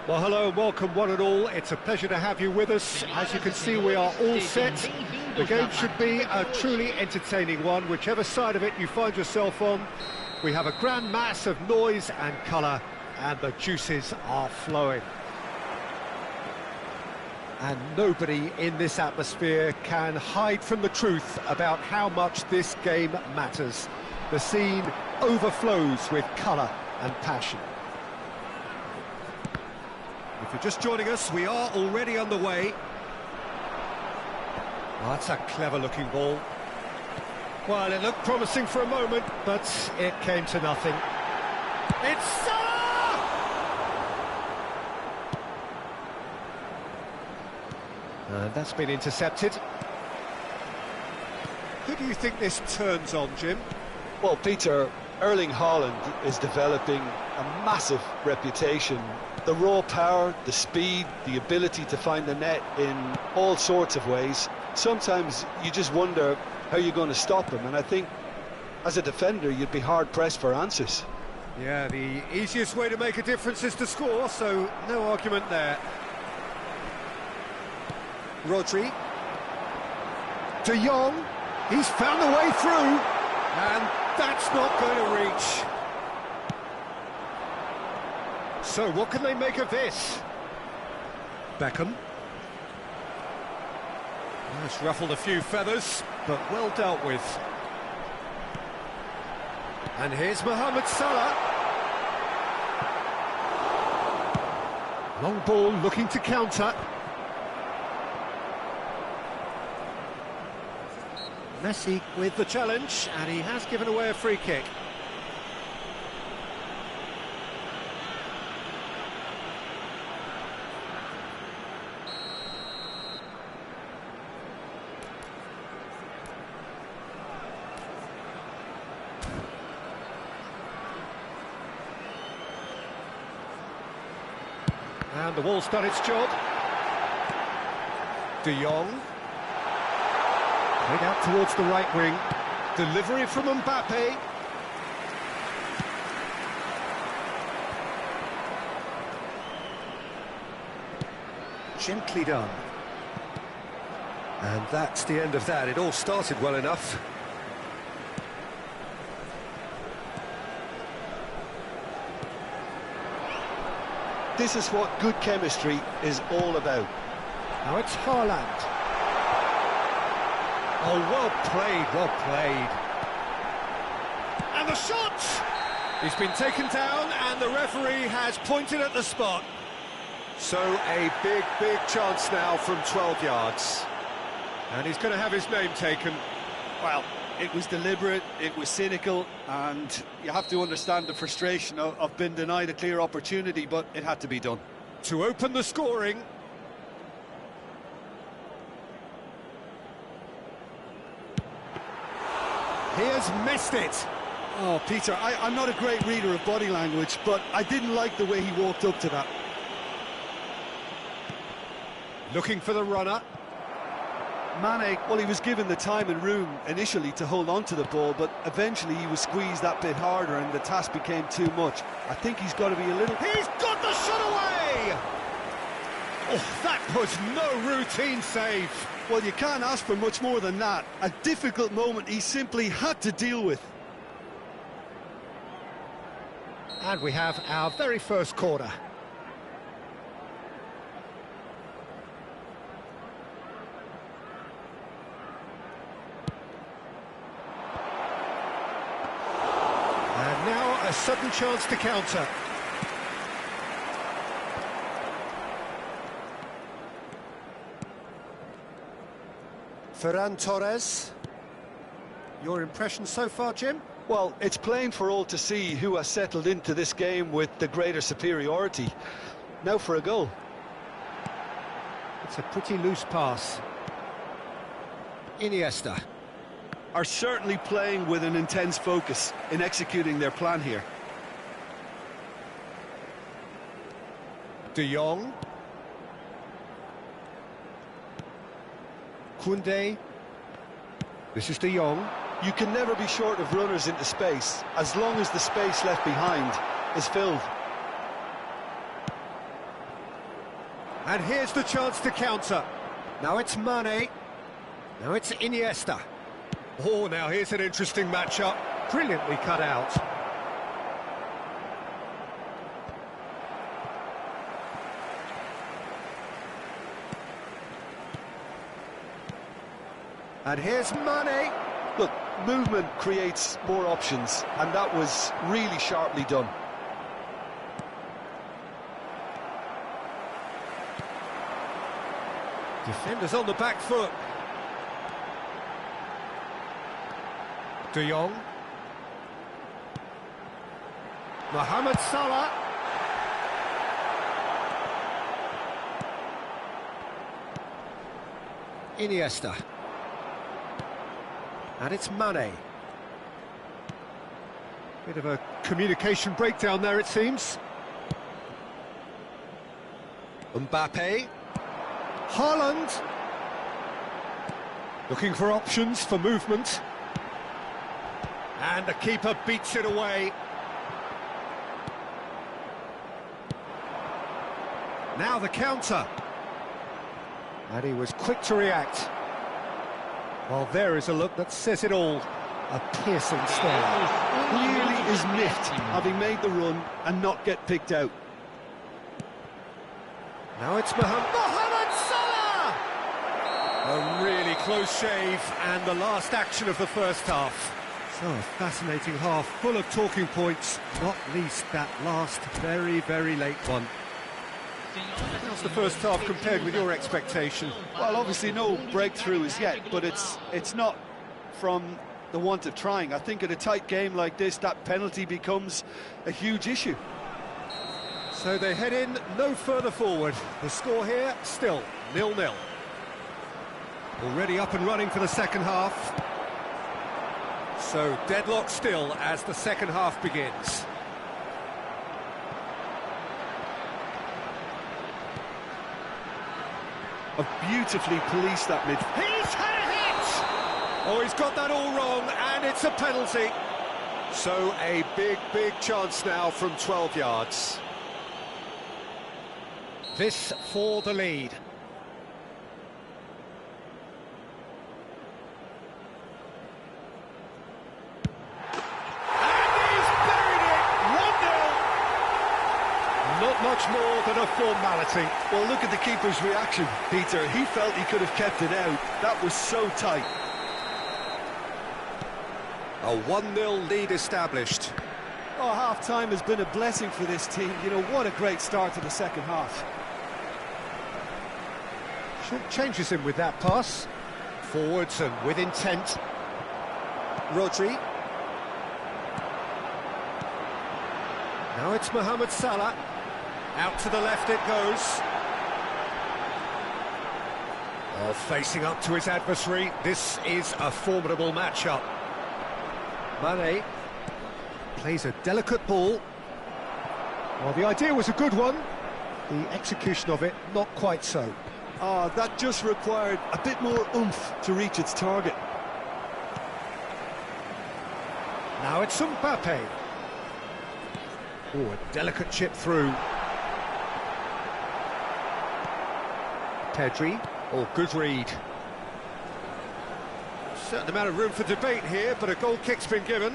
Well, hello and welcome one and all. It's a pleasure to have you with us. As you can see, we are all set. The game should be a truly entertaining one, whichever side of it you find yourself on. We have a grand mass of noise and colour, and the juices are flowing. And nobody in this atmosphere can hide from the truth about how much this game matters. The scene overflows with colour and passion. If you're just joining us, we are already underway. Oh, that's a clever-looking ball. Well, it looked promising for a moment, but it came to nothing. It's Salah! And that's been intercepted. Who do you think this turns on, Jim? Well, Peter, Erling Haaland is developing a massive reputation. The raw power, the speed, the ability to find the net in all sorts of ways. Sometimes you just wonder how you're going to stop him, and I think as a defender you'd be hard-pressed for answers. Yeah, the easiest way to make a difference is to score, so no argument there. Rodri. De Jong. He's found the way through, and that's not going to reach. So, what can they make of this? Beckham. It's ruffled a few feathers, but well dealt with. And here's Mohamed Salah. Long ball looking to counter. Messi with the challenge, and he has given away a free kick. And the wall's done its job. De Jong. Played out towards the right wing. Delivery from Mbappe. Gently done. And that's the end of that. It all started well enough. This is what good chemistry is all about. Now it's Haaland. Oh, well played, well played. And the shot! He's been taken down and the referee has pointed at the spot. So a big, big chance now from 12 yards. And he's going to have his name taken. Well, it was deliberate, it was cynical, and you have to understand the frustration of being denied a clear opportunity, but it had to be done. To open the scoring. He has missed it. Oh, Peter, I'm not a great reader of body language, but I didn't like the way he walked up to that. Looking for the runner. Mane, well, he was given the time and room initially to hold on to the ball, but eventually he was squeezed that bit harder and the task became too much. I think he's got to be a little... He's got the shot away! Oh, that was no routine save. Well, you can't ask for much more than that. A difficult moment he simply had to deal with. And we have our very first corner. And now a sudden chance to counter. Ferran Torres. Your impression so far, Jim? Well, it's plain for all to see who has settled into this game with the greater superiority. Now for a goal. It's a pretty loose pass. Iniesta. Are certainly playing with an intense focus in executing their plan here. De Jong. Koundé. This is De Jong. You can never be short of runners into space, as long as the space left behind is filled. And here's the chance to counter. Now it's Mane. Now it's Iniesta. Oh, now here's an interesting matchup. Brilliantly cut out. And here's Mane. Look, movement creates more options, and that was really sharply done. Defenders on the back foot. De Jong. Mohamed Salah. Iniesta. And it's Mane. Bit of a communication breakdown there, it seems. Mbappe. Haaland. Looking for options for movement. And the keeper beats it away. Now the counter. And he was quick to react. Well, there is a look that says it all. A piercing stare. Clearly is miffed, having made the run and not get picked out. Now it's Mohamed Salah! A really close shave, and the last action of the first half. So a fascinating half, full of talking points, not least that last very, very late one. How's the first half compared with your expectation? Well, obviously no breakthrough as yet, but it's not from the want of trying. I think in a tight game like this, that penalty becomes a huge issue. So they head in no further forward. The score here, still 0-0. Already up and running for the second half. So deadlock still as the second half begins. Beautifully policed that mid. He's had a hit! Oh, he's got that all wrong, and it's a penalty. So a big, big chance now from 12 yards. This for the lead. Not much more than a formality. Well, look at the keeper's reaction, Peter. He felt he could have kept it out. That was so tight. A 1-0 lead established. Oh, half-time has been a blessing for this team. You know, what a great start to the second half. Changes him with that pass. Forwards and with intent. Rodri. Now it's Mohamed Salah. Out to the left it goes. Oh, facing up to his adversary. This is a formidable matchup. Mane plays a delicate ball. Well, the idea was a good one. The execution of it, not quite so. Oh, that just required a bit more oomph to reach its target. Now it's Mbappe. Oh, a delicate chip through. Pedri. Oh, good read. Certain amount of room for debate here, but a goal kick's been given.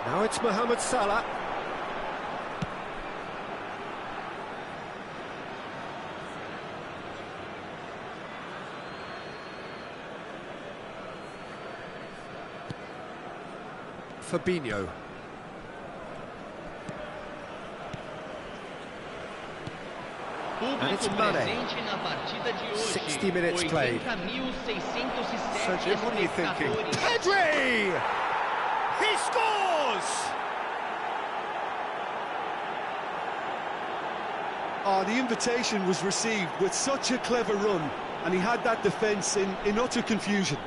Now it's Mohamed Salah. Fabinho. And it's Mane. 60 minutes played. So Jim, what are you thinking? Pedri! He scores! Oh, the invitation was received with such a clever run, and he had that defence in utter confusion.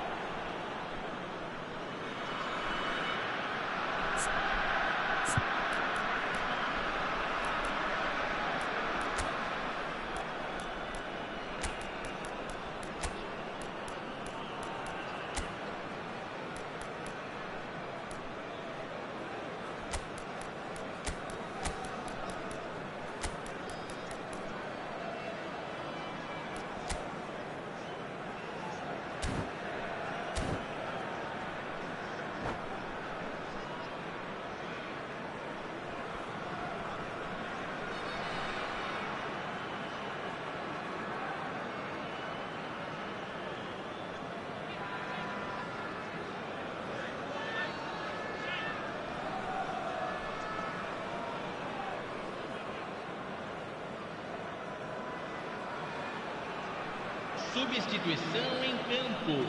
Substituição em campo.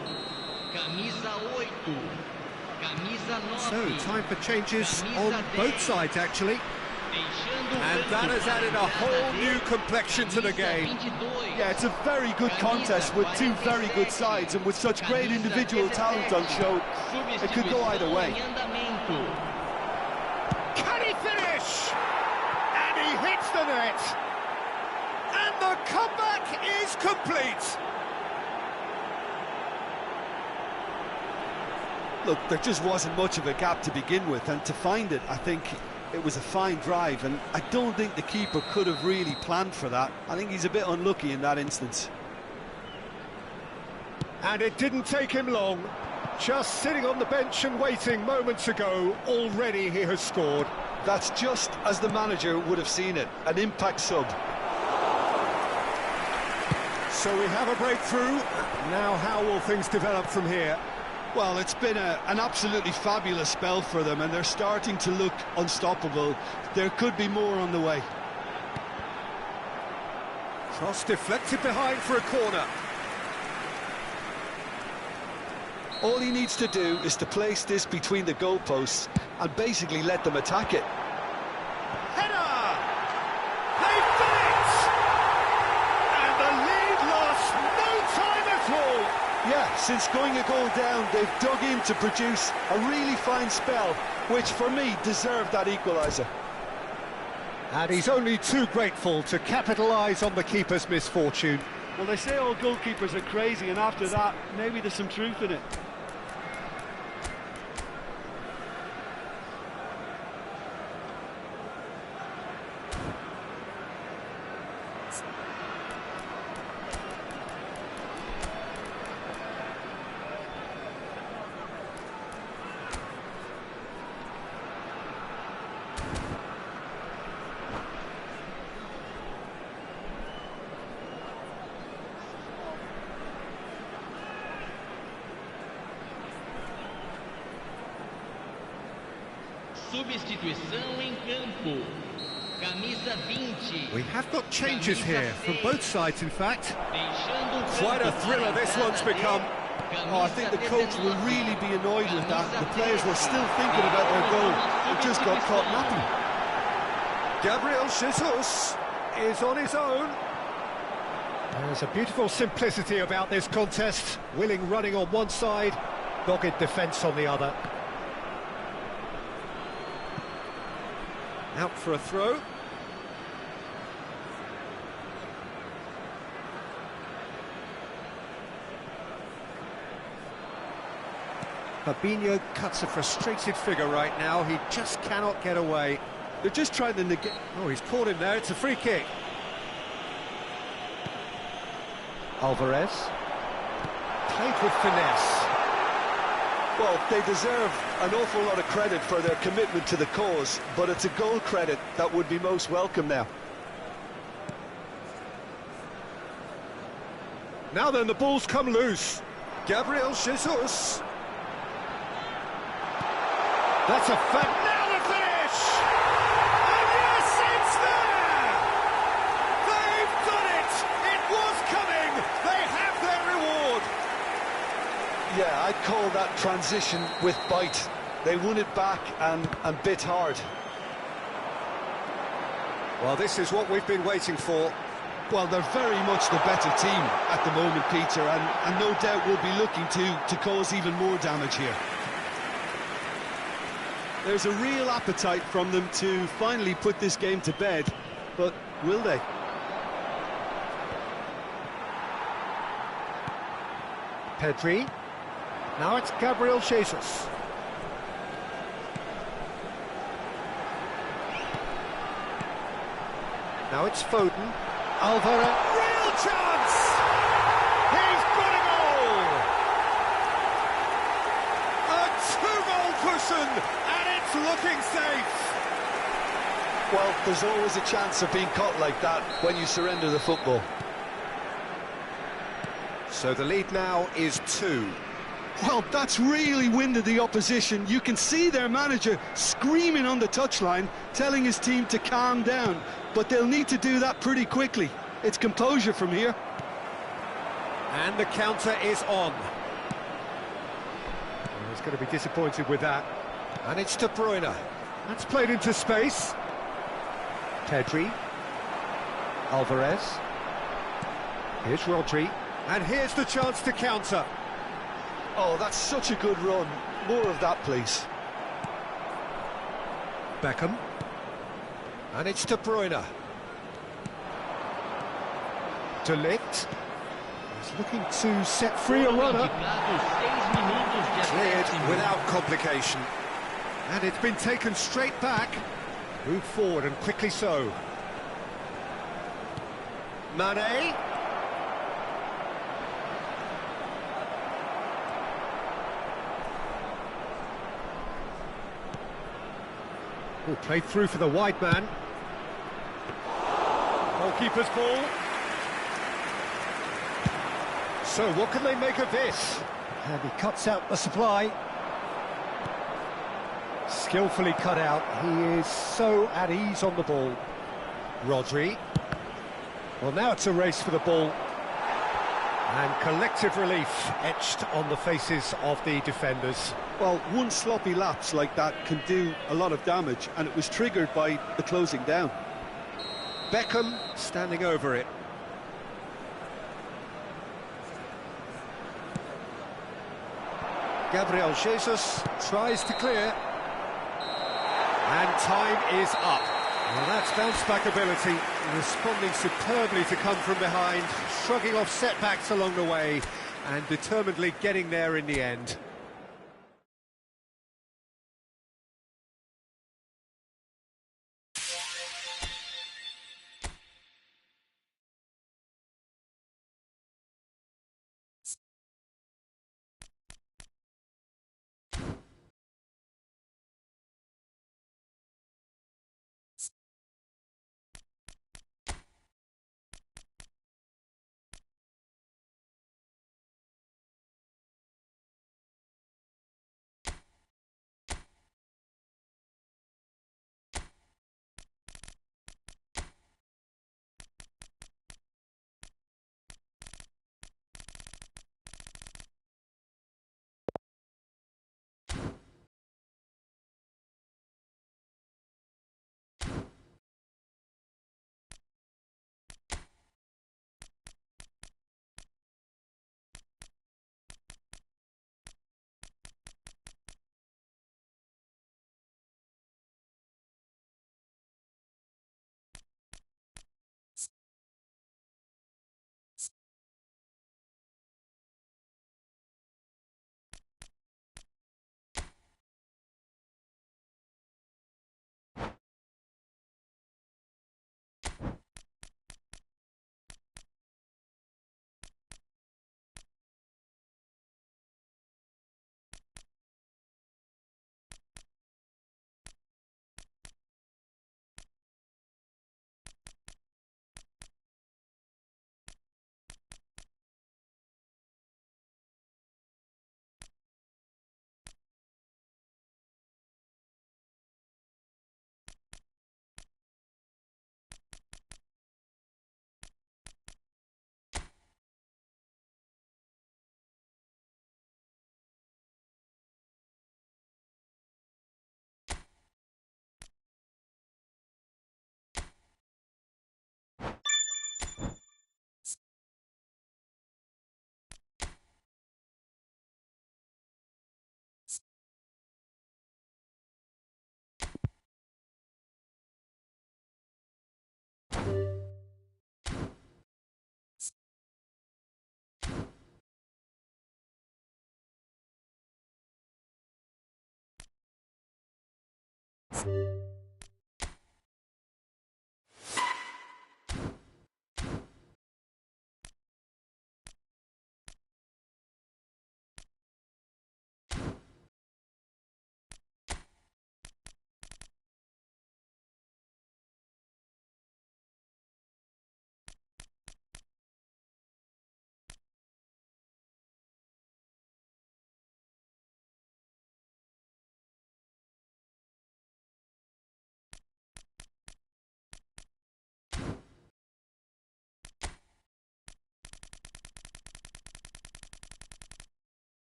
Camisa 8. Camisa 9. So, time for changes on both sides, actually. And that has added a whole new complexion to the game. Yeah, it's a very good contest with two very good sides, and with such great individual talent on show, it could go either way. Can he finish? And he hits the net. And the comeback is complete. Look, there just wasn't much of a gap to begin with, and to find it, I think it was a fine drive, and I don't think the keeper could have really planned for that. I think he's a bit unlucky in that instance. And it didn't take him long. Just sitting on the bench and waiting moments ago, already he has scored. That's just as the manager would have seen it, an impact sub. So we have a breakthrough. Now how will things develop from here? Well, it's been an absolutely fabulous spell for them, and they're starting to look unstoppable. There could be more on the way. Cross deflected behind for a corner. All he needs to do is to place this between the goalposts and basically let them attack it. Header! They've done it! And the lead lost no time at all. Yeah, since going a goal down, they've dug in to produce a really fine spell, which for me deserved that equaliser. And he's only too grateful to capitalise on the keeper's misfortune. Well, they say all goalkeepers are crazy, and after that, maybe there's some truth in it. Substituição em campo. Camisa 20. We have got changes here from both sides, in fact. Quite a thriller this one's become. Oh, I think the coach will really be annoyed with that. The players were still thinking about their goal. It just got caught napping. Gabriel Jesus is on his own. There's a beautiful simplicity about this contest. Willing running on one side, dogged defence on the other. Out for a throw. Fabinho cuts a frustrated figure right now. He just cannot get away. They're just trying to negate... Oh, he's caught him there. It's a free kick. Alvarez. Played with finesse. Well, they deserve an awful lot of credit for their commitment to the cause, but it's a goal credit that would be most welcome now. Now then, the ball's come loose. Gabriel Jesus. That's a fact. Now the finish! And yes, it's there! They've done it! It was coming! They have their reward! Yeah, I'd call that transition with bite. They won it back and bit hard. Well, this is what we've been waiting for. Well, they're very much the better team at the moment, Peter, and no doubt will be looking to cause even more damage here. There's a real appetite from them to finally put this game to bed, but will they? Pedri. Now it's Gabriel Jesus. Now it's Foden. Alvarez. Real chance! He's got a goal! A two-goal cushion, and it's looking safe. Well, there's always a chance of being caught like that when you surrender the football. So the lead now is 2. Well, that's really winded the opposition. You can see their manager screaming on the touchline, telling his team to calm down. But they'll need to do that pretty quickly. It's composure from here. And the counter is on. He's going to be disappointed with that. And it's De Bruyne. That's played into space. Pedri. Alvarez. Here's Rodri. And here's the chance to counter. Oh, that's such a good run. More of that, please. Beckham. And it's De Bruyne. De Ligt. He's looking to set free a runner. Cleared without complication. And it's been taken straight back. Moved forward and quickly so. Mane. Oh, played through for the wide man. Goalkeeper's ball. So what can they make of this? And he cuts out the supply. Skillfully cut out. He is so at ease on the ball. Rodri. Well, now it's a race for the ball. And collective relief etched on the faces of the defenders. Well, one sloppy lapse like that can do a lot of damage, and it was triggered by the closing down. Beckham standing over it. Gabriel Jesus tries to clear. And time is up. Well, that's bounce-back ability, responding superbly to come from behind, shrugging off setbacks along the way, and determinedly getting there in the end.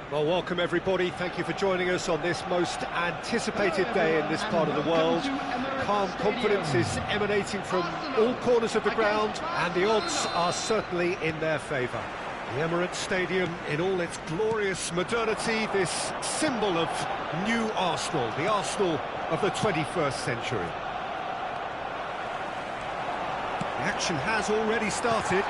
Well, welcome everybody. Thank you for joining us on this most anticipated day in this part of the world. Calm confidence is emanating from all corners of the ground, and the odds are certainly in their favour. The Emirates Stadium in all its glorious modernity, this symbol of new Arsenal, the Arsenal of the 21st century. The action has already started.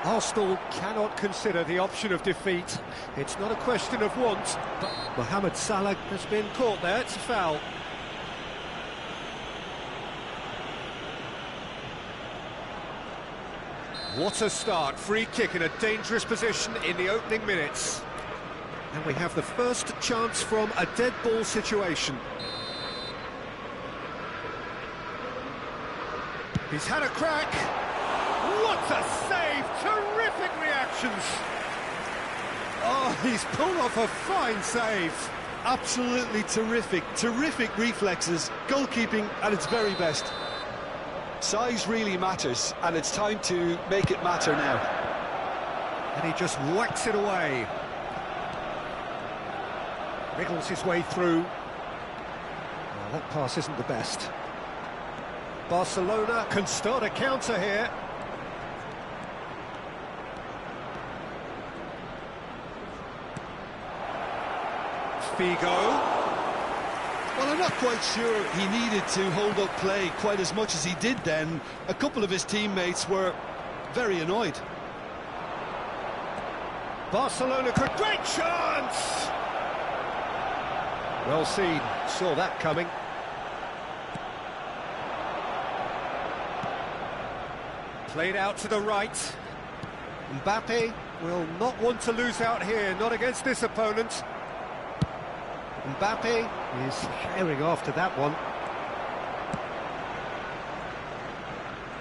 Arsenal cannot consider the option of defeat. It's not a question of want, but Mohamed Salah has been caught there. It's a foul. What a start. Free kick in a dangerous position in the opening minutes. And we have the first chance from a dead ball situation. He's had a crack. What a save! Terrific reactions! Oh, he's pulled off a fine save. Absolutely terrific, terrific reflexes, goalkeeping at its very best. Size really matters, and it's time to make it matter now. And he just whacks it away. Wriggles his way through. Well, that pass isn't the best. Barcelona can start a counter here. Figo. Well, I'm not quite sure he needed to hold up play quite as much as he did then. A couple of his teammates were very annoyed. Barcelona could... Great chance! Well seen, saw that coming. Played out to the right. Mbappe will not want to lose out here, not against this opponent. Mbappe is herring after that one.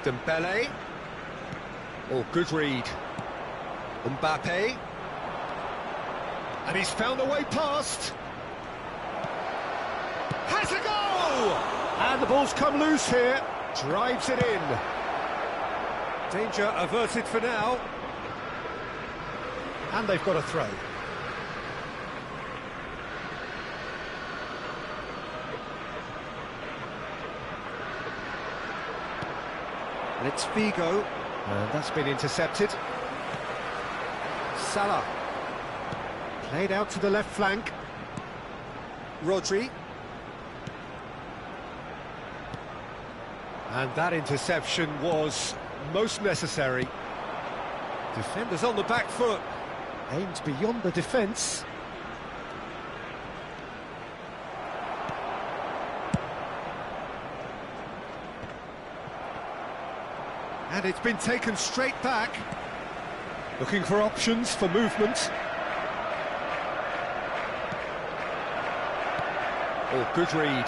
Dembele. Oh, good read. Mbappe. And he's found a way past. Has a goal! And the ball's come loose here. Drives it in. Danger averted for now. And they've got a throw. And it's Figo, and that's been intercepted. Salah. Played out to the left flank. Rodri. And that interception was most necessary. Defenders on the back foot. Aimed beyond the defence. And it's been taken straight back. Looking for options for movement. Oh, good read.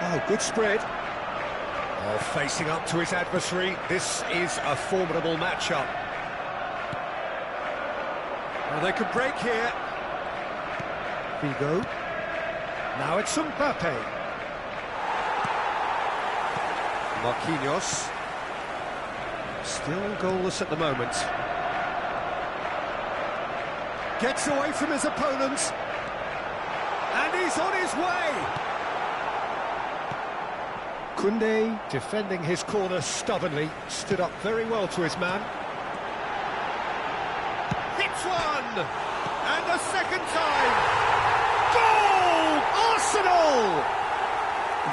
Oh, good spread. Oh, facing up to his adversary. This is a formidable matchup. Well, they could break here. Figo. Now it's Mbappe. Marquinhos. Still goalless at the moment. Gets away from his opponent. And he's on his way. Koundé, defending his corner stubbornly, stood up very well to his man. Hits one! And a second time! Goal! Arsenal!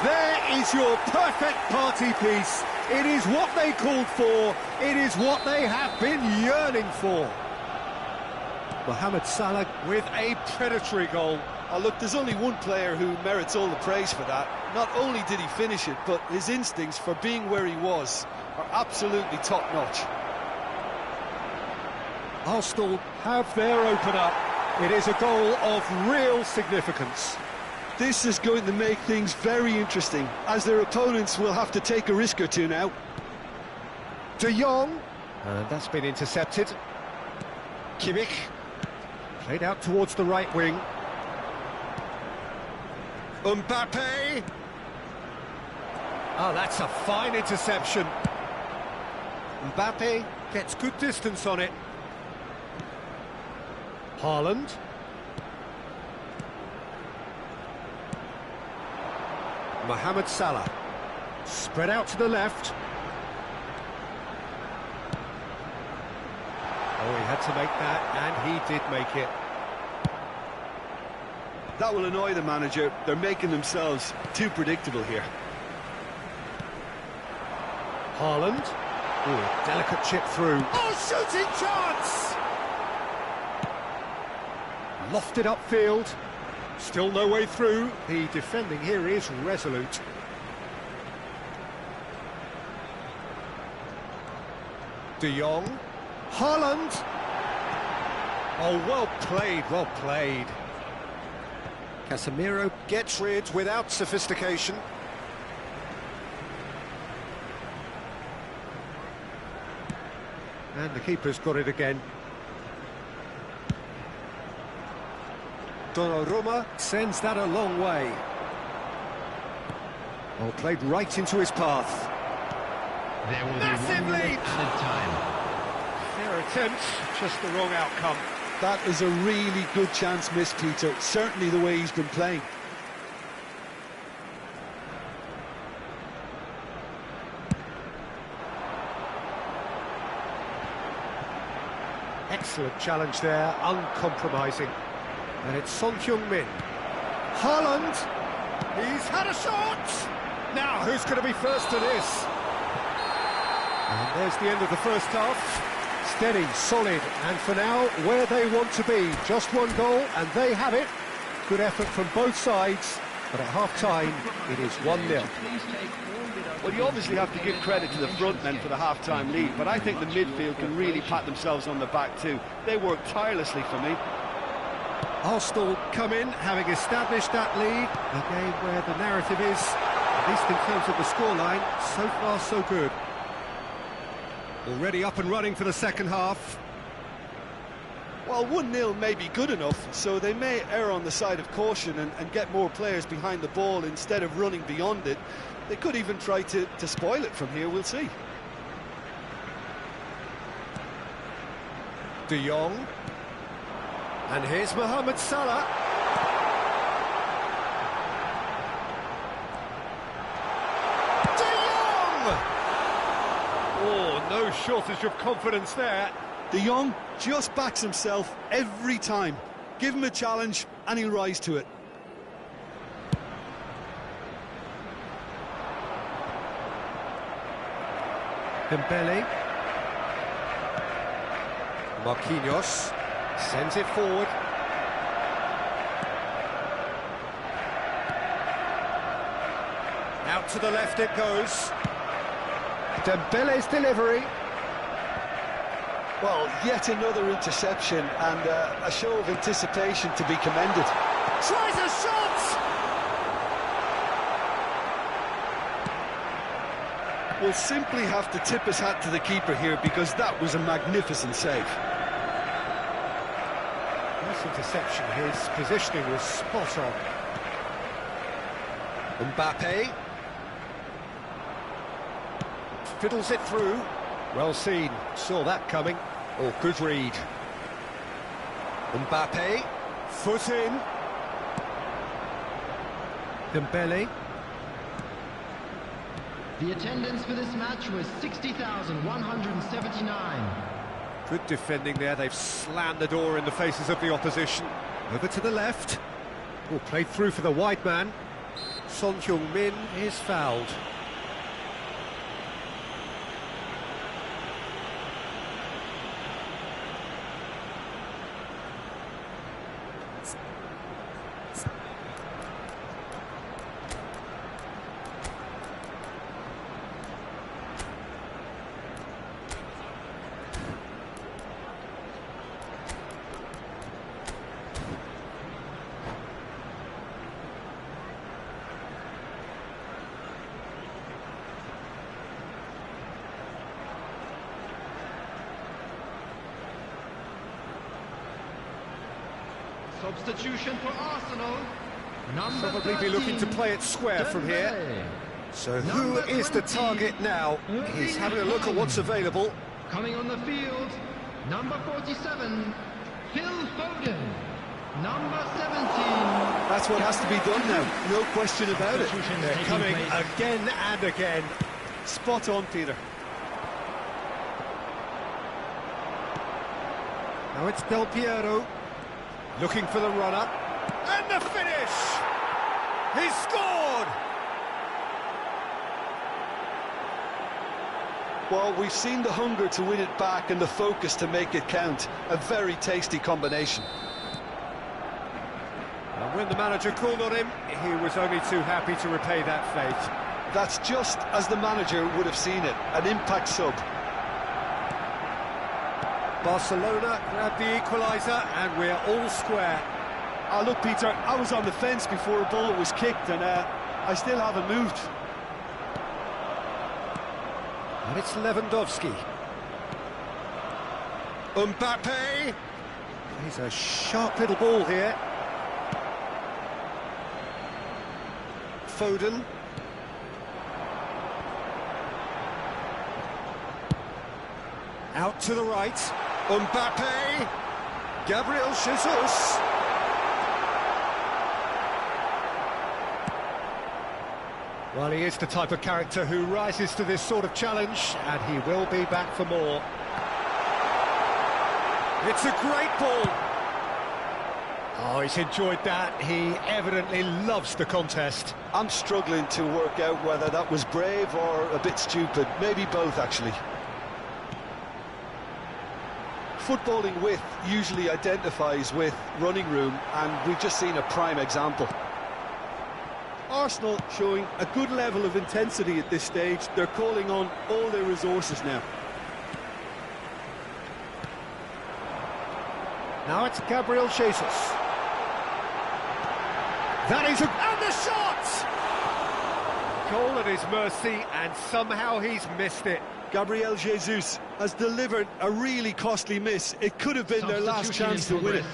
There is your perfect party piece. It is what they called for. It is what they have been yearning for. Mohamed Salah with a predatory goal. Oh, look, there's only one player who merits all the praise for that. Not only did he finish it, but his instincts for being where he was are absolutely top-notch. Arsenal have their opener. It is a goal of real significance. This is going to make things very interesting, as their opponents will have to take a risk or two now. De Jong, and that's been intercepted. Kimmich, played out towards the right wing. Mbappe. Oh, that's a fine interception. Mbappe gets good distance on it. Haaland. Mohamed Salah. Spread out to the left. Oh, he had to make that, and he did make it. That will annoy the manager. They're making themselves too predictable here. Haaland. Ooh, delicate chip through. Oh, shooting chance! Lofted upfield. Still no way through. The defending here is resolute. De Jong. Haaland. Oh, well played, well played. Casemiro gets rid without sophistication. And the keeper's got it again. Donnarumma sends that a long way. Oh, played right into his path. There will Massive be 1 minute lead. added time. Fair attempt, just the wrong outcome. That is a really good chance missed, Peter. Certainly the way he's been playing. Excellent challenge there, uncompromising. And it's Son Heung-min. Haaland! He's had a shot! Now, who's going to be first to this? And there's the end of the first half. Steady, solid, and for now, where they want to be. Just one goal, and they have it. Good effort from both sides, but at half-time, it is 1-0. Well, you obviously have to give credit to the front men for the half-time lead, but I think the midfield can really pat themselves on the back too. They work tirelessly for me. Arsenal come in, having established that lead. A game where the narrative is, at least in terms of the scoreline, so far so good. Already up and running for the second half. Well, 1-0 may be good enough, so they may err on the side of caution and get more players behind the ball instead of running beyond it. They could even try to spoil it from here, we'll see. De Jong. And here's Mohamed Salah. De Jong! Oh, no shortage of confidence there. De Jong just backs himself every time. Give him a challenge and he'll rise to it. Dembele. Marquinhos sends it forward. Out to the left it goes. Dembele's delivery. Well, yet another interception and a show of anticipation to be commended. Tries a shot! We'll simply have to tip his hat to the keeper here because that was a magnificent save. Nice interception, his positioning was spot on. Mbappe. Fiddles it through. Well seen, saw that coming. Oh, good read. Mbappe. Foot in. Dembele. The attendance for this match was 60,179. Good defending there, they've slammed the door in the faces of the opposition. Over to the left. Oh, played through for the wide man. Son Heung-min is fouled. Substitution for Arsenal. Number Probably be looking to 13, play it square from here. Dembele. So who is the target now? He's having a look at what's available. Coming on the field, number 47, Phil Foden. Number 17. That's what has to be done now, no question about it. They're coming again and again. Spot on, Peter. Now it's Del Piero, looking for the runner. And the finish! He's scored! Well, we've seen the hunger to win it back and the focus to make it count. A very tasty combination. And when the manager called on him, he was only too happy to repay that fate. That's just as the manager would have seen it, an impact sub. Barcelona grabbed the equaliser and we're all square. Oh, look, Peter, I was on the fence before a ball was kicked and I still haven't moved. And it's Lewandowski. Mbappe. He's a sharp little ball here. Foden. Out to the right. Mbappe. Gabriel Jesus. Well, he is the type of character who rises to this sort of challenge, and he will be back for more. It's a great ball. Oh, he's enjoyed that. He evidently loves the contest. I'm struggling to work out whether that was brave or a bit stupid. Maybe both, actually. Footballing width usually identifies with running room, and we've just seen a prime example. Arsenal showing a good level of intensity at this stage. They're calling on all their resources now. Now it's Gabriel Jesus. That is and the shot! Goal at his mercy, and somehow he's missed it. Gabriel Jesus has delivered a really costly miss. It could have been their last chance to win it.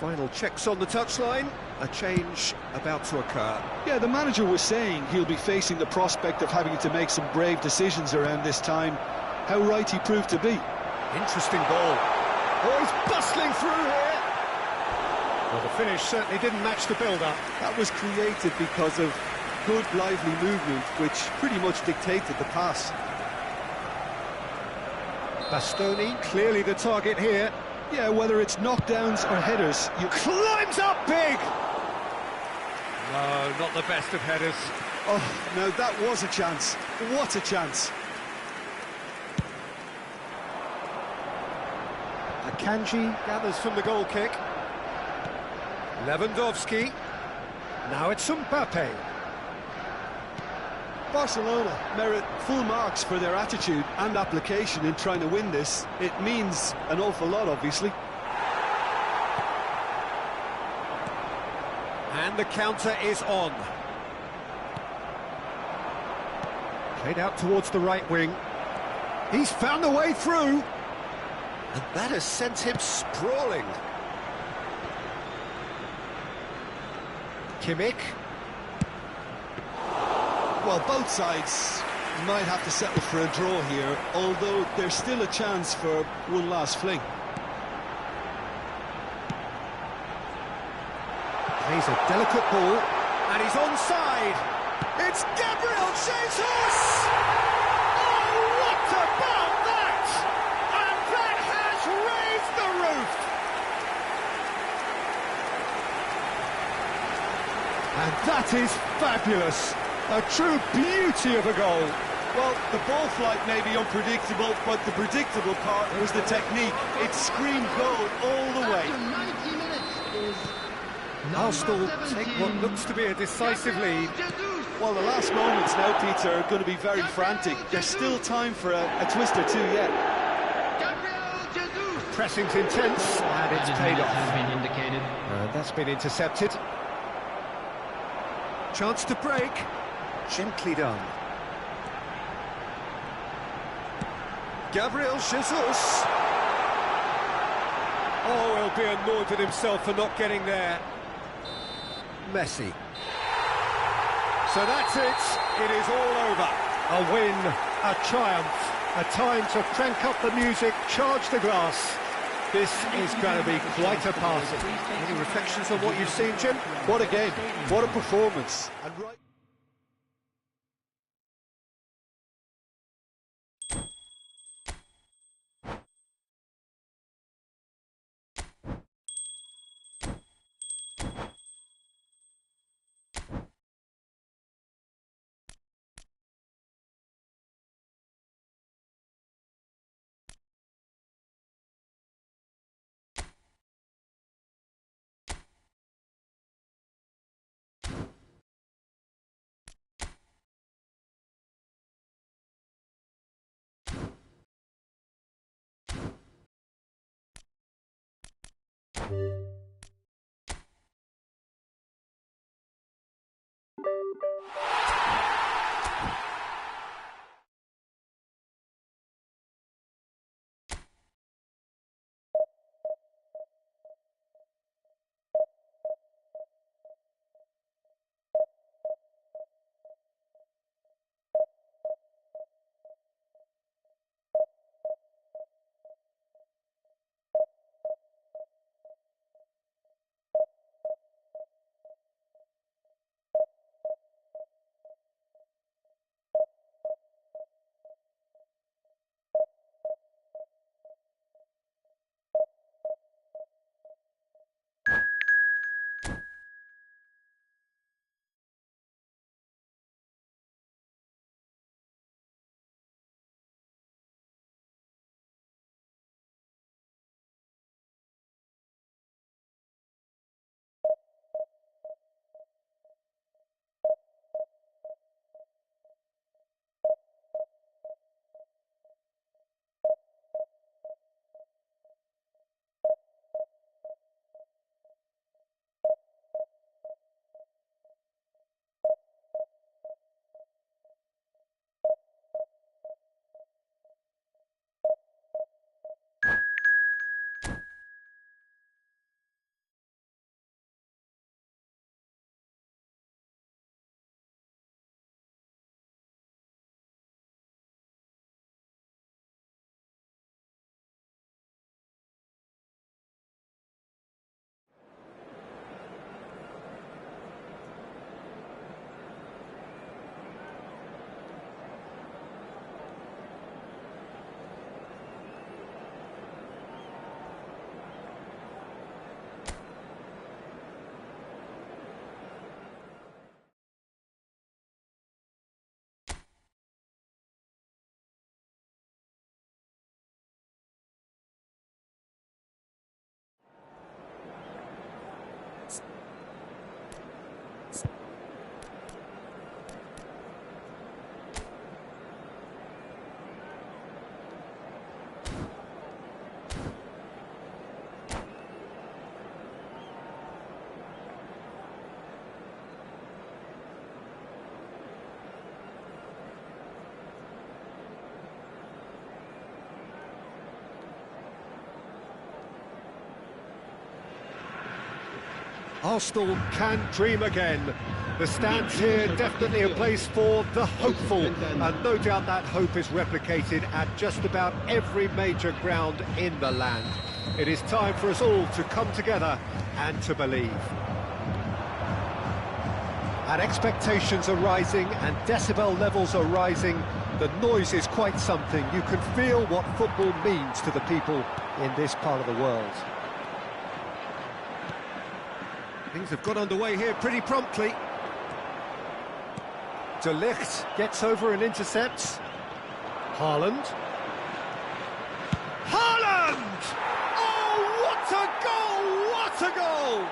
Final checks on the touchline. A change about to occur. Yeah, the manager was saying he'll be facing the prospect of having to make some brave decisions around this time. How right he proved to be. Interesting ball. Oh, he's bustling through here. Well, the finish certainly didn't match the build-up. That was created because of good, lively movement, which pretty much dictated the pass. Bastoni, clearly the target here. Yeah, whether it's knockdowns or headers, you climbs up big! No, not the best of headers. Oh, no, that was a chance. What a chance. Akanji gathers from the goal kick. Lewandowski. Now it's Mbappe. Barcelona merit full marks for their attitude and application in trying to win this. It means an awful lot, obviously. And the counter is on. Played out towards the right wing. He's found a way through. And that has sent him sprawling. Kimmich. Well, both sides might have to settle for a draw here, although there's still a chance for one last fling. Plays a delicate ball, and he's onside. It's Gabriel Jesus! Oh, That is fabulous. A true beauty of a goal. Well, the ball flight may be unpredictable, but the predictable part was the technique. It screamed goal all the way. After 90 minutes is Arsenal number take 17, what looks to be a decisive lead. Jesus. Well, the last moments now, Peter, are going to be very frantic. There's still time for a twist or two yet. Gabriel Jesus. Pressing's intense, and it's paid Has off. been indicated. And that's been intercepted. Chance to break. Gently done. Gabriel Jesus. Oh, he'll be annoyed with himself for not getting there. Messi. So that's it. It is all over. A win, a triumph, a time to crank up the music, charge the glass. This is going to be quite a party. Any reflections on what you've seen, Jim? What a game, what a performance. And right. Arsenal can dream again. The stands here definitely a place for the hopeful, and no doubt that hope is replicated at just about every major ground in the land. It is time for us all to come together and to believe. And expectations are rising and decibel levels are rising. The noise is quite something. You can feel what football means to the people in this part of the world. Things have got underway here pretty promptly. De Ligt gets over and intercepts. Haaland. Haaland! Oh, what a goal! What a goal!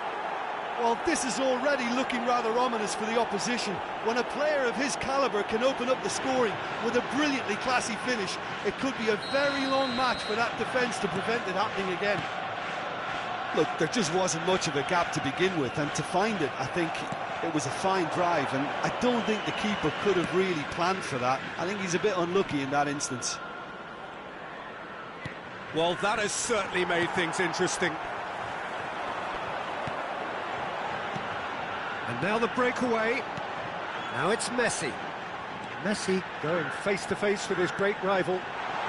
Well, this is already looking rather ominous for the opposition. When a player of his calibre can open up the scoring with a brilliantly classy finish, it could be a very long match for that defence to prevent it happening again. Look, there just wasn't much of a gap to begin with, and to find it, I think it was a fine drive, and I don't think the keeper could have really planned for that. I think he's a bit unlucky in that instance. Well, that has certainly made things interesting. And now the breakaway. Now it's Messi. Messi going face-to-face with his great rival.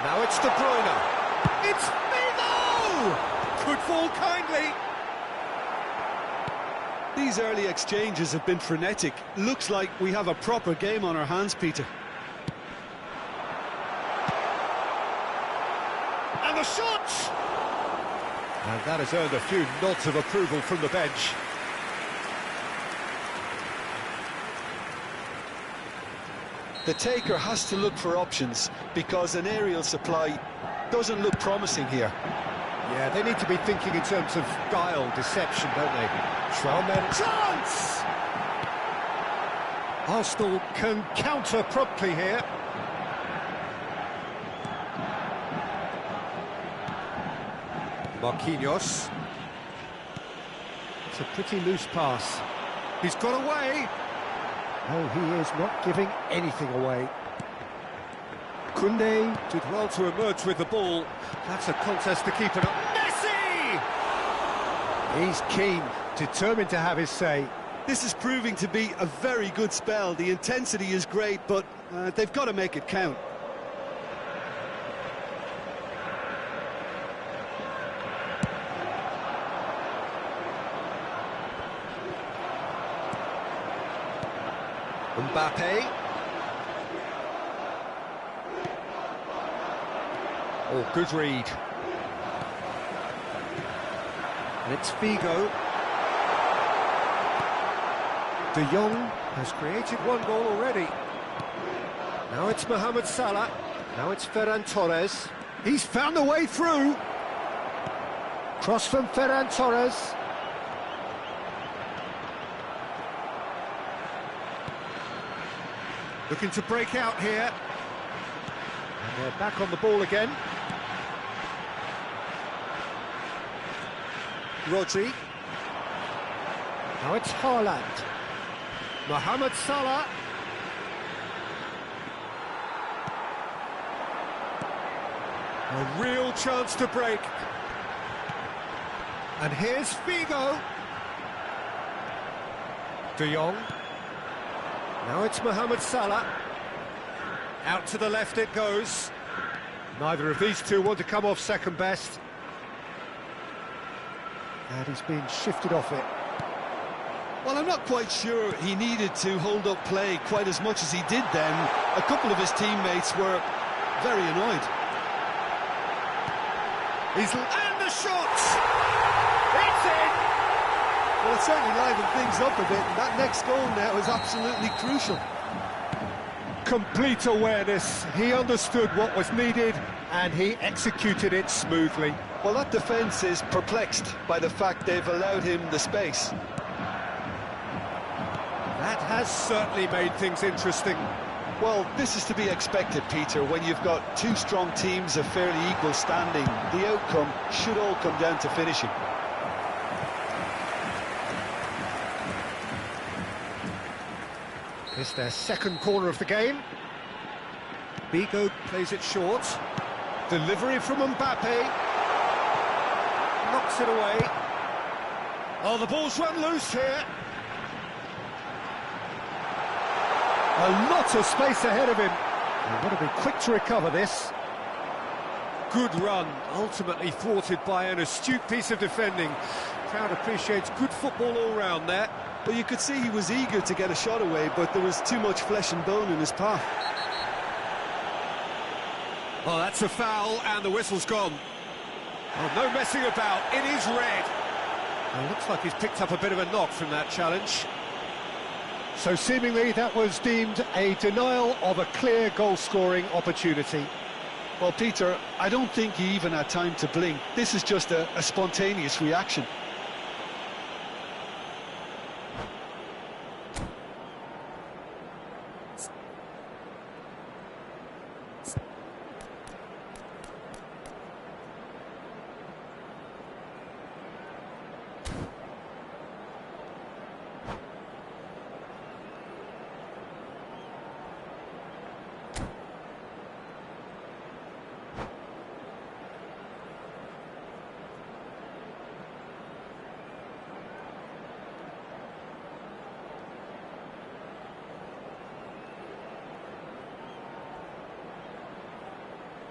Now it's De Bruyne. It's Figo! Could fall kindly. These early exchanges have been frenetic. Looks like we have a proper game on our hands, Peter. And the shot! And that has earned a few nods of approval from the bench. The taker has to look for options because an aerial supply doesn't look promising here. Yeah, they need to be thinking in terms of guile, deception, don't they? Schwalmen. Chance! Arsenal can counter promptly here. Marquinhos. It's a pretty loose pass. He's got away. No, he is not giving anything away. Koundé did well to emerge with the ball. That's a contest to keep it up. Messi! He's keen, determined to have his say. This is proving to be a very good spell. The intensity is great, but they've got to make it count. Mbappe. Oh, good read. And it's Figo. De Jong has created one goal already. Now it's Mohamed Salah. Now it's Ferran Torres. He's found a way through. Cross from Ferran Torres. Looking to break out here. And they're back on the ball again. Rodri. Now it's Haaland. Mohamed Salah. A real chance to break. And here's Figo. De Jong. Now it's Mohamed Salah. Out to the left it goes. Neither of these two want to come off second best. And he's been shifted off it. Well, I'm not quite sure he needed to hold up play quite as much as he did then. A couple of his teammates were very annoyed. And the shot! It's in! Well, it certainly livened things up a bit, and that next goal now is absolutely crucial. Complete awareness. He understood what was needed, and he executed it smoothly. Well, that defence is perplexed by the fact they've allowed him the space. That has certainly made things interesting. Well, this is to be expected, Peter. When you've got two strong teams of fairly equal standing, the outcome should all come down to finishing. It's their second corner of the game. Figo plays it short. Delivery from Mbappe. Knocks it away. Oh, the ball's run loose here. A lot of space ahead of him. They've got to be quick to recover this. Good run, ultimately thwarted by an astute piece of defending. Crowd appreciates good football all round there. Well, you could see he was eager to get a shot away, but there was too much flesh and bone in his path. Oh, that's a foul, and the whistle's gone. Oh, no messing about, it is red. Well, looks like he's picked up a bit of a knock from that challenge. So seemingly that was deemed a denial of a clear goal-scoring opportunity. Well, Peter, I don't think he even had time to blink. This is just a spontaneous reaction.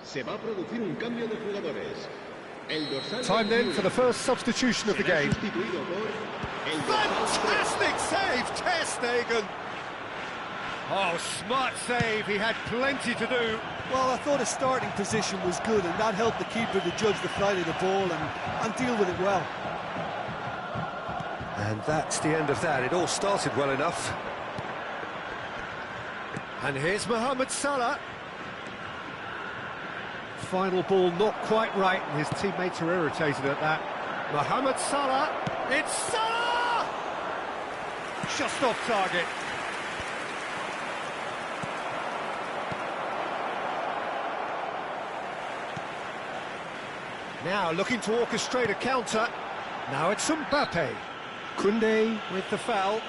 Se va a producir un cambio de jugadores. El dorsal Time then for the first substitution of the game. Fantastic save, Ter Stegen! Oh, smart save, he had plenty to do. Well, I thought his starting position was good, and that helped the keeper to judge the flight of the ball and deal with it well. And that's the end of that. It all started well enough. And here's Mohamed Salah. Final ball not quite right, and his teammates are irritated at that. Mohamed Salah, it's Salah! Just off target. Now looking to orchestrate a counter. Now it's Mbappe. Koundé with the foul.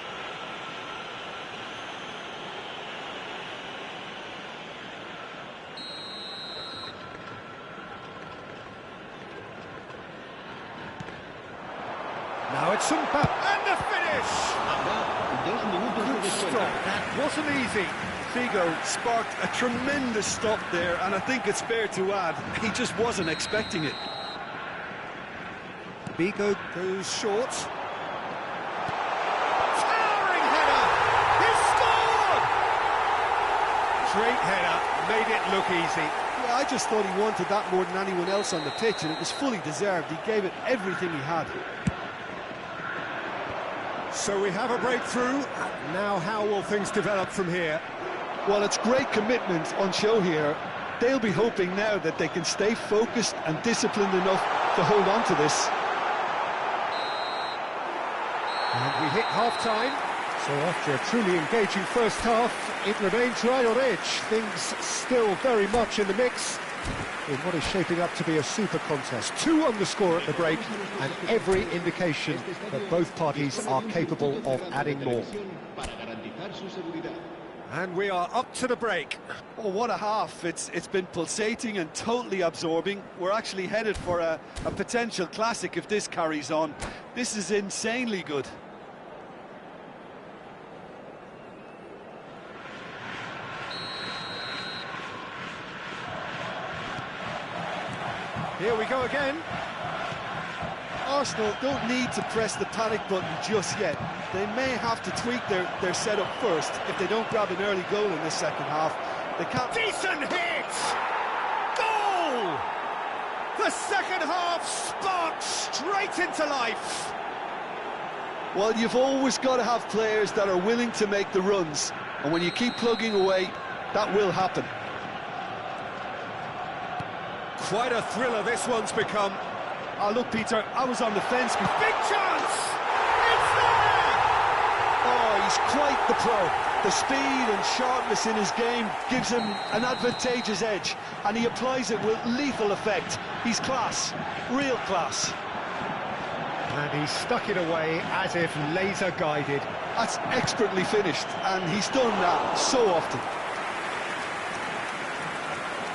Now it's Mbappe, and the finish! Good stop, that wasn't easy. Figo sparked a tremendous stop there, and I think it's fair to add, he just wasn't expecting it. Figo goes short. Towering header! He scored! Great header, made it look easy. Yeah, I just thought he wanted that more than anyone else on the pitch, and it was fully deserved. He gave it everything he had. So we have a breakthrough. Now how will things develop from here? Well, it's great commitment on show here. They'll be hoping now that they can stay focused and disciplined enough to hold on to this. And we hit half-time. So after a truly engaging first half, it remains right on edge. Things still very much in the mix in what is shaping up to be a super contest. 2 on the score at the break, and every indication that both parties are capable of adding more. And we are up to the break. Oh, what a half. It's been pulsating and totally absorbing. We're actually headed for a potential classic if this carries on. This is insanely good. Here we go again. Arsenal don't need to press the panic button just yet. They may have to tweak their setup first if they don't grab an early goal in the second half. They can't... Decent hit! Goal! The second half sparked straight into life. Well, you've always got to have players that are willing to make the runs, and when you keep plugging away, that will happen. Quite a thriller this one's become. Oh, look, Peter, I was on the fence. Big chance! It's there! Oh, he's quite the pro. The speed and sharpness in his game gives him an advantageous edge, and he applies it with lethal effect. He's class, real class. And he stuck it away as if laser-guided. That's expertly finished, and he's done that so often.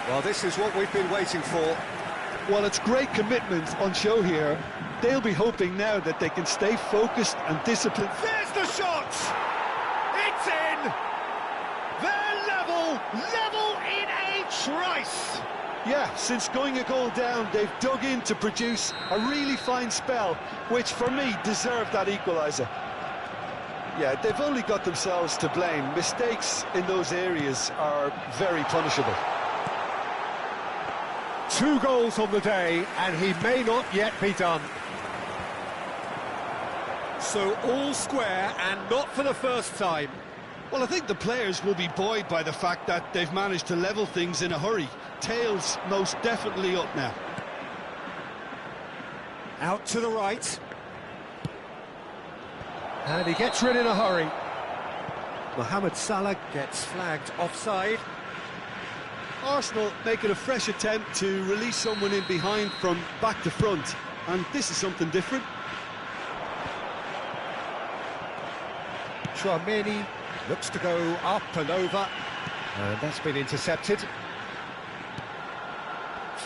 Well, this is what we've been waiting for. Well, it's great commitment on show here. They'll be hoping now that they can stay focused and disciplined. There's the shot! It's in! They're level in a trice! Yeah, since going a goal down, they've dug in to produce a really fine spell, which for me deserved that equaliser. Yeah, they've only got themselves to blame. Mistakes in those areas are very punishable. 2 goals on the day, and he may not yet be done. So all square, and not for the first time. Well, I think the players will be buoyed by the fact that they've managed to level things in a hurry. Tails most definitely up now. Out to the right. And he gets rid in a hurry. Mohamed Salah gets flagged offside. Arsenal making a fresh attempt to release someone in behind from back to front. And this is something different. Chouameni looks to go up and over. And that's been intercepted.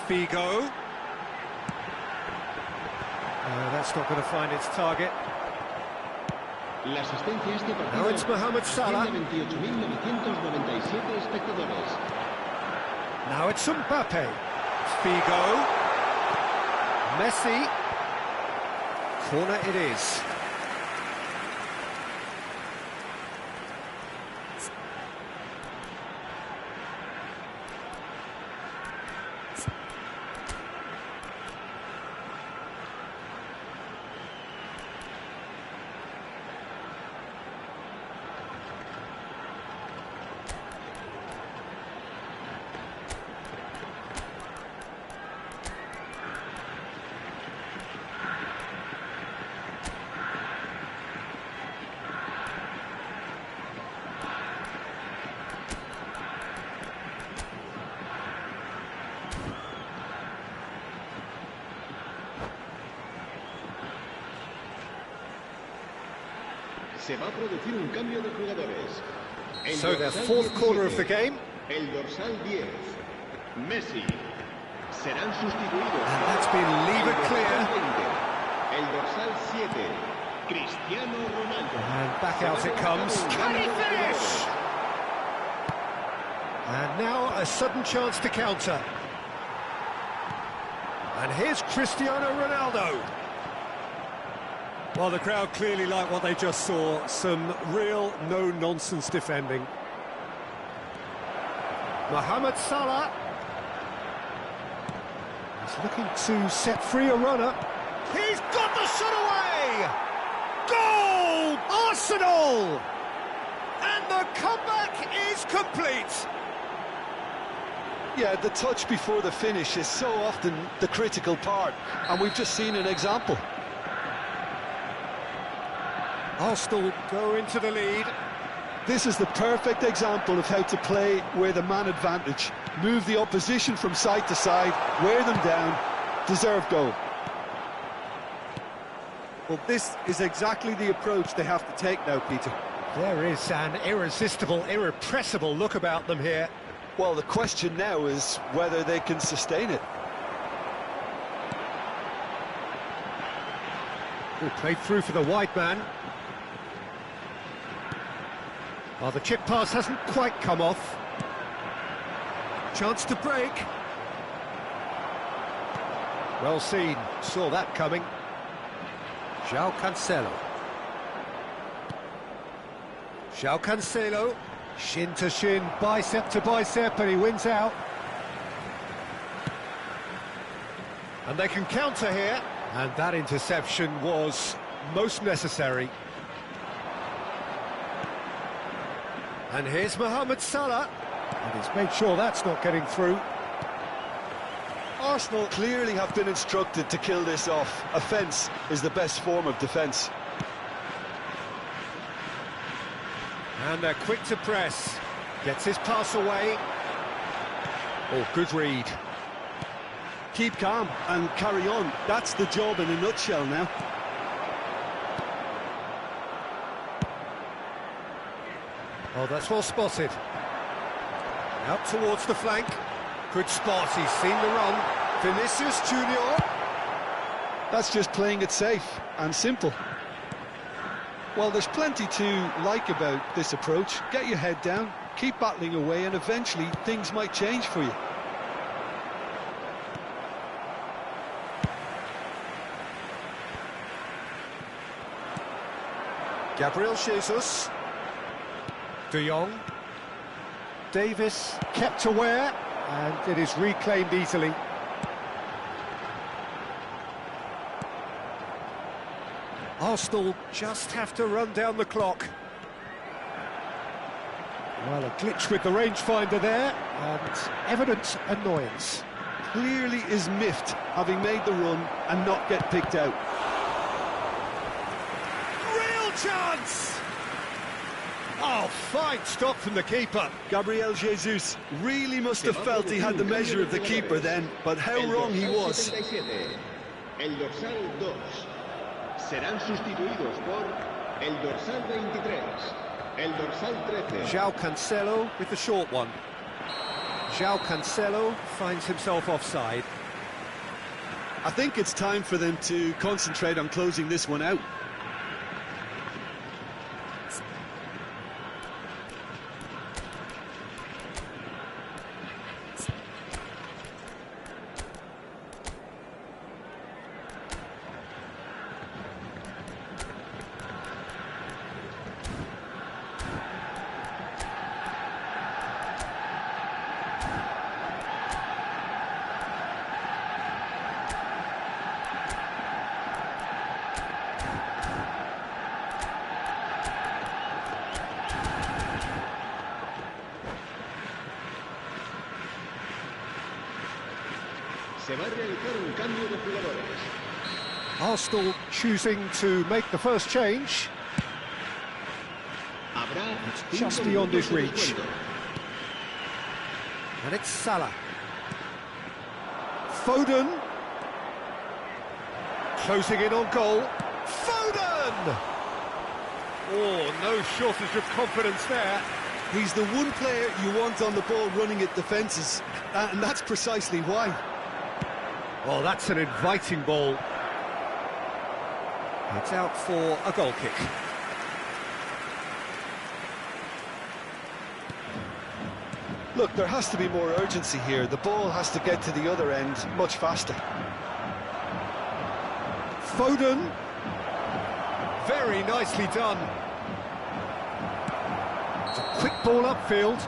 Figo. That's not going to find its target. La asistencia a este partido Now it's Mohamed Salah. tiene 28.997 espectadores. Now it's Mbappe. Figo. Messi. Corner it is. Se va a producir un cambio de jugadores. El So their dorsal fourth corner of the 17, game. El dorsal 10, Messi. Serán sustituidos. And that's been levered El clear. dorsal 20, el dorsal 7, Cristiano Ronaldo. And back out it comes. Can he finish? And now a sudden chance to counter. And here's Cristiano Ronaldo. Well, the crowd clearly like what they just saw. Some real no-nonsense defending. Mohamed Salah. He's looking to set free a runner. He's got the shot away! Goal! Arsenal! And the comeback is complete. Yeah, the touch before the finish is so often the critical part, and we've just seen an example. Arsenal go into the lead. This is the perfect example of how to play with a man advantage. Move the opposition from side to side, wear them down, deserve goal. Well, this is exactly the approach they have to take now, Peter. There is an irresistible, irrepressible look about them here. Well, the question now is whether they can sustain it. Played through for the wide man. Oh, the chip pass hasn't quite come off. Chance to break. Well seen, saw that coming. João Cancelo. João Cancelo, shin to shin, bicep to bicep, and he wins out. And they can counter here. And that interception was most necessary. And here's Mohamed Salah. And he's made sure that's not getting through. Arsenal clearly have been instructed to kill this off. Offence is the best form of defence. And they're quick to press. Gets his pass away. Oh, good read. Keep calm and carry on. That's the job in a nutshell now. Oh, that's well spotted. Out towards the flank. Good spot, he's seen the run. Vinicius Junior. That's just playing it safe and simple. Well, there's plenty to like about this approach. Get your head down, keep battling away, and eventually things might change for you. Gabriel Jesus. De Jong. Davis kept aware, and it is reclaimed easily. Arsenal just have to run down the clock. Well, a glitch with the rangefinder there, and evident annoyance. Clearly is miffed, having made the run and not get picked out. Real chance! Oh, fine stop from the keeper. Gabriel Jesus really must have felt he had the measure of the keeper then, but how wrong he was. El dorsal 2. Serán sustituidos por el dorsal 23, el dorsal 13. João Cancelo with the short one. João Cancelo finds himself offside. I think it's time for them to concentrate on closing this one out. Se va a realizar un cambio de jugadores. Arsenal choosing to make the first change. Habrá Just 5 beyond his minutos de reach. descuento. And it's Salah. Foden. Closing in on goal. Foden! Oh, no shortage of confidence there. He's the one player you want on the ball running at defences, and that's precisely why. Oh, that's an inviting ball. It's out for a goal kick. Look, there has to be more urgency here. The ball has to get to the other end much faster. Foden. Very nicely done. It's a quick ball upfield.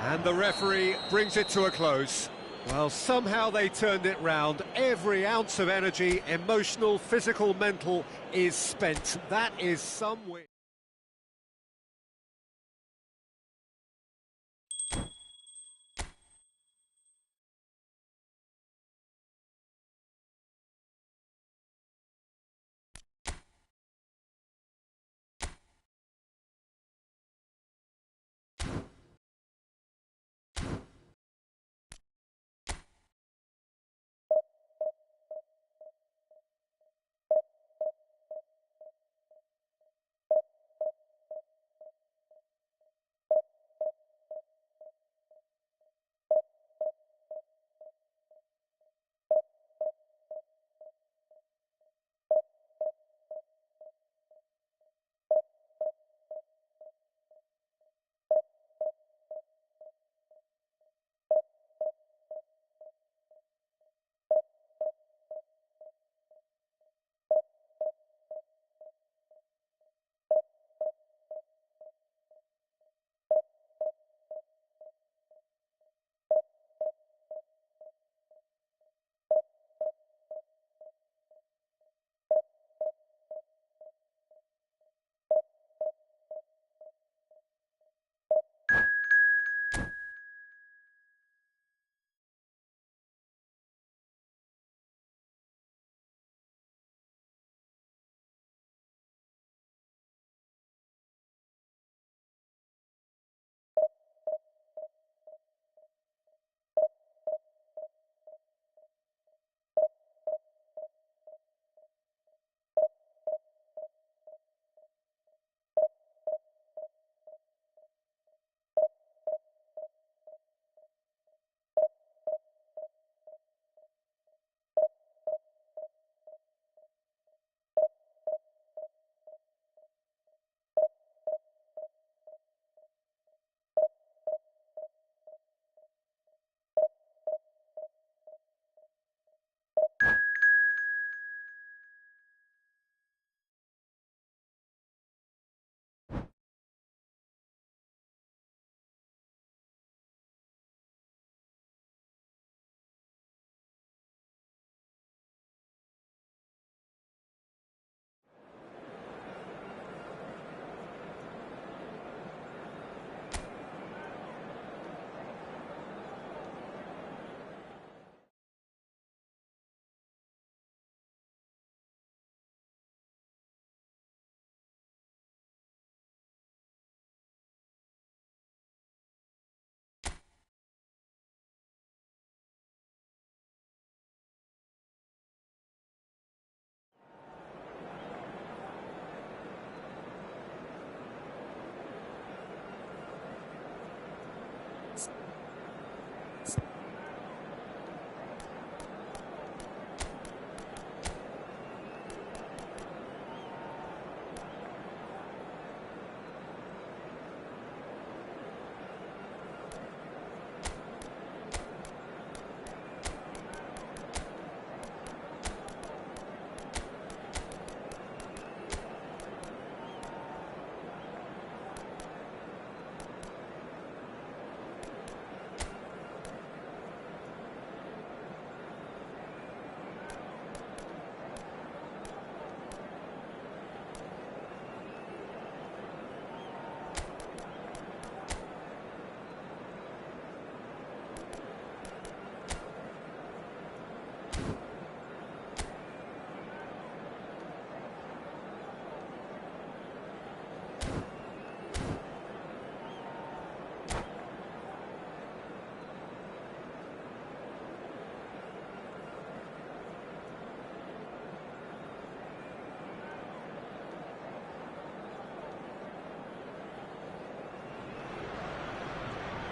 And the referee brings it to a close. Well, somehow they turned it round. Every ounce of energy, emotional, physical, mental, is spent. That is some win.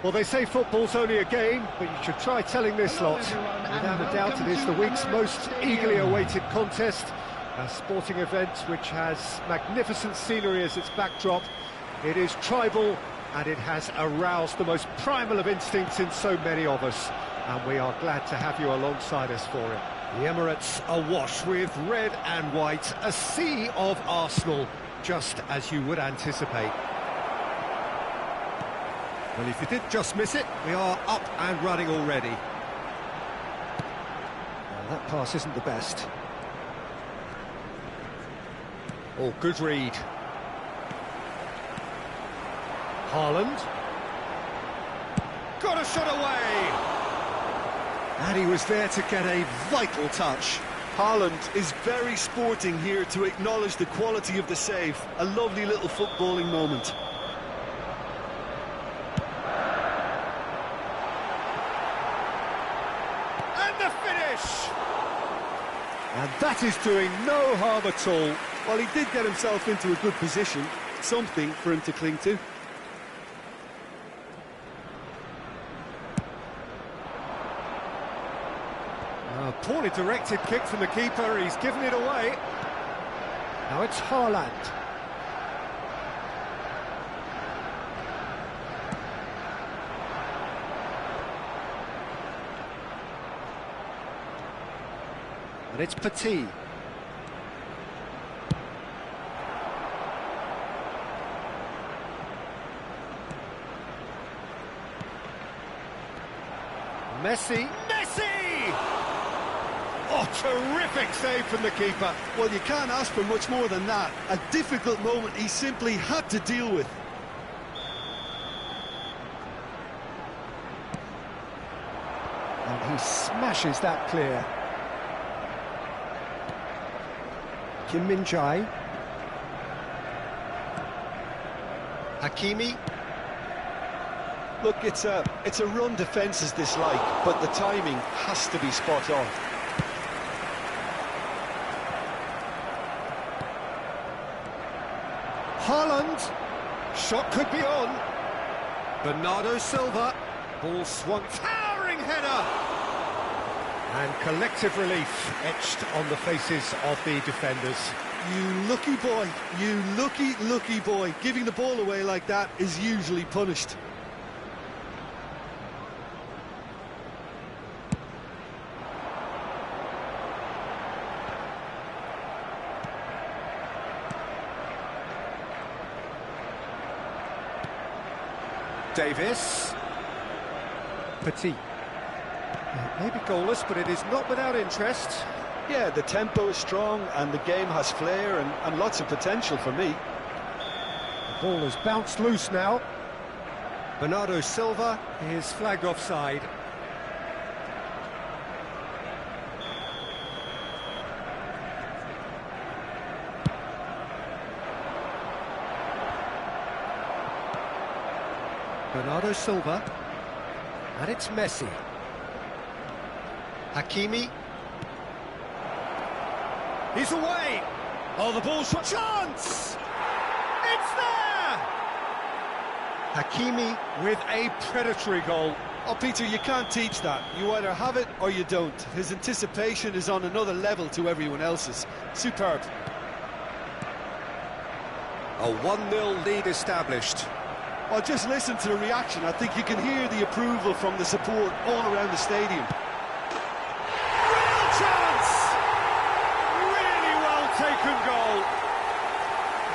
Well, they say football's only a game, but you should try telling this lot. Without a doubt, it is the week's most eagerly awaited contest. A sporting event which has magnificent scenery as its backdrop. It is tribal, and it has aroused the most primal of instincts in so many of us. And we are glad to have you alongside us for it. The Emirates awash with red and white, a sea of Arsenal, just as you would anticipate. Well, if you did just miss it, we are up and running already. Well, that pass isn't the best. Oh, good read. Haaland. Got a shot away! And he was there to get a vital touch. Haaland is very sporting here to acknowledge the quality of the save. A lovely little footballing moment. And the finish! And that is doing no harm at all. Well, he did get himself into a good position. Something for him to cling to. A poorly directed kick from the keeper, he's given it away. Now it's Haaland. And it's Petit. Messi. Oh, terrific save from the keeper. Well, you can't ask for much more than that. A difficult moment he simply had to deal with. And he smashes that clear. Kim Min-jae. Hakimi. Look, it's a run defence is dislike, but the timing has to be spot on. Haaland, shot could be on. Bernardo Silva, ball swung, towering header. And collective relief etched on the faces of the defenders. You lucky boy, you lucky boy. Giving the ball away like that is usually punished. Davis. Petit. Maybe goalless, but it is not without interest. Yeah, the tempo is strong and the game has flair and lots of potential for me. The ball has bounced loose now. Bernardo Silva is flagged offside. Bernardo Silva, and it's Messi. Hakimi. He's away. Oh, the ball's shot. Chance! It's there! Hakimi with a predatory goal. Oh, Peter, you can't teach that. You either have it or you don't. His anticipation is on another level to everyone else's. Superb. A 1-0 lead established. Well, just listen to the reaction. I think you can hear the approval from the support all around the stadium. Real chance! Really well taken goal.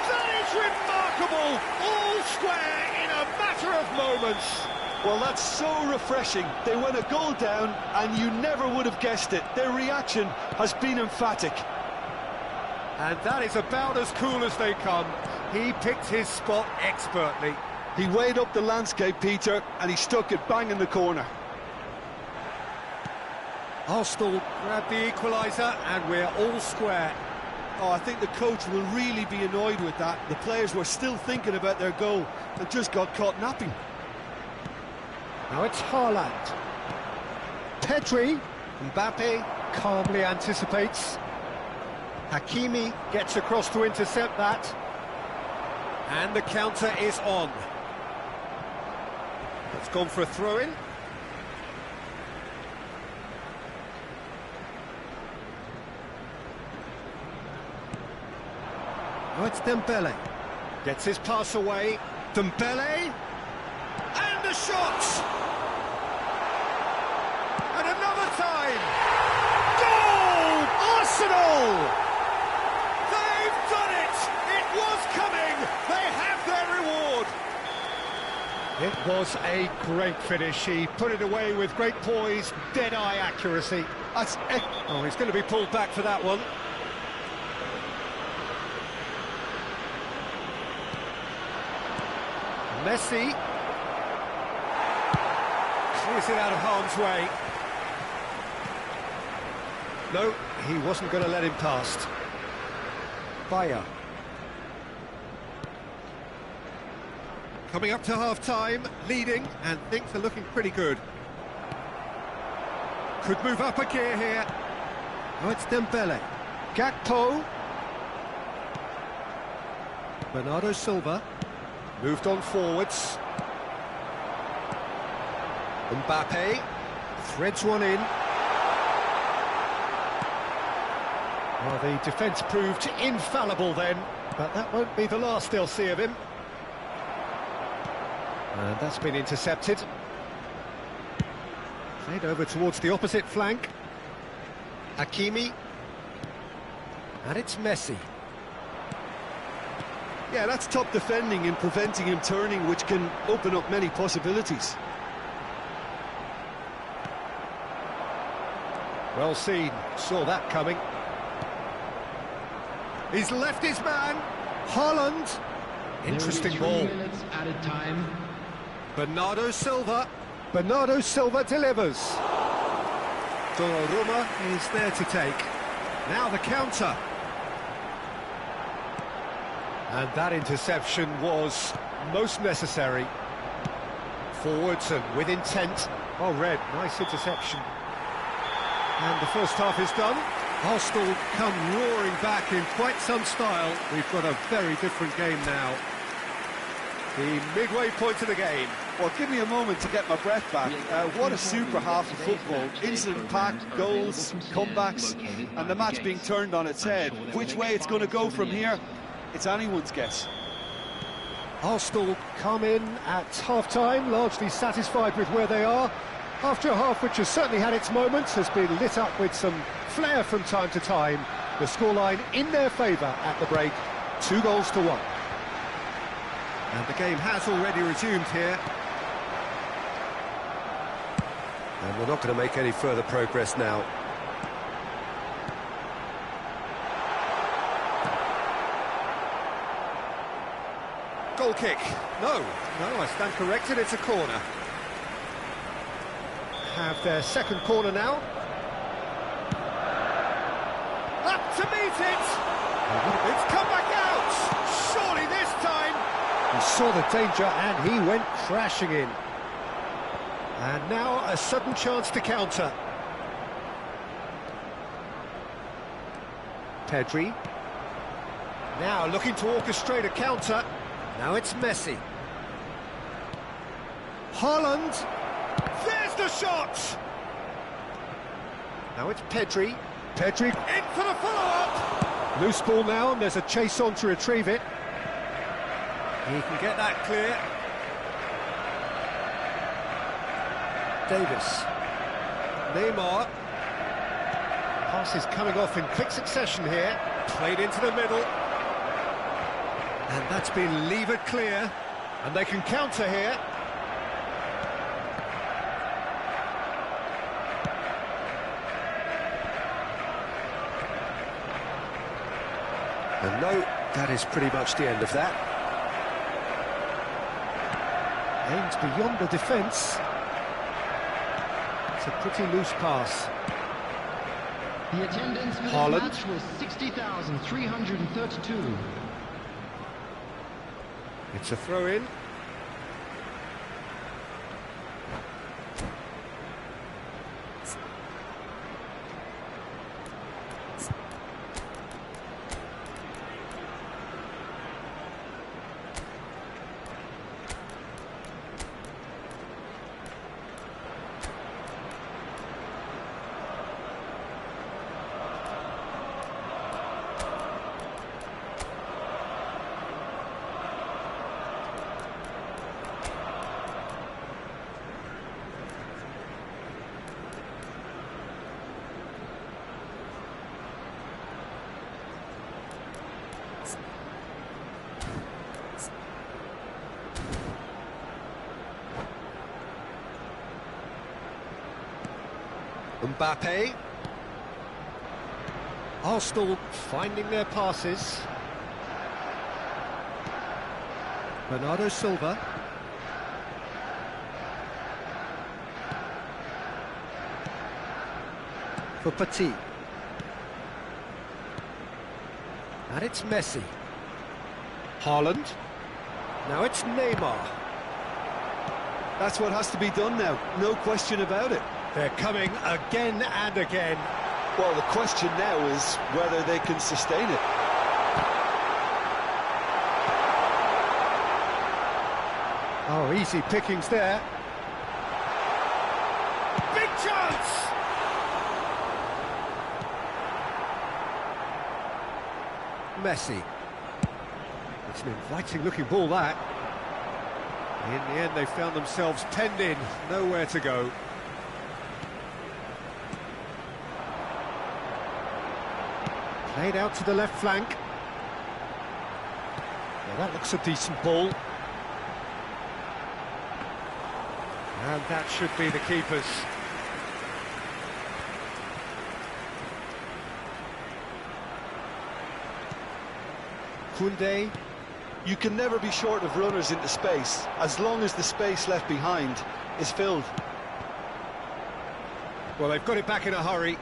That is remarkable. All square in a matter of moments. Well, that's so refreshing. They went a goal down and you never would have guessed it. Their reaction has been emphatic. And that is about as cool as they come. He picked his spot expertly. He weighed up the landscape, Peter, and he stuck it bang in the corner. Arsenal grabbed the equaliser, and we're all square. Oh, I think the coach will really be annoyed with that. The players were still thinking about their goal and just got caught napping. Now it's Haaland. Pedri. Mbappe calmly anticipates. Hakimi gets across to intercept that. And the counter is on. It's gone for a throw-in. Oh, it's Dembele. Gets his pass away. Dembele. And a shot! And another time! Goal! Arsenal! They've done it! It was coming! They have their reward! It was a great finish. He put it away with great poise, dead-eye accuracy. Oh, he's going to be pulled back for that one. Messi clears it out of harm's way. No, he wasn't going to let him past. Bayer. Coming up to half-time, leading, and things are looking pretty good. Could move up a gear here. Oh, it's Dembele. Gakpo. Bernardo Silva. Moved on forwards. Mbappe threads one in. Well, the defence proved infallible then, but that won't be the last they'll see of him. And that's been intercepted. Played over towards the opposite flank. Hakimi. And it's Messi. Yeah, that's top defending and preventing him turning, which can open up many possibilities. Well seen, saw that coming. He's left his man, Haaland. Interesting ball. 3 minutes added time. Bernardo Silva. Bernardo Silva delivers. Donnarumma is there to take. Now the counter. And that interception was most necessary. Forwards and with intent. Oh, Red, nice interception. And the first half is done. Arsenal come roaring back in quite some style. We've got a very different game now. The midway point of the game. Well, give me a moment to get my breath back. What a super half of football. Incident-packed, goals, comebacks, and the match being turned on its head. Which way it's going to go from here, it's anyone's guess. Arsenal come in at half-time, largely satisfied with where they are. After a half which has certainly had its moments, has been lit up with some flair from time to time. The scoreline in their favour at the break, 2-1. And the game has already resumed here. And we're not going to make any further progress now. Goal kick. No, I stand corrected, it's a corner. Have their second corner now. Up to meet it! It's come back out! Surely this time! He saw the danger and he went crashing in. And now a sudden chance to counter. Pedri. Now looking to orchestrate a counter. Now it's Messi. Haaland. There's the shot! Now it's Pedri. Pedri in for the follow-up. Loose ball now, and there's a chase on to retrieve it. He can get that clear. Davis. Neymar. Pass is coming off in quick succession here. Played into the middle. And that's been levered clear. And they can counter here. And no, that is pretty much the end of that. Aims beyond the defence. It's a pretty loose pass. The attendance for this Haaland. match was 60,332. It's a throw-in. Mbappe. Arsenal finding their passes. Bernardo Silva. For Petit. And it's Messi. Haaland. Now it's Neymar. That's what has to be done now, no question about it. They're coming again and again. Well, the question now is whether they can sustain it. Oh, easy pickings there. Big chance! Messi. It's an inviting looking ball, that. In the end, they found themselves penned in, nowhere to go. Played out to the left flank. Well, that looks a decent ball. And that should be the keeper's. Koundé. You can never be short of runners into space, as long as the space left behind is filled. Well, they've got it back in a hurry.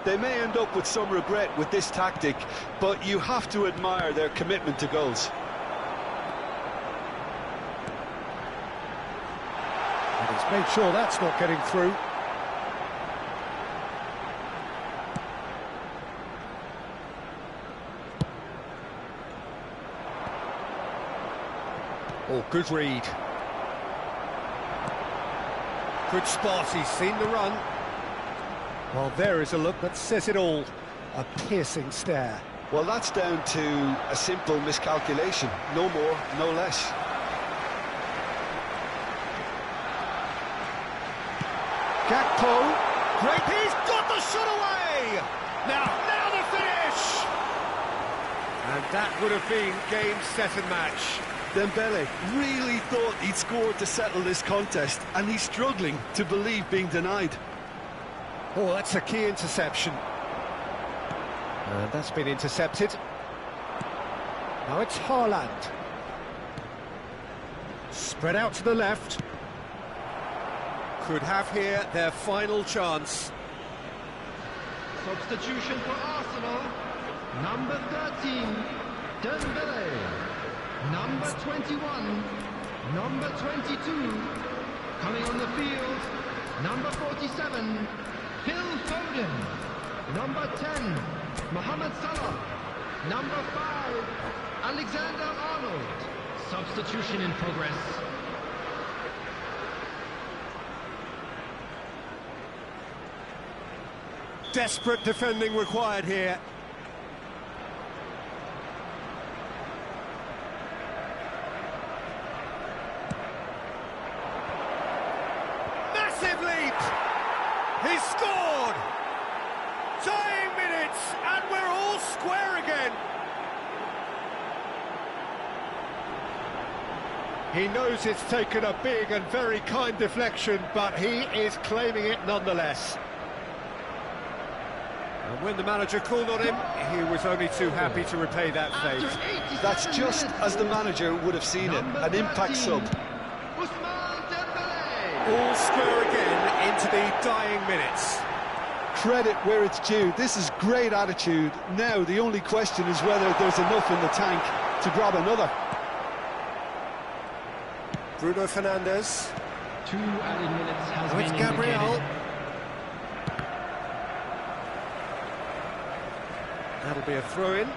They may end up with some regret with this tactic, but you have to admire their commitment to goals. And he's made sure that's not getting through. Oh, good read. Good spot, he's seen the run. Well, there is a look that says it all. A piercing stare. Well, that's down to a simple miscalculation. No more, no less. Gakpo. Great, he's got the shot away! Now the finish! And that would have been game, set and match. Dembele really thought he'd scored to settle this contest, and he's struggling to believe being denied. Oh, that's a key interception. And that's been intercepted. Now it's Haaland. Spread out to the left. Could have here their final chance. Substitution for Arsenal. Number 13, Dembele. Number 21, number 22. Coming on the field, number 47, Phil Foden. Number 10, Mohamed Salah. Number 5, Alexander-Arnold. Substitution in progress. Desperate defending required here. Massive leap! He's scored! Dying minutes, and we're all square again. He knows it's taken a big and very kind deflection, but he is claiming it nonetheless. And when the manager called on him, he was only too happy to repay that fate. That's just as the manager would have seen it, an impact sub. All square again into the dying minutes. Credit where it's due. This is great attitude. Now the only question is whether there's enough in the tank to grab another. Bruno Fernandes. 2 added minutes has Now it's been Gabriel. indicated. That'll be a throw-in.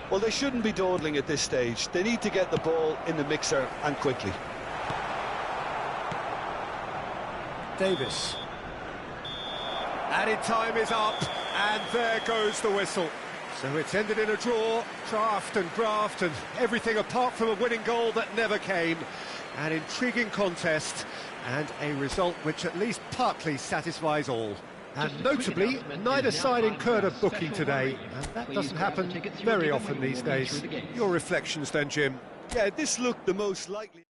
Well, they shouldn't be dawdling at this stage. They need to get the ball in the mixer and quickly. Davis. Added time is up, and there goes the whistle. So it's ended in a draw, craft and graft and everything apart from a winning goal that never came. An intriguing contest and a result which at least partly satisfies all. And notably, neither side incurred a booking today, and that doesn't happen very often these days. Your reflections then, Jim? Yeah, this looked the most likely.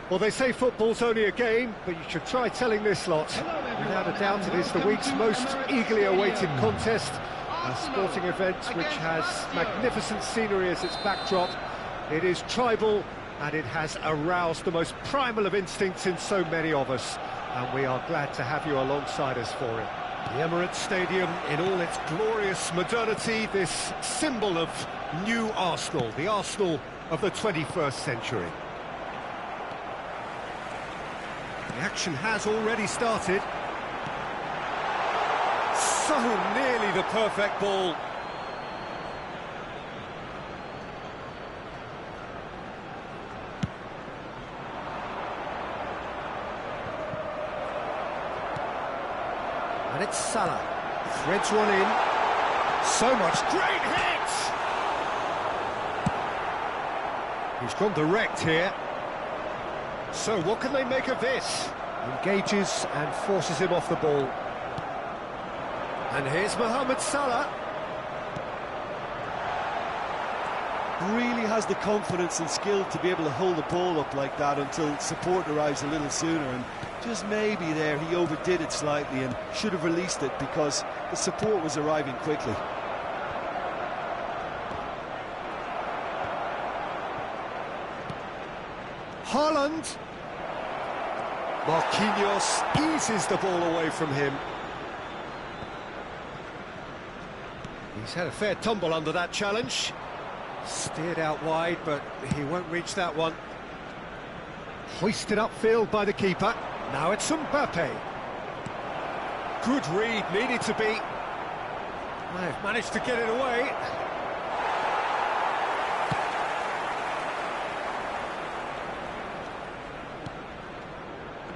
Well, they say football's only a game, but you should try telling this lot. Without a doubt, it is the week's most eagerly awaited contest. A sporting event which has magnificent scenery as its backdrop. It is tribal, and it has aroused the most primal of instincts in so many of us. And we are glad to have you alongside us for it. The Emirates Stadium in all its glorious modernity, this symbol of new Arsenal, the Arsenal of the 21st century. The action has already started. So nearly the perfect ball. And it's Salah. Threads one in. So much great hit! He's gone direct here. So what can they make of this? Engages and forces him off the ball. And here's Mohamed Salah. Really has the confidence and skill to be able to hold the ball up like that until support arrives a little sooner, and just maybe there he overdid it slightly and should have released it because the support was arriving quickly. Haaland. Marquinhos eases the ball away from him. He's had a fair tumble under that challenge. Steered out wide, but he won't reach that one. Hoisted upfield by the keeper. Now it's Mbappe. Good read, needed to be. They've managed to get it away.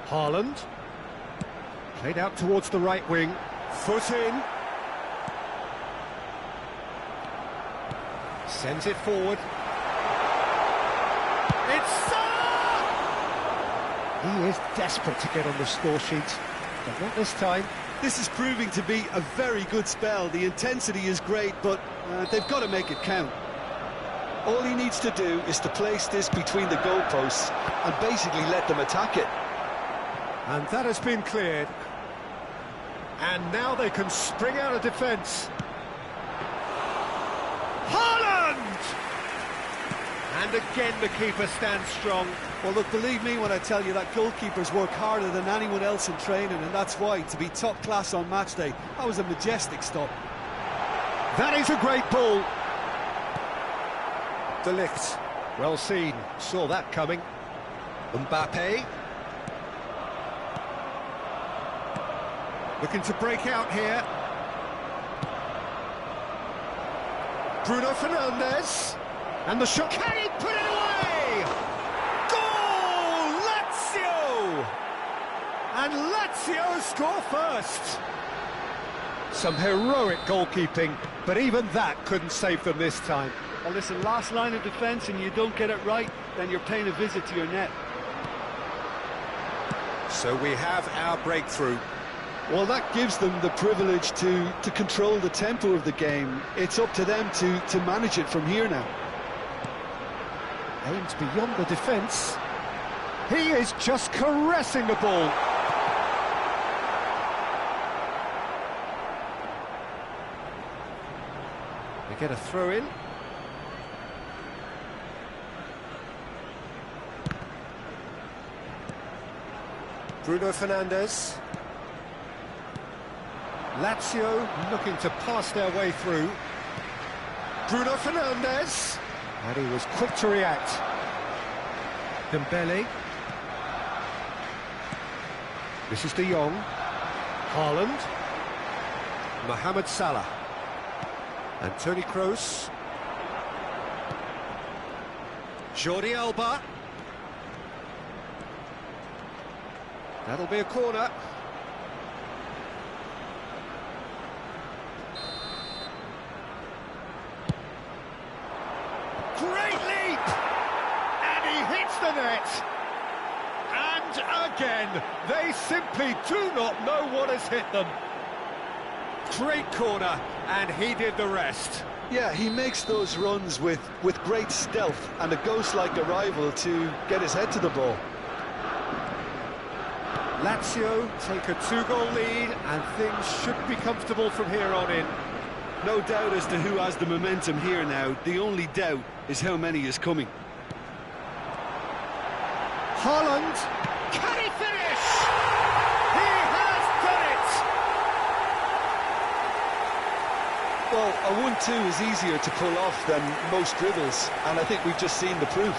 Haaland. Played out towards the right wing. Foot in. Sends it forward. It's Salah! He is desperate to get on the score sheet, but not this time. This is proving to be a very good spell. The intensity is great, but they've got to make it count. All he needs to do is to place this between the goalposts and basically let them attack it. And that has been cleared. And now they can spring out of defence. Haaland! And again the keeper stands strong. Well, look, believe me when I tell you that goalkeepers work harder than anyone else in training, and that's why, to be top class on match day, that was a majestic stop. That is a great ball. De Ligt, well seen, saw that coming. Mbappe. Looking to break out here. Bruno Fernandes. And the shot. Can he put it away? Goal! Lazio! And Lazio score first. Some heroic goalkeeping, but even that couldn't save them this time. Well, listen, last line of defence and you don't get it right, then you're paying a visit to your net. So we have our breakthrough. Well, that gives them the privilege to control the tempo of the game. It's up to them to manage it from here now. Aims beyond the defence. He is just caressing the ball. They get a throw in. Bruno Fernandes. Lazio looking to pass their way through. Bruno Fernandes. And he was quick to react. Dembele. This is De Jong. Haaland. Mohamed Salah. And Toni Kroos. Jordi Alba. That'll be a corner. the net. And again, they simply do not know what has hit them. Great corner, and he did the rest. Yeah, he makes those runs with great stealth and a ghost-like arrival to get his head to the ball. Lazio take a 2-goal lead, and things should be comfortable from here on in. No doubt as to who has the momentum here now. The only doubt is how many is coming. Haaland, can he finish? He has done it! Well, a 1-2 is easier to pull off than most dribbles, and I think we've just seen the proof.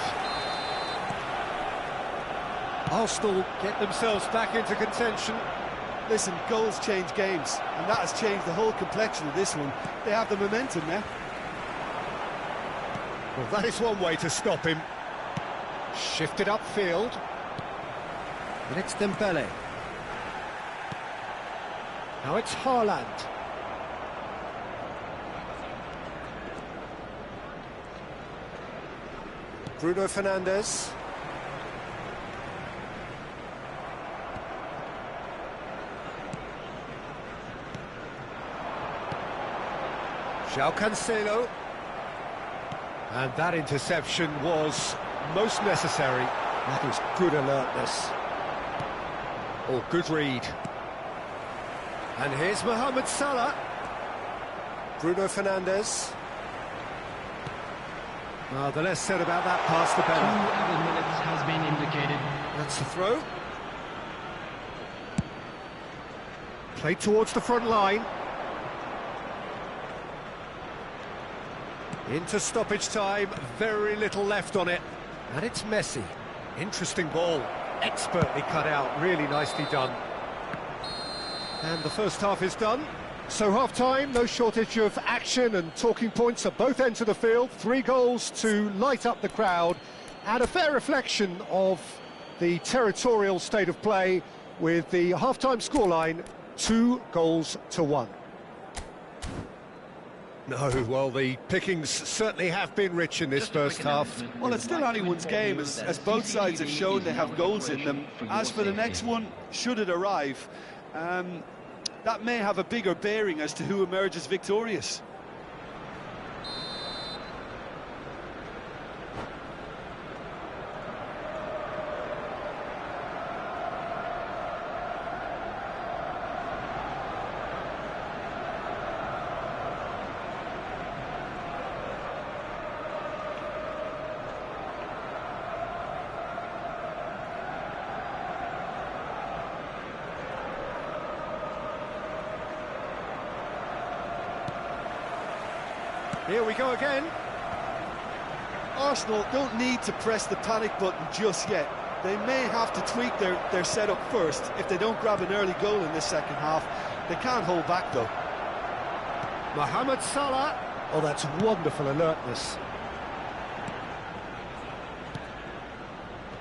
Arsenal get themselves back into contention. Listen, goals change games, and that has changed the whole complexion of this one. They have the momentum now. Well, that is one way to stop him. Shifted upfield. And it's Dembele. Now it's Haaland. Bruno Fernandes. João Cancelo. And that interception was most necessary. That was good alertness. Or good read. And here's Mohamed Salah. Bruno Fernandes. Well, the less said about that pass, the better. 2 added minutes has been indicated. That's the throw. Played towards the front line. Into stoppage time, very little left on it. And it's Messi. Interesting ball. Expertly cut out, really nicely done. And the first half is done. So half-time, no shortage of action and talking points at both ends of the field. 3 goals to light up the crowd. And a fair reflection of the territorial state of play with the half-time scoreline 2-1. No, well, the pickings certainly have been rich in this first half. Well, it's still anyone's game, as both sides have shown they have goals in them. As for the next one, should it arrive, that may have a bigger bearing as to who emerges victorious. Here we go again. Arsenal don't need to press the panic button just yet. They may have to tweak their setup first if they don't grab an early goal in this second half. They can't hold back though. Mohamed Salah. Oh, that's wonderful alertness.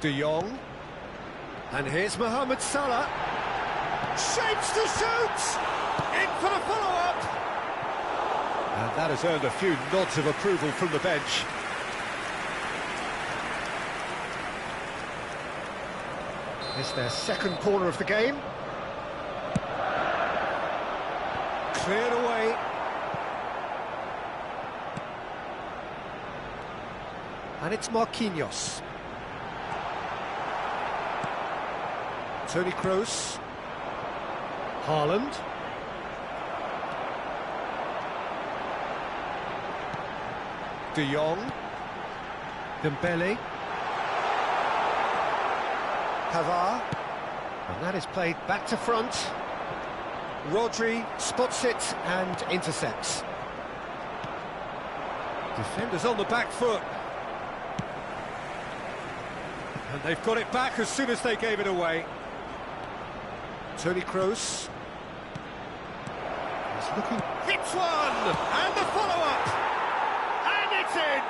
De Jong. And here's Mohamed Salah. Shapes to shoot! In for the follow-up! And that has earned a few nods of approval from the bench. It's their second corner of the game. Cleared away. And it's Marquinhos. Toni Kroos. Haaland. De Jong. Dembele. Pavard. And that is played back to front. Rodri spots it and intercepts. Defenders on the back foot. And they've got it back as soon as they gave it away. Toni Kroos. He's looking... Hits one! And the follow-up! And it's in!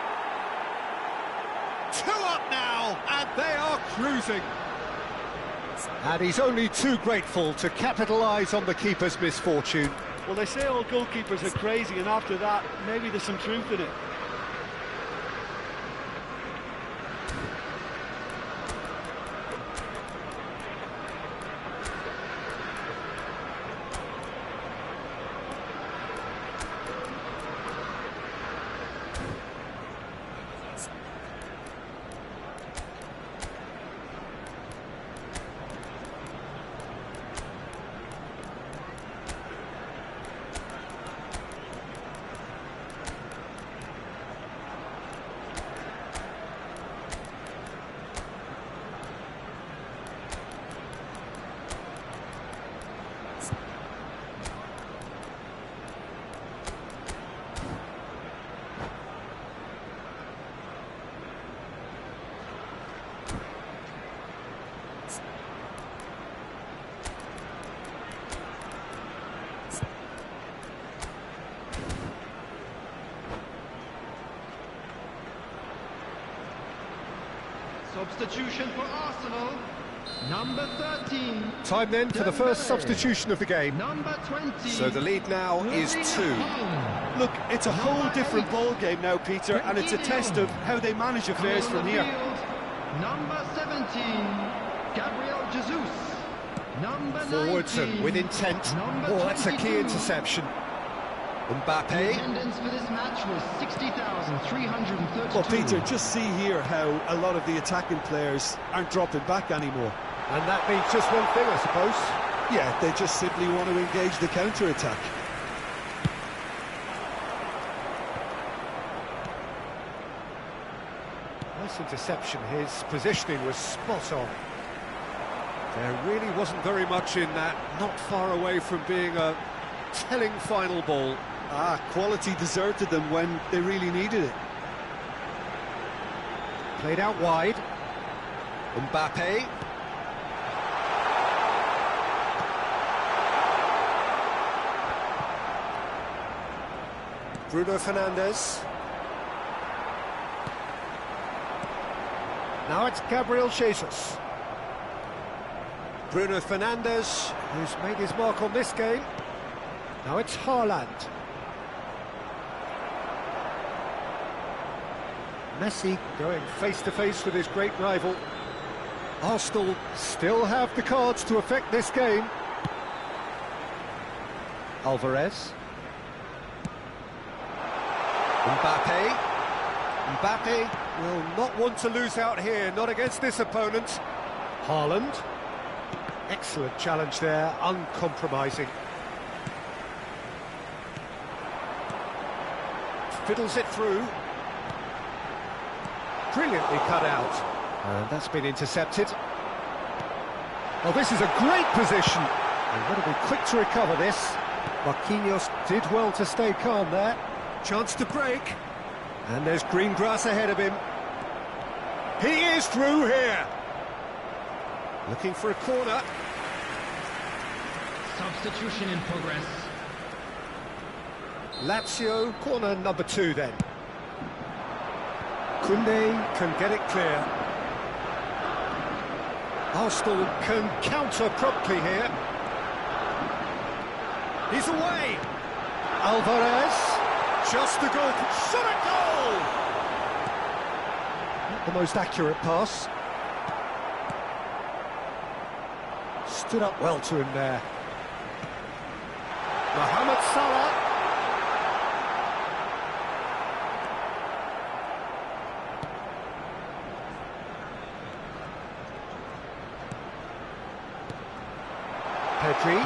2 up now, and they are cruising. And he's only too grateful to capitalise on the keeper's misfortune. Well, they say all goalkeepers are crazy, and after that, maybe there's some truth in it. Substitution for Arsenal. Number 13. Time then for the first substitution of the game. Number 20. So the lead now is 2. Haaland. Look, it's a whole different ball game now, Peter, and it's a test of how they manage affairs from here. Number 17. Gabriel Jesus. Number Forwards 19. and with intent. Number Oh, that's a key 22. interception. The Mbappe. attendance for this match was 60,332. Well, Peter, just see here how a lot of the attacking players aren't dropping back anymore. And that means just one thing, I suppose. Yeah, they just simply want to engage the counter-attack. Nice interception. His positioning was spot on. There really wasn't very much in that. Not far away from being a telling final ball. Quality deserted them when they really needed it. Played out wide. Mbappe. Bruno Fernandes. Now it's Gabriel Jesus. Bruno Fernandes, who's made his mark on this game. Now it's Haaland. Messi going face-to-face with his great rival. Arsenal still have the cards to affect this game. Alvarez. Mbappe. Mbappe will not want to lose out here, not against this opponent. Haaland. Excellent challenge there, uncompromising. Fiddles it through. Brilliantly cut out. And that's been intercepted. Oh, this is a great position. They've got to be quick to recover this. Marquinhos did well to stay calm there. Chance to break. And there's green grass ahead of him. He is through here. Looking for a corner. Substitution in progress. Lazio, corner number 2 then. Koundé can get it clear. Arsenal can counter promptly here. He's away. Alvarez, just a goal. Shot a goal! Not the most accurate pass. Stood up well to him there. Mohamed Salah. Pedri.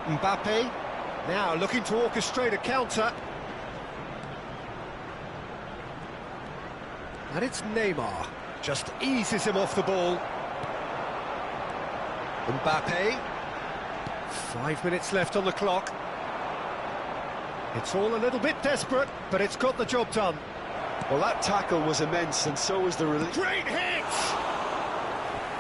Mbappe. Now looking to orchestrate a counter. And it's Neymar. Just eases him off the ball. Mbappe. 5 minutes left on the clock. It's all a little bit desperate, but it's got the job done. Well, that tackle was immense, and so was the release. Great hit!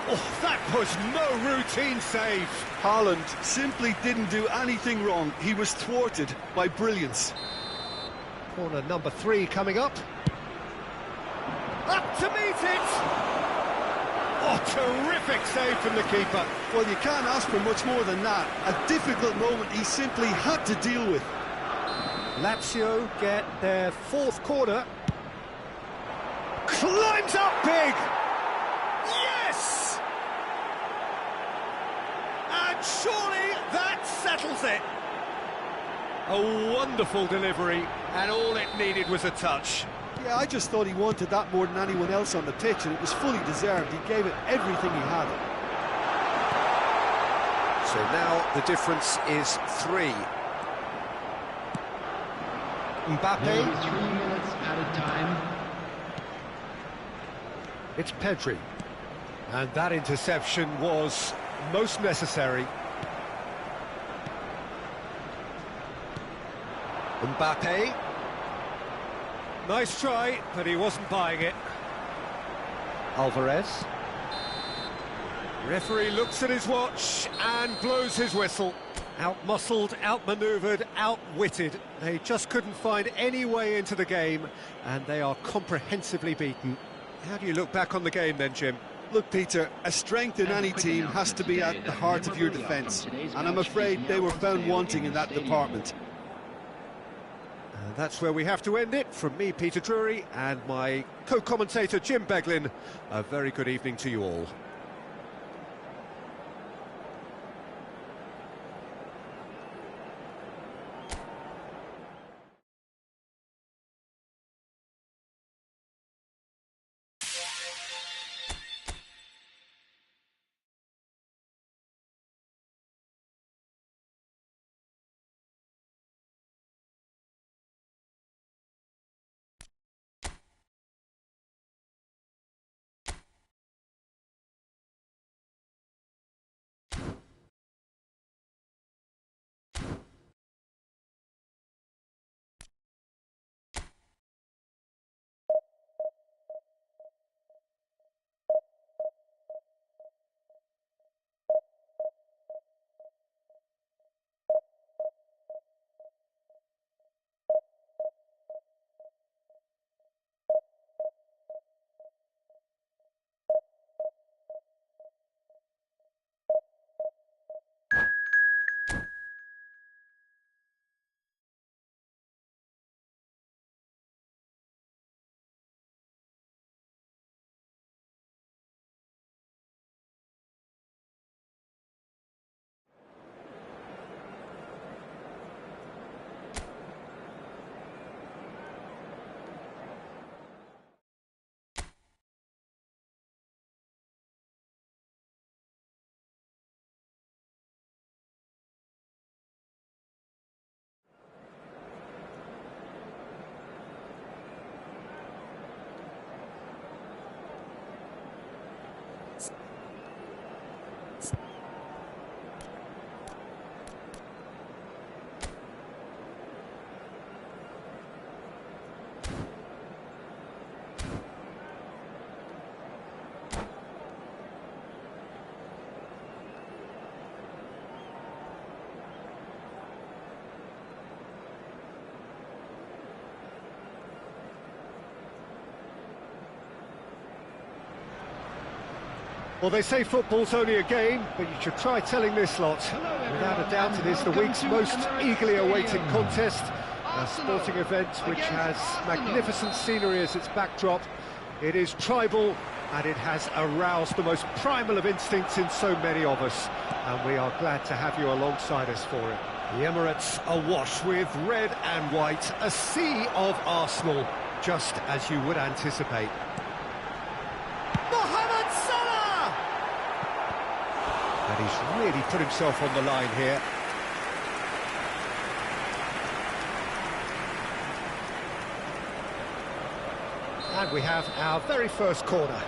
Oh, that was no routine save. Haaland simply didn't do anything wrong. He was thwarted by brilliance. Corner number 3 coming up. Up to meet it! Oh, terrific save from the keeper. Well, you can't ask for much more than that. A difficult moment he simply had to deal with. Lazio get their 4th corner. Climbs up big! Yes! And surely that settles it. A wonderful delivery, and all it needed was a touch. Yeah, I just thought he wanted that more than anyone else on the pitch, and it was fully deserved. He gave it everything he had. So now the difference is 3. Mbappe. Nearly 3 minutes added time. It's Pedri. And that interception was most necessary. Mbappe. Nice try, but he wasn't buying it. Alvarez. Referee looks at his watch and blows his whistle. Out-muscled, out-manoeuvred, outwitted. They just couldn't find any way into the game, and they are comprehensively beaten. How do you look back on the game then, Jim? Look, Peter, a strength in any team has to be at the heart of your defence, and I'm afraid they were found wanting in that department. And that's where we have to end it. From me, Peter Drury, and my co-commentator, Jim Beglin, a very good evening to you all. Well, they say football's only a game, but you should try telling this lot. Without a doubt, it is the week's most eagerly awaited contest, a sporting event which has magnificent scenery as its backdrop. It is tribal, and it has aroused the most primal of instincts in so many of us, and we are glad to have you alongside us for it. The Emirates awash with red and white, a sea of Arsenal, just as you would anticipate. And he's really put himself on the line here. And we have our very first corner.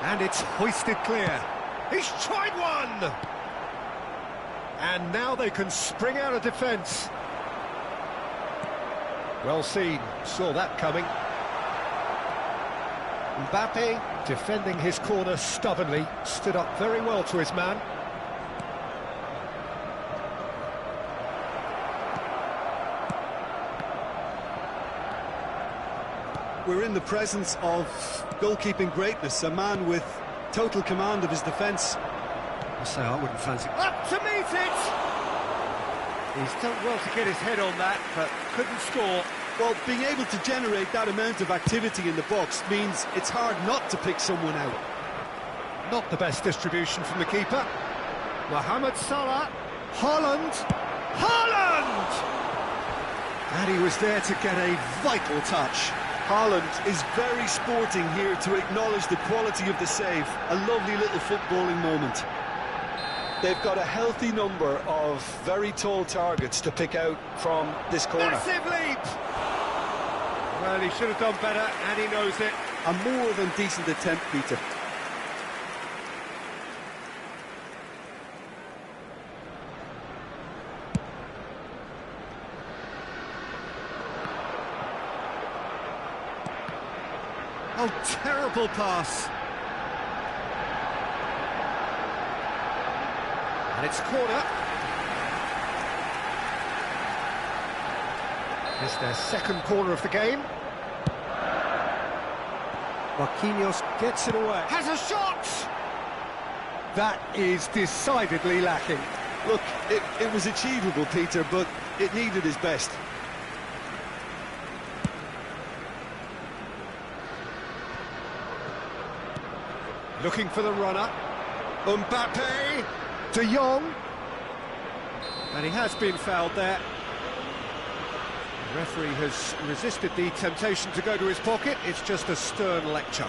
And it's hoisted clear. He's tried one! And now they can spring out of defence. Well seen, saw that coming. Mbappe, defending his corner stubbornly, stood up very well to his man. We're in the presence of goalkeeping greatness, a man with total command of his defence. I say I wouldn't fancy... Up to meet it! He's done well to get his head on that, but couldn't score. Well, being able to generate that amount of activity in the box means it's hard not to pick someone out. Not the best distribution from the keeper. Mohamed Salah. Haaland. Haaland! And he was there to get a vital touch. Haaland is very sporting here to acknowledge the quality of the save. A lovely little footballing moment. They've got a healthy number of very tall targets to pick out from this corner. Massive leap! Well, he should have done better, and he knows it. A more than decent attempt, Peter. Oh, terrible pass. And it's corner. It's their second corner of the game. Marquinhos gets it away. Has a shot! That is decidedly lacking. Look, it was achievable, Peter, but it needed his best. Looking for the runner. Mbappe. De Jong. And he has been fouled there. The referee has resisted the temptation to go to his pocket. It's just a stern lecture.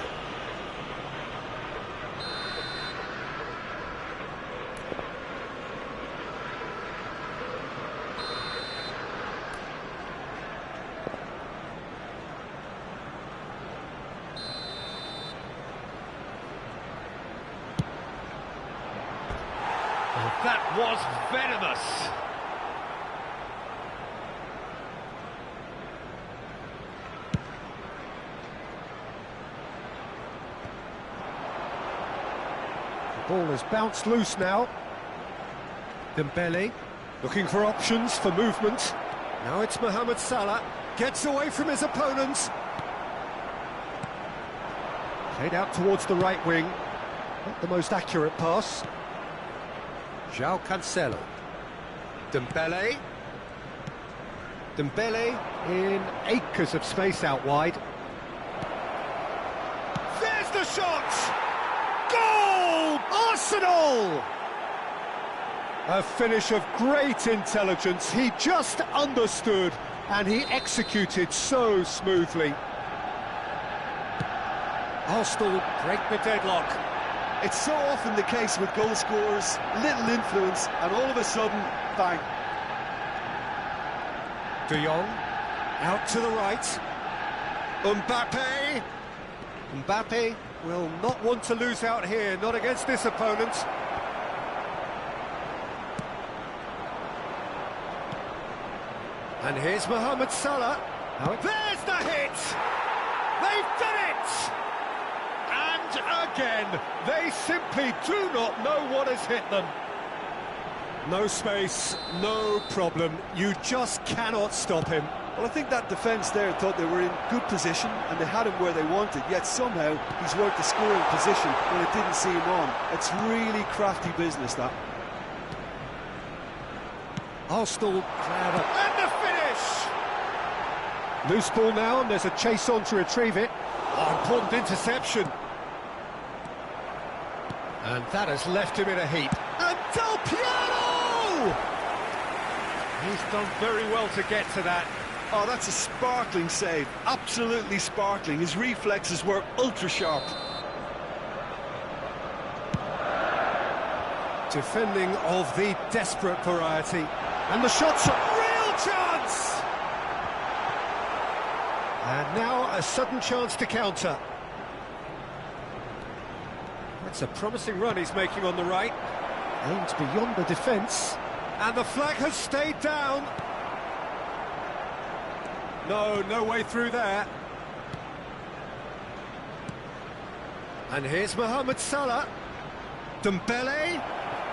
Oh, that was venomous. The ball has bounced loose now. Dembele looking for options for movement. Now it's Mohamed Salah. Gets away from his opponents. Played out towards the right wing. Not the most accurate pass. João Cancelo. Dembele. Dembele in acres of space out wide. There's the shot! Goal! Arsenal! A finish of great intelligence. He just understood and he executed so smoothly. Arsenal break the deadlock. It's so often the case with goal scorers, little influence, and all of a sudden, bang. De Jong, out to the right. Mbappe. Mbappe will not want to lose out here, not against this opponent. And here's Mohamed Salah. There's the hit! They've done it! And again, they simply do not know what has hit them. No space, no problem. You just cannot stop him. Well, I think that defence there thought they were in good position and they had him where they wanted, yet somehow he's worked the scoring position when it didn't see him on. It's really crafty business, that. Arsenal clever. And the finish! Loose ball now, and there's a chase on to retrieve it. Oh, important interception. And that has left him in a heap. And Del Piero! He's done very well to get to that. Oh, that's a sparkling save. Absolutely sparkling. His reflexes were ultra-sharp. Defending of the desperate variety. And the shot's a real chance! And now a sudden chance to counter. That's a promising run he's making on the right. Aimed beyond the defence. And the flag has stayed down. No way through there. And here's Mohamed Salah. Dembele.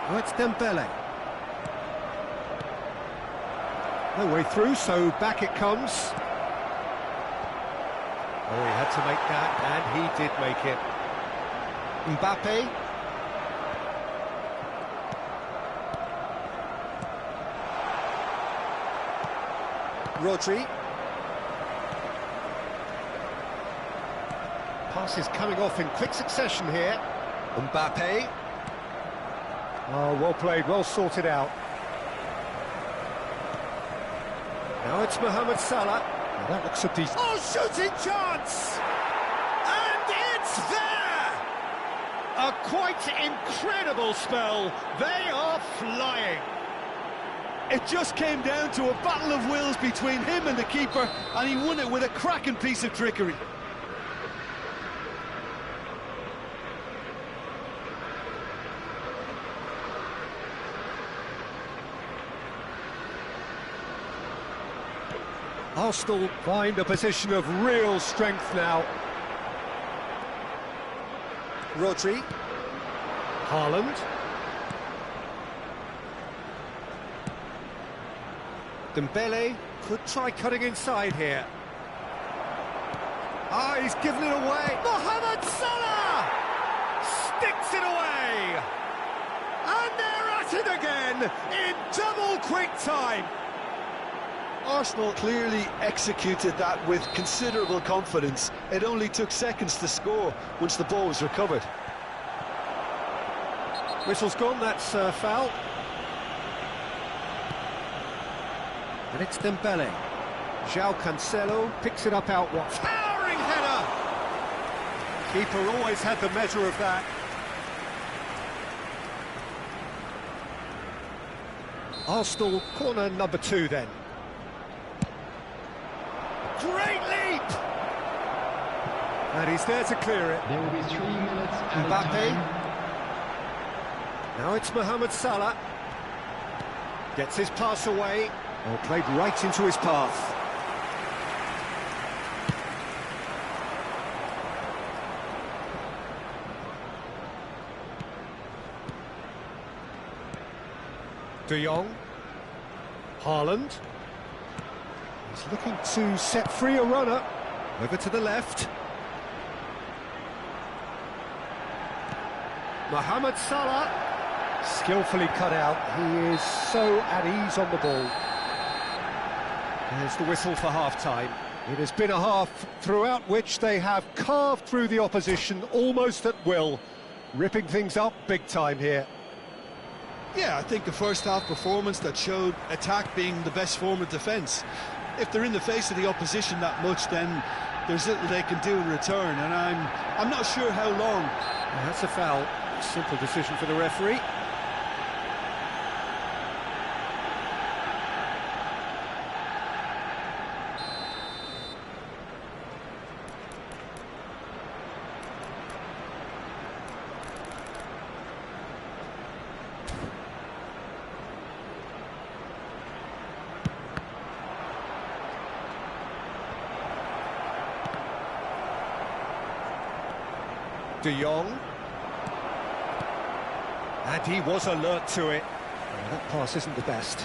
Oh, it's Dembele. No way through, so back it comes. Oh, he had to make that, and he did make it. Mbappe. Rodri. Passes coming off in quick succession here. Mbappe. Oh, well played, well sorted out. Now it's Mohamed Salah. Now that looks a decent... Oh, shooting chance! And it's there! A quite incredible spell. They are flying. It just came down to a battle of wills between him and the keeper, and he won it with a cracking piece of trickery. Arsenal find a position of real strength now. Rodri. Haaland. Dembele could try cutting inside here. Ah, he's given it away. Mohamed Salah sticks it away. And they're at it again in double quick time. Arsenal clearly executed that with considerable confidence. It only took seconds to score once the ball was recovered. Whistle's gone, that's foul. And it's Dembele. João Cancelo picks it up out wide. Towering header! Keeper always had the measure of that. Arsenal corner number 2 then. Great leap! And he's there to clear it. There will be 3 minutes added Mbappe. time. Now it's Mohamed Salah. Gets his pass away. Oh, played right into his path. De Jong. Haaland. He's looking to set free a runner. Over to the left. Mohamed Salah. Skillfully cut out. He is so at ease on the ball. There's the whistle for half-time. It has been a half throughout which they have carved through the opposition almost at will, ripping things up big time here. Yeah, I think the first half performance that showed attack being the best form of defence. If they're in the face of the opposition that much, then there's little they can do in return, and I'm not sure how long. Well, that's a foul. Simple decision for the referee. De Jong. And he was alert to it. Oh, that pass isn't the best.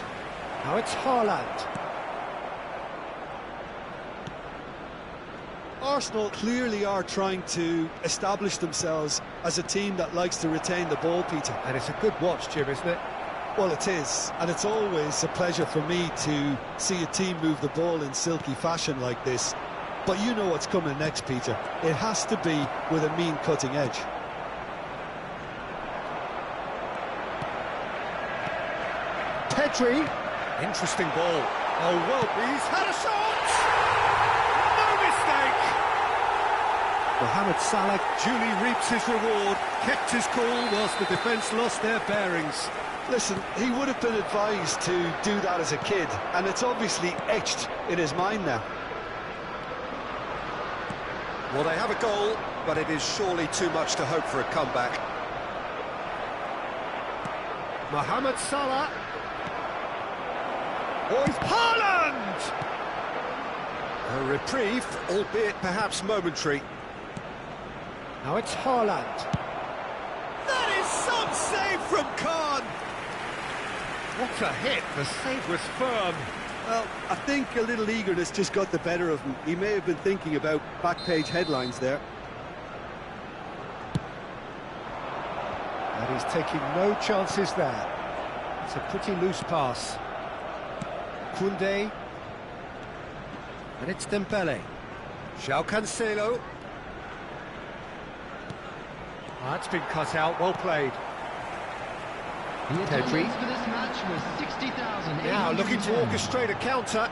Now it's Haaland. Arsenal clearly are trying to establish themselves as a team that likes to retain the ball, Peter. And it's a good watch, Jim, isn't it? Well, it is, and it's always a pleasure for me to see a team move the ball in silky fashion like this. But you know what's coming next, Peter. It has to be with a mean cutting edge. Pedri. Interesting ball. Oh, well, he's had a shot! No mistake! Mohamed Salah duly reaps his reward, kept his cool whilst the defence lost their bearings. Listen, he would have been advised to do that as a kid, and it's obviously etched in his mind now. Well, they have a goal, but it is surely too much to hope for a comeback. Mohamed Salah. Oh, it's Haaland! A reprieve, albeit perhaps momentary. Now it's Haaland. That is some save from Khan! What a hit, the save was firm. Well, I think a little eagerness just got the better of him. He may have been thinking about back-page headlines there. And he's taking no chances there. It's a pretty loose pass. Koundé. And it's Dembele. João Cancelo. That's been cut out, well played. The Pedri. attendance for this match was 60,000. Now looking to orchestrate a counter.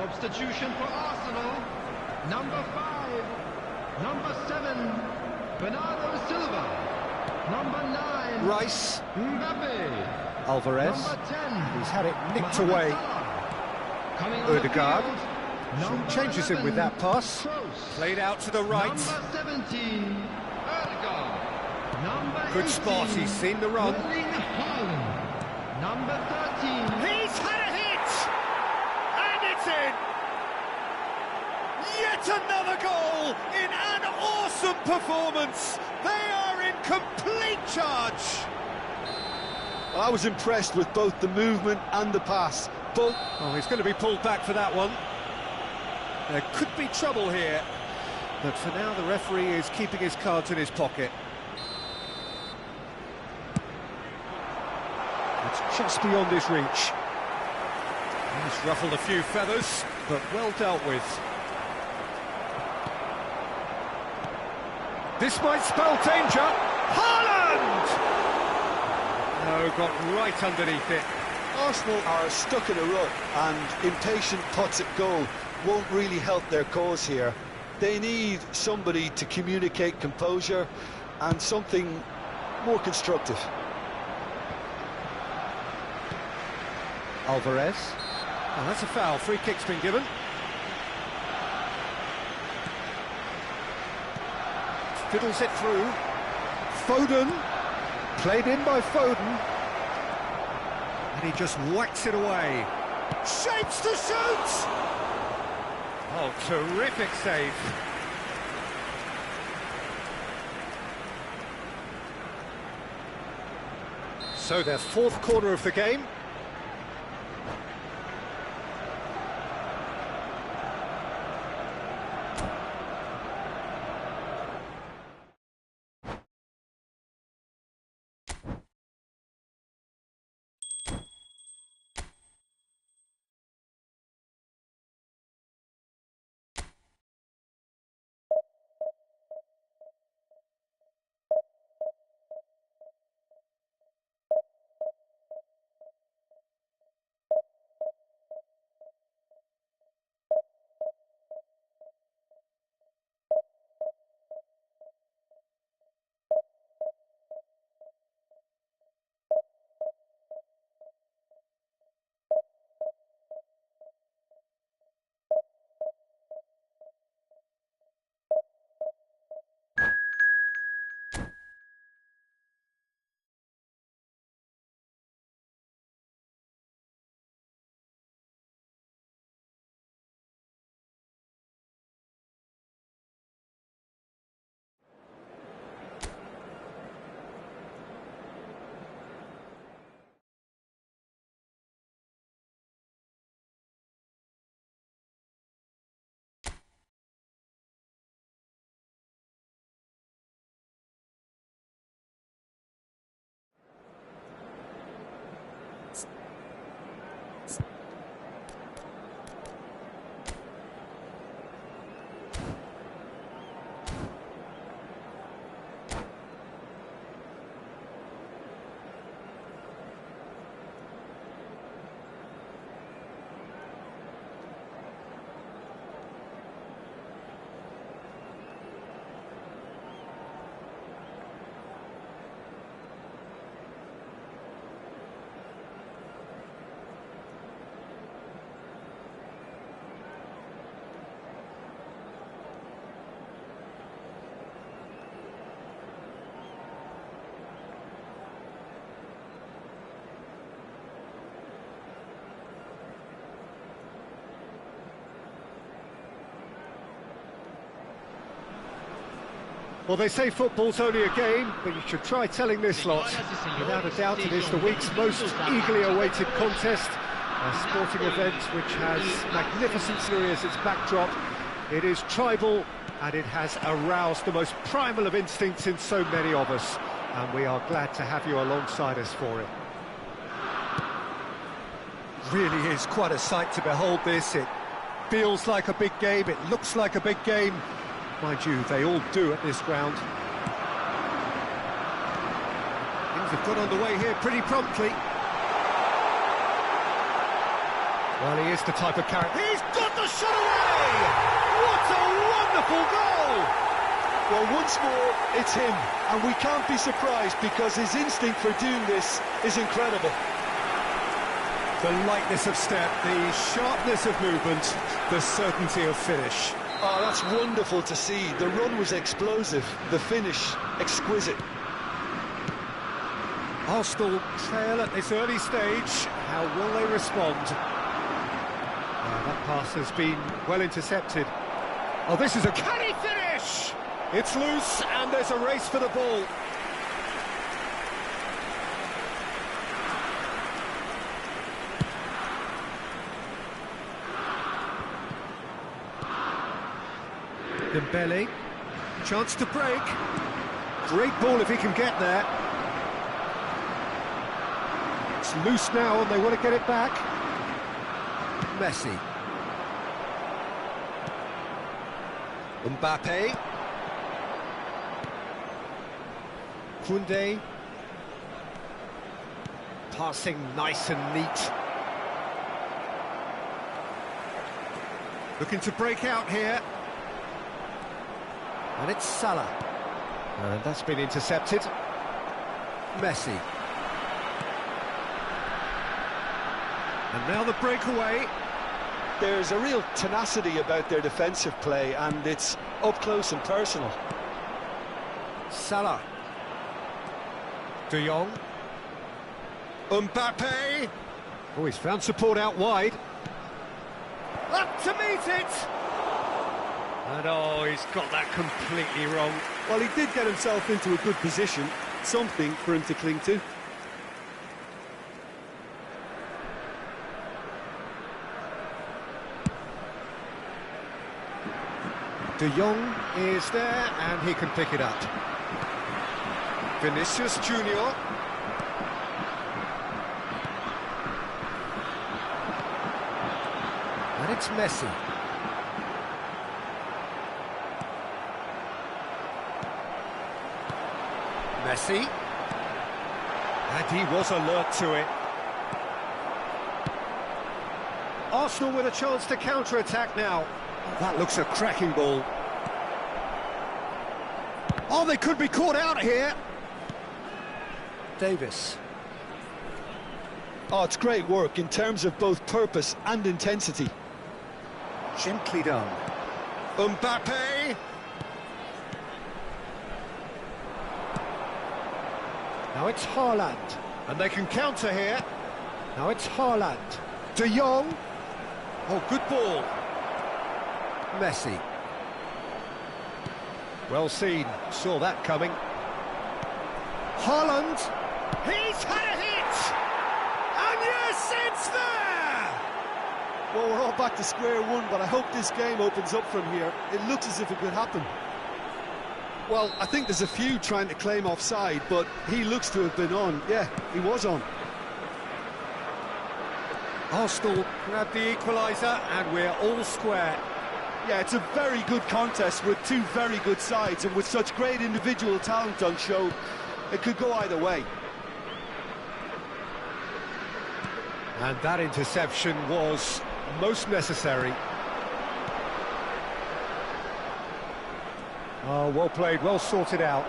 Substitution for Arsenal. Number 5. Number 7. Bernardo Silva. Number 9. Rice. Mbappe. Alvarez. Number 10. He's had it nicked Mohamed away. Salah. Coming on the Odegaard. field, number Changes him with 11, that pass. Kroos. Played out to the right. Number 17, Odegaard. Number Good 18, spot, he's seen the run. Erling Haaland. Number 13, He's had a hit! And it's in! Yet another goal in an awesome performance! They are in complete charge! I was impressed with both the movement and the pass. Both. Oh, he's going to be pulled back for that one. There could be trouble here. But for now, the referee is keeping his cards in his pocket. It's just beyond his reach. He's ruffled a few feathers, but well dealt with. This might spell danger. Haaland! No, got right underneath it. Arsenal are stuck in a rut, and impatient puts at goal won't really help their cause here. They need somebody to communicate composure and something more constructive. Alvarez. Oh, that's a foul. Free kick's been given. Fiddles it through. Foden. Played in by Foden. And he just whacks it away. Shapes to shoot! Oh, terrific save. So their fourth corner of the game. Well, they say football's only a game, but you should try telling this lot. Without a doubt, it is the week's most eagerly awaited contest, a sporting event which has magnificent scenery as its backdrop. It is tribal, and it has aroused the most primal of instincts in so many of us, and we are glad to have you alongside us for it. Really is quite a sight to behold this. It feels like a big game, it looks like a big game. Mind you, they all do at this ground. Things have got underway here pretty promptly. Well, he is the type of character. He's got the shot away! What a wonderful goal! Well, once more, it's him, and we can't be surprised because his instinct for doing this is incredible. The lightness of step, the sharpness of movement, the certainty of finish. Oh, that's wonderful to see. The run was explosive, the finish exquisite. Arsenal trail at this early stage. How will they respond? That pass has been well intercepted. Oh, this is a... Can he finish? It's loose, and there's a race for the ball. Dembele, chance to break. Great ball if he can get there. It's loose now and they want to get it back. Messi. Mbappe. Koundé. Passing nice and neat. Looking to break out here. And it's Salah. And that's been intercepted. Messi. And now the breakaway. There's a real tenacity about their defensive play, and it's up close and personal. Salah. De Jong. Mbappe. Oh, he's found support out wide. Up to meet it! And oh, he's got that completely wrong. Well, he did get himself into a good position, something for him to cling to. De Jong is there, and he can pick it up. Vinicius Junior. And it's Messi. Messi. And he was alert to it. Arsenal with a chance to counter-attack now. Oh, that looks a cracking ball. Oh, they could be caught out here. Davis. Oh, it's great work in terms of both purpose and intensity. Gently done. Mbappe. Now it's Haaland. And they can counter here. Now it's Haaland. De Jong. Oh, good ball. Messi. Well seen. Saw that coming. Haaland. He's had a hit! And yes, it's there! Well, we're all back to square one, but I hope this game opens up from here. It looks as if it could happen. Well, I think there's a few trying to claim offside, but he looks to have been on. Yeah, he was on. Arsenal grab the equaliser, and we're all square. Yeah, it's a very good contest with two very good sides, and with such great individual talent on show, it could go either way. And that interception was most necessary. Oh, well played, well sorted out.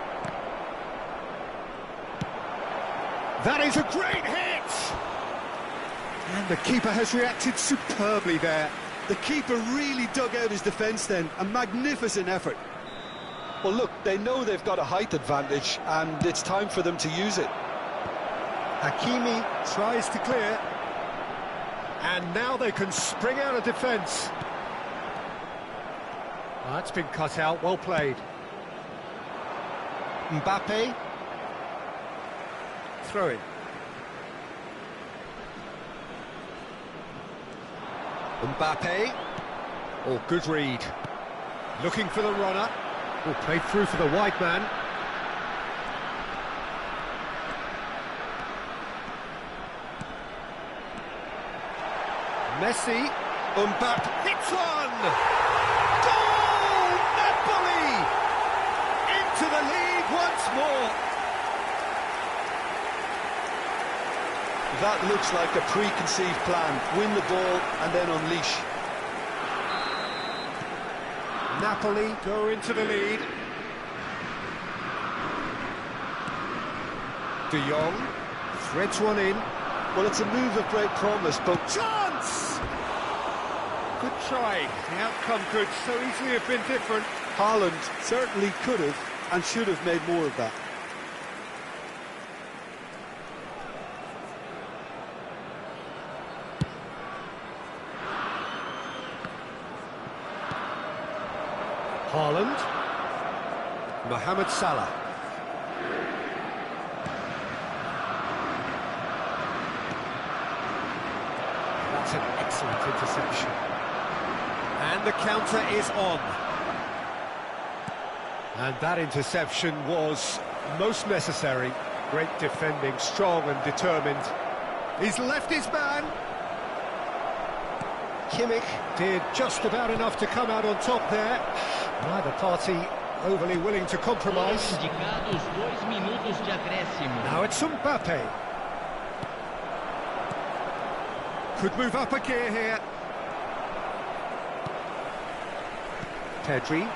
That is a great hit! And the keeper has reacted superbly there. The keeper really dug out his defence then, a magnificent effort. Well, look, they know they've got a height advantage, and it's time for them to use it. Hakimi tries to clear. And now they can spring out of defence. Oh, that's been cut out, well played. Mbappe. Throw in. Mbappe. Oh, good read. Looking for the runner. Oh, played through for the wide man. Messi. Mbappe hits one! Goal! Napoli! Into the lead once more. That looks like a preconceived plan. Win the ball and then unleash. Napoli go into the lead. De Jong threads one in. Well, it's a move of great promise, but Chance! Good try. The outcome could so easily have been different. Haaland certainly could have and should have made more of that. Haaland. Mohamed Salah. That's an excellent interception. And the counter is on. And that interception was most necessary. Great defending, strong and determined. He's left his man. Kimmich did just about enough to come out on top there. Neither party overly willing to compromise. Now it's Mbappe. Could move up a gear here. Pedri.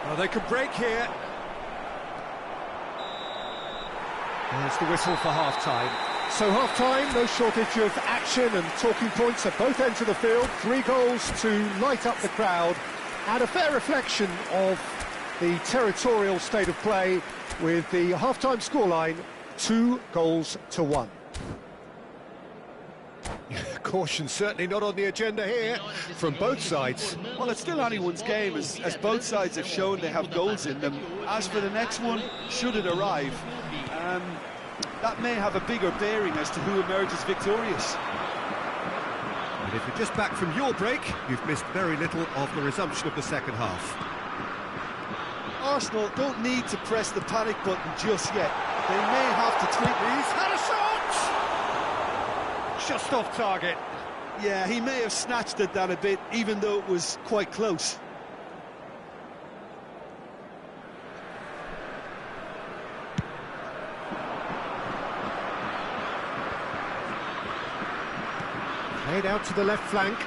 Oh, they could break here. There's the whistle for half-time. So half-time, no shortage of action and talking points at both ends of the field. 3 goals to light up the crowd, and a fair reflection of the territorial state of play with the half-time scoreline 2-1. Caution certainly not on the agenda here from both sides. Well, it's still anyone's game, as both sides have shown they have goals in them. As for the next one, should it arrive, that may have a bigger bearing as to who emerges victorious. And if you're just back from your break, you've missed very little of the resumption of the second half. Arsenal don't need to press the panic button just yet. They may have to tweak. He's had a shot! Just off target. Yeah, he may have snatched at that a bit, even though it was quite close. Played out to the left flank.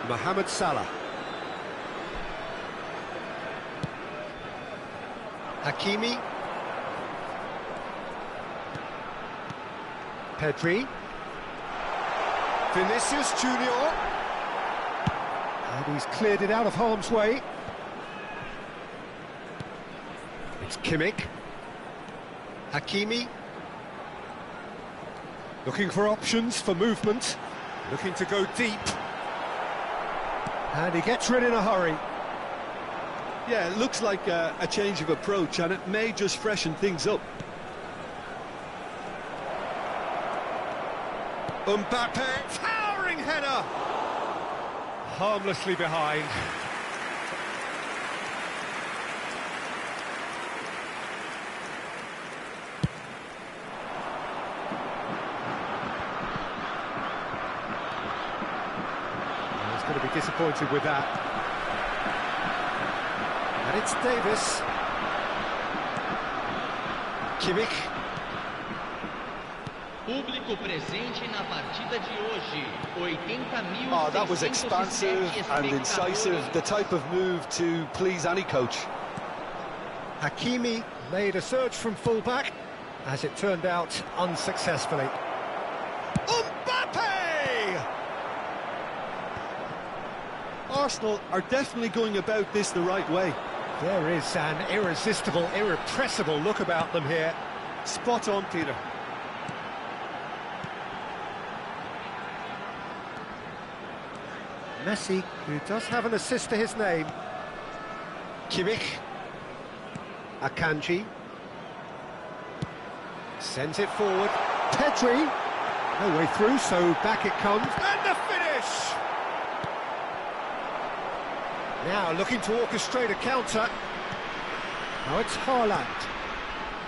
Mohamed Salah. Hakimi. Pedri. Vinicius Junior. And he's cleared it out of harm's way. It's Kimmich. Hakimi. Looking for options for movement. Looking to go deep. And he gets rid in a hurry. Yeah, it looks like a change of approach, and it may just freshen things up. Mbappe, towering header! Harmlessly behind. Going to be disappointed with that. And it's Davis. Kimmich. Público presente na partida de hoje. 80.000. Oh, that was expansive and incisive, the type of move to please any coach. Hakimi made a surge from full-back, as it turned out unsuccessfully. Mbappe! Arsenal are definitely going about this the right way. There is an irresistible, irrepressible look about them here. Spot on, Peter. Messi, who does have an assist to his name. Kimmich. Akanji. Sends it forward. Pedri. No way through, so back it comes. And the finish! Now looking to orchestrate a counter. Now it's Haaland.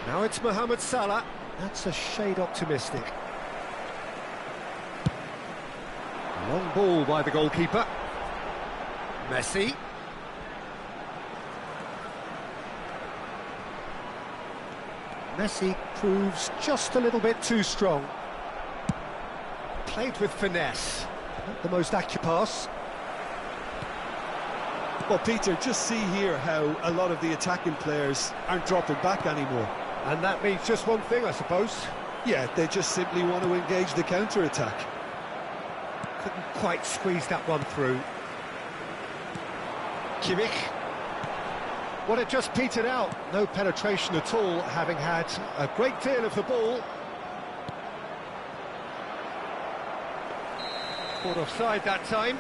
Now it's Mohamed Salah. That's a shade optimistic. Long ball by the goalkeeper. Messi. Messi proves just a little bit too strong. Played with finesse. Not the most accurate pass. Well, Peter, just see here how a lot of the attacking players aren't dropping back anymore. And that means just one thing, I suppose. Yeah, they just simply want to engage the counter-attack. Couldn't quite squeeze that one through. Kimmich. Well, it just petered out. No penetration at all, having had a great deal of the ball. Caught offside that time.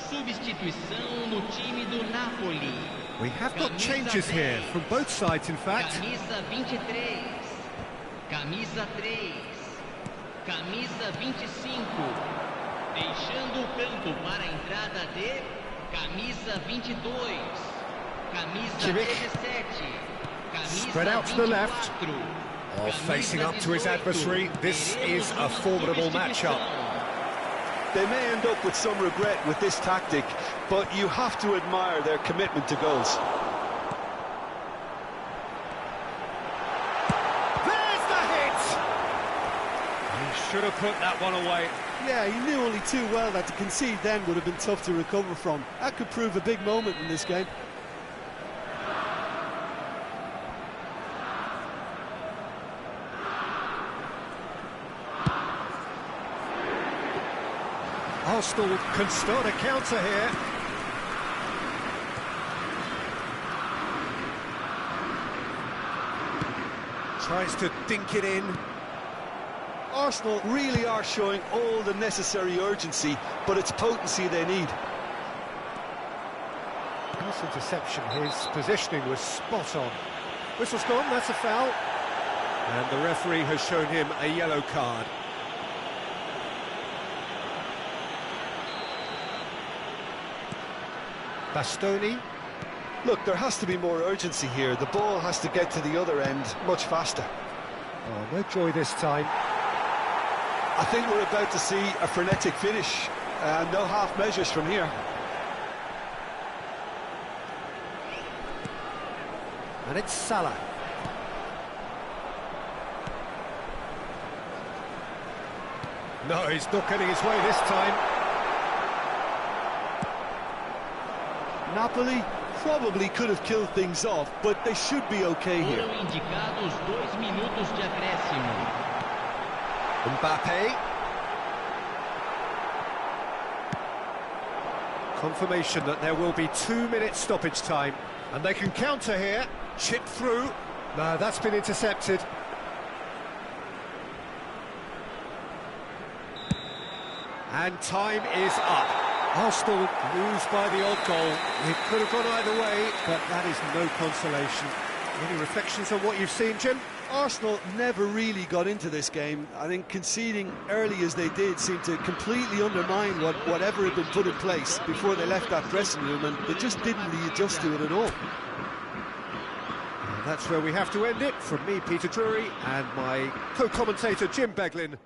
Substituição no time do Napoli. We have got changes here from both sides, in fact. Camisa 23. Camisa 3. Camisa 25. Deixando o campo para a entrada de Camisa 22. Camisa Kimmich. 17. Camisa Spread out to the 24. left. Oh, facing up to his adversary. This is a formidable matchup. They may end up with some regret with this tactic, but you have to admire their commitment to goals. There's the hit! He should have put that one away. Yeah, he knew only too well that to concede then would have been tough to recover from. That could prove a big moment in this game. Arsenal can start a counter here. Tries to dink it in. Arsenal really are showing all the necessary urgency, but it's potency they need. Nice interception, his positioning was spot on. Whistle's gone, that's a foul. And the referee has shown him a yellow card. Bastoni. Look, there has to be more urgency here. The ball has to get to the other end much faster. Oh, no joy this time. I think we're about to see a frenetic finish. No half measures from here. And it's Salah. No, he's not getting his way this time. Napoli probably could have killed things off, but they should be okay here. Foram indicados 2 minutos de acréscimo. Mbappe. Confirmation that there will be 2 minutes stoppage time. And they can counter here. Chip through. No, that's been intercepted. And time is up. Arsenal lose by the odd goal. It could have gone either way, but that is no consolation. Any reflections on what you've seen, Jim? Arsenal never really got into this game. I think conceding early as they did seemed to completely undermine whatever had been put in place before they left that dressing room, and they just didn't readjust to it at all. And that's where we have to end it. From me, Peter Drury, and my co-commentator, Jim Beglin.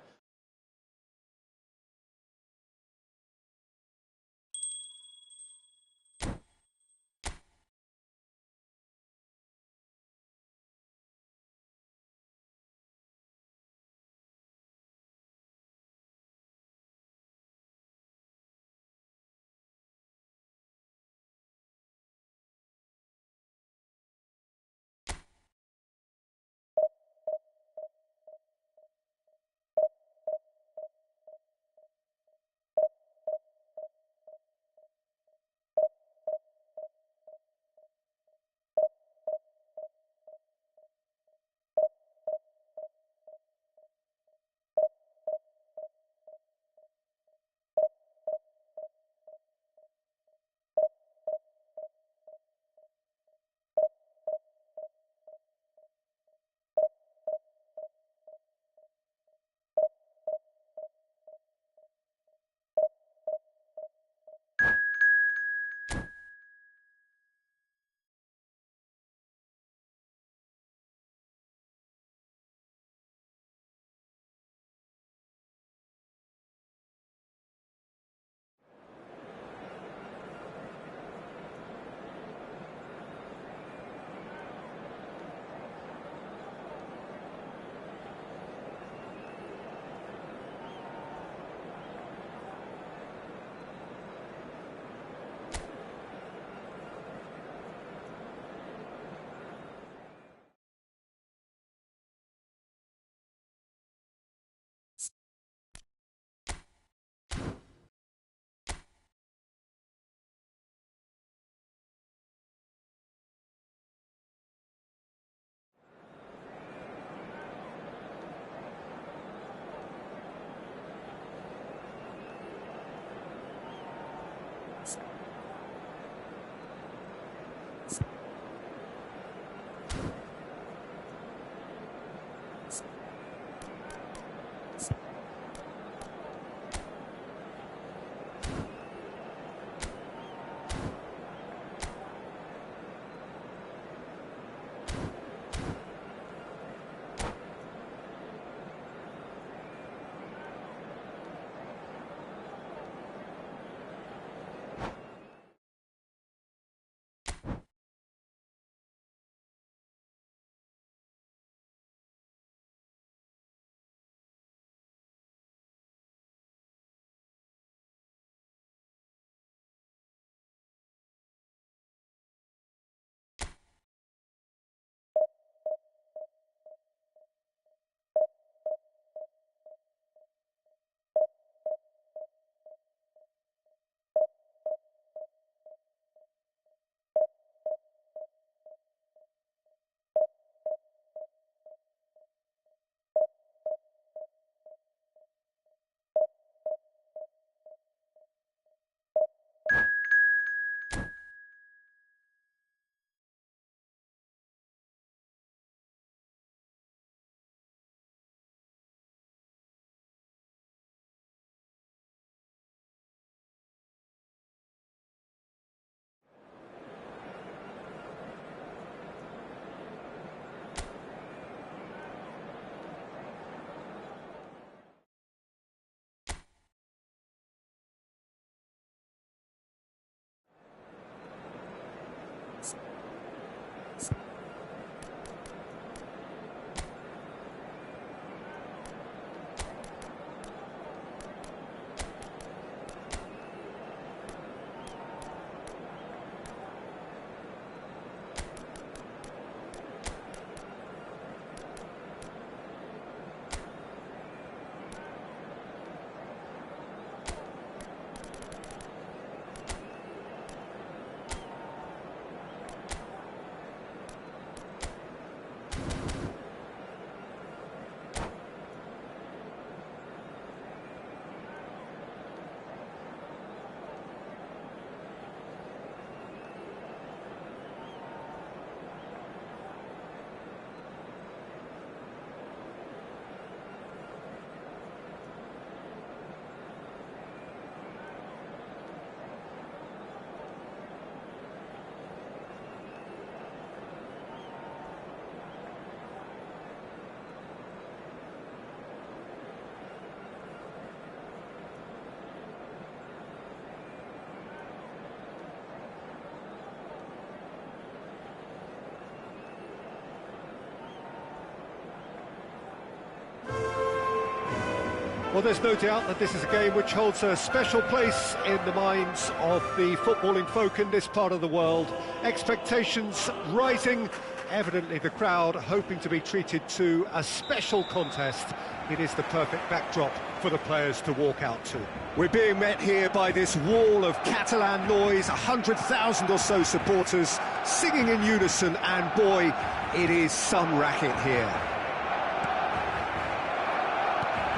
Well, there's no doubt that this is a game which holds a special place in the minds of the footballing folk in this part of the world. Expectations rising, evidently the crowd hoping to be treated to a special contest. It is the perfect backdrop for the players to walk out to. We're being met here by this wall of Catalan noise, 100,000 or so supporters singing in unison, and boy, it is some racket here.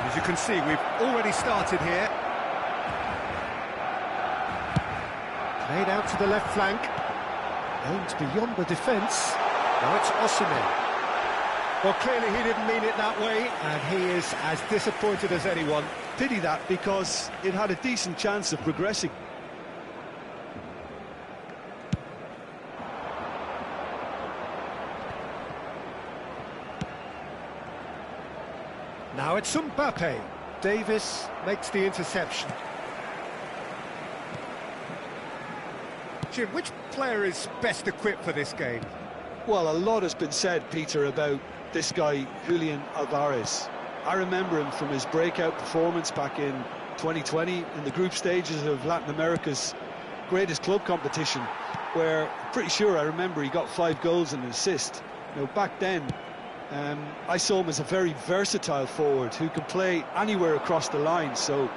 As you can see, we've already started here. Played out to the left flank. Aimed beyond the defence. Now it's Osimhen. Well, clearly he didn't mean it that way, and he is as disappointed as anyone. Pity that, because it had a decent chance of progressing. Now it's Mbappe. Davis makes the interception. Jim, which player is best equipped for this game? Well, a lot has been said, Peter, about this guy, Julian Alvarez. I remember him from his breakout performance back in 2020 in the group stages of Latin America's greatest club competition, where I'm pretty sure I remember he got 5 goals and an assist. You know, back then, I saw him as a very versatile forward who can play anywhere across the line, so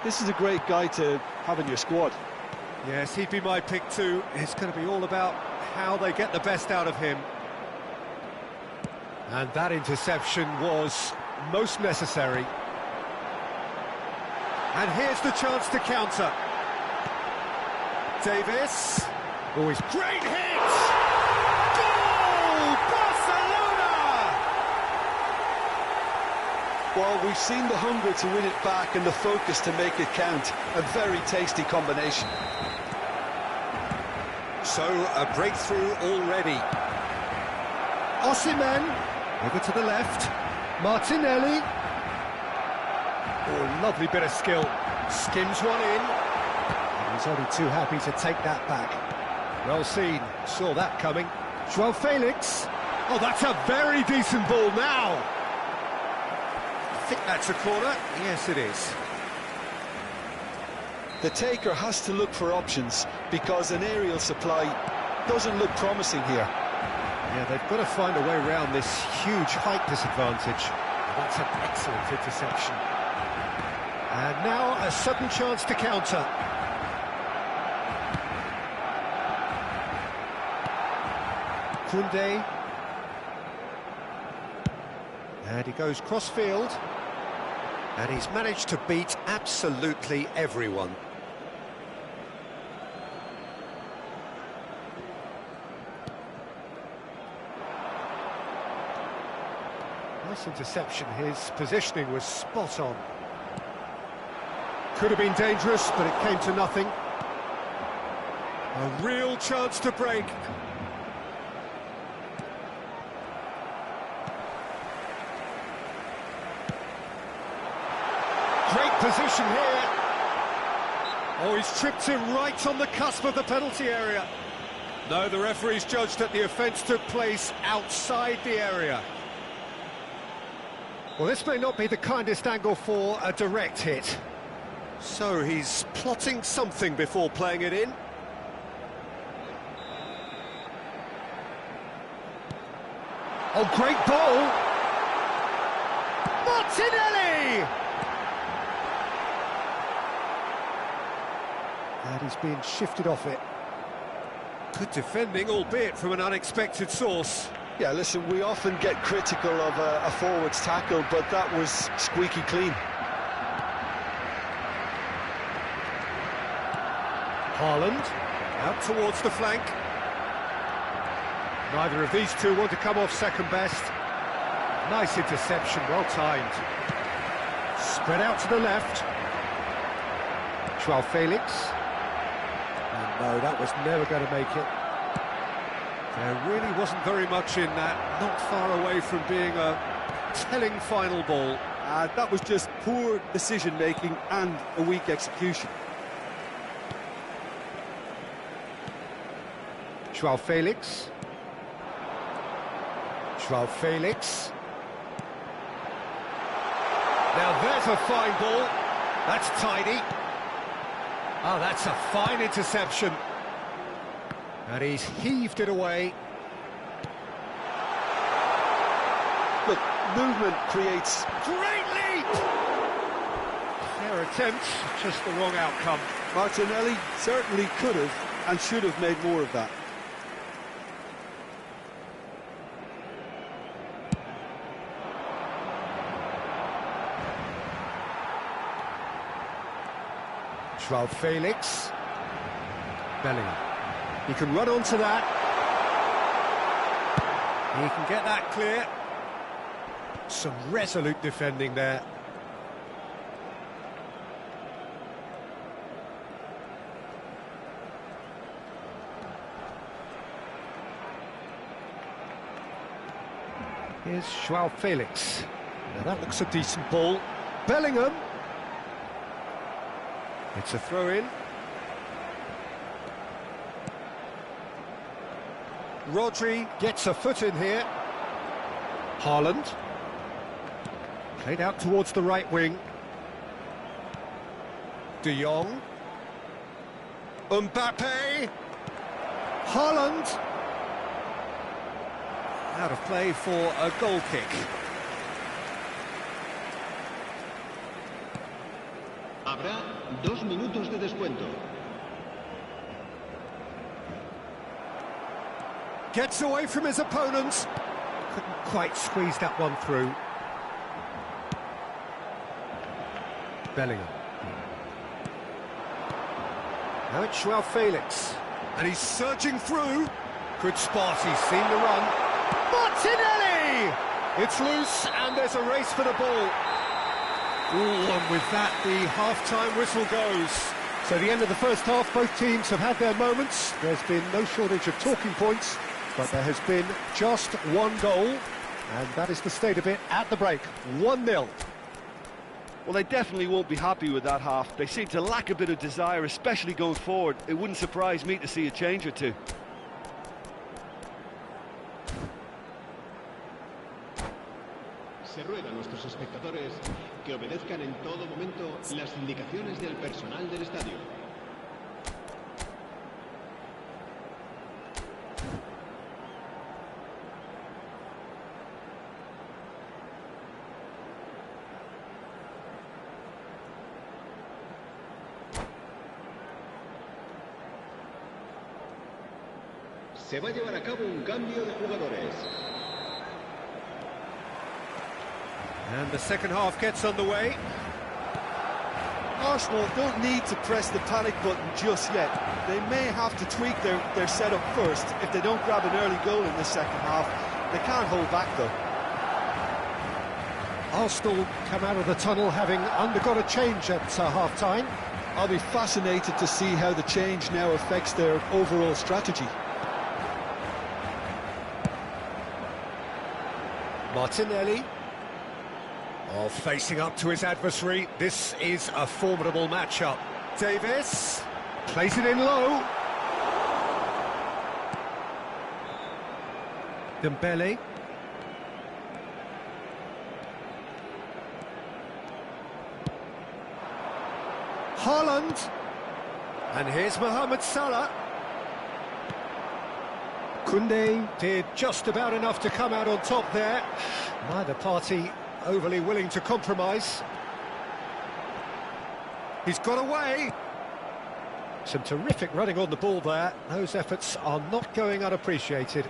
this is a great guy to have in your squad. Yes, he'd be my pick too. It's going to be all about how they get the best out of him. And that interception was most necessary. And here's the chance to counter. Davis. Oh, he's great hit! Goal! Barcelona! Well, we've seen the hunger to win it back and the focus to make it count. A very tasty combination. So, a breakthrough already. Osimhen, over to the left. Martinelli. Oh, lovely bit of skill. Skims one in. And he's only too happy to take that back. Well seen, saw that coming. Joao Felix. Oh, that's a very decent ball now. I think that's a corner. Yes, it is. The taker has to look for options because an aerial supply doesn't look promising here. Yeah, they've got to find a way around this huge height disadvantage. That's an excellent interception. And now a sudden chance to counter. Koundé. And he goes cross-field. And he's managed to beat absolutely everyone. Nice interception. His positioning was spot on. Could have been dangerous, but it came to nothing. A real chance to break. Great position here. Oh, he's tripped him right on the cusp of the penalty area. No, the referee's judged that the offence took place outside the area. Well, this may not be the kindest angle for a direct hit. So he's plotting something before playing it in. Oh, great ball! Martinelli! And he's being shifted off it. Good defending, albeit from an unexpected source. Yeah, listen, we often get critical of a forward's tackle, but that was squeaky clean. Haaland, out towards the flank. Neither of these two want to come off second best. Nice interception, well timed. Spread out to the left. Joao Felix. And no, that was never going to make it. There really wasn't very much in that, not far away from being a telling final ball. That was just poor decision-making and a weak execution. Joao Felix. Joao Felix. Now there's a fine ball. That's tidy. Oh, that's a fine interception. And he's heaved it away. Look, movement creates... Great leap! Fair attempt, just the wrong outcome. Martinelli certainly could have and should have made more of that. Joao Felix. Bellingham. He can run onto that. He can get that clear. Some resolute defending there. Here's Joao Felix. Now that looks a decent ball. Bellingham. It's a throw-in. Rodri gets a foot in here. Haaland. Played out towards the right wing. De Jong. Mbappe. Haaland. Out of play for a goal kick. Habrá 2 minutos de descuento. Gets away from his opponents. Couldn't quite squeeze that one through. Bellingham. Now it's Joao Felix. And he's surging through. Good spot, he's seen the run. Martinelli! It's loose and there's a race for the ball. Ooh, and with that, the half-time whistle goes. So the end of the first half, both teams have had their moments. There's been no shortage of talking points, but there has been just one goal, and that is the state of it at the break. 1-0. Well, they definitely won't be happy with that half. They seem to lack a bit of desire, especially going forward. It wouldn't surprise me to see a change or two. Se ruega a nuestros espectadores que obedezcan en todo momento las indicaciones del personal del estadio. Se va a llevar a cabo un cambio de jugadores. And the second half gets underway. Arsenal don't need to press the panic button just yet. They may have to tweak their setup first. If they don't grab an early goal in the second half, they can't hold back though. Arsenal come out of the tunnel having undergone a change at half-time. I'll be fascinated to see how the change now affects their overall strategy. Martinelli. Oh, facing up to his adversary. This is a formidable matchup. Davis plays it in low. Dembele. Haaland. And here's Mohamed Salah. Koundé did just about enough to come out on top there. Neither party overly willing to compromise. He's got away. Some terrific running on the ball there. Those efforts are not going unappreciated.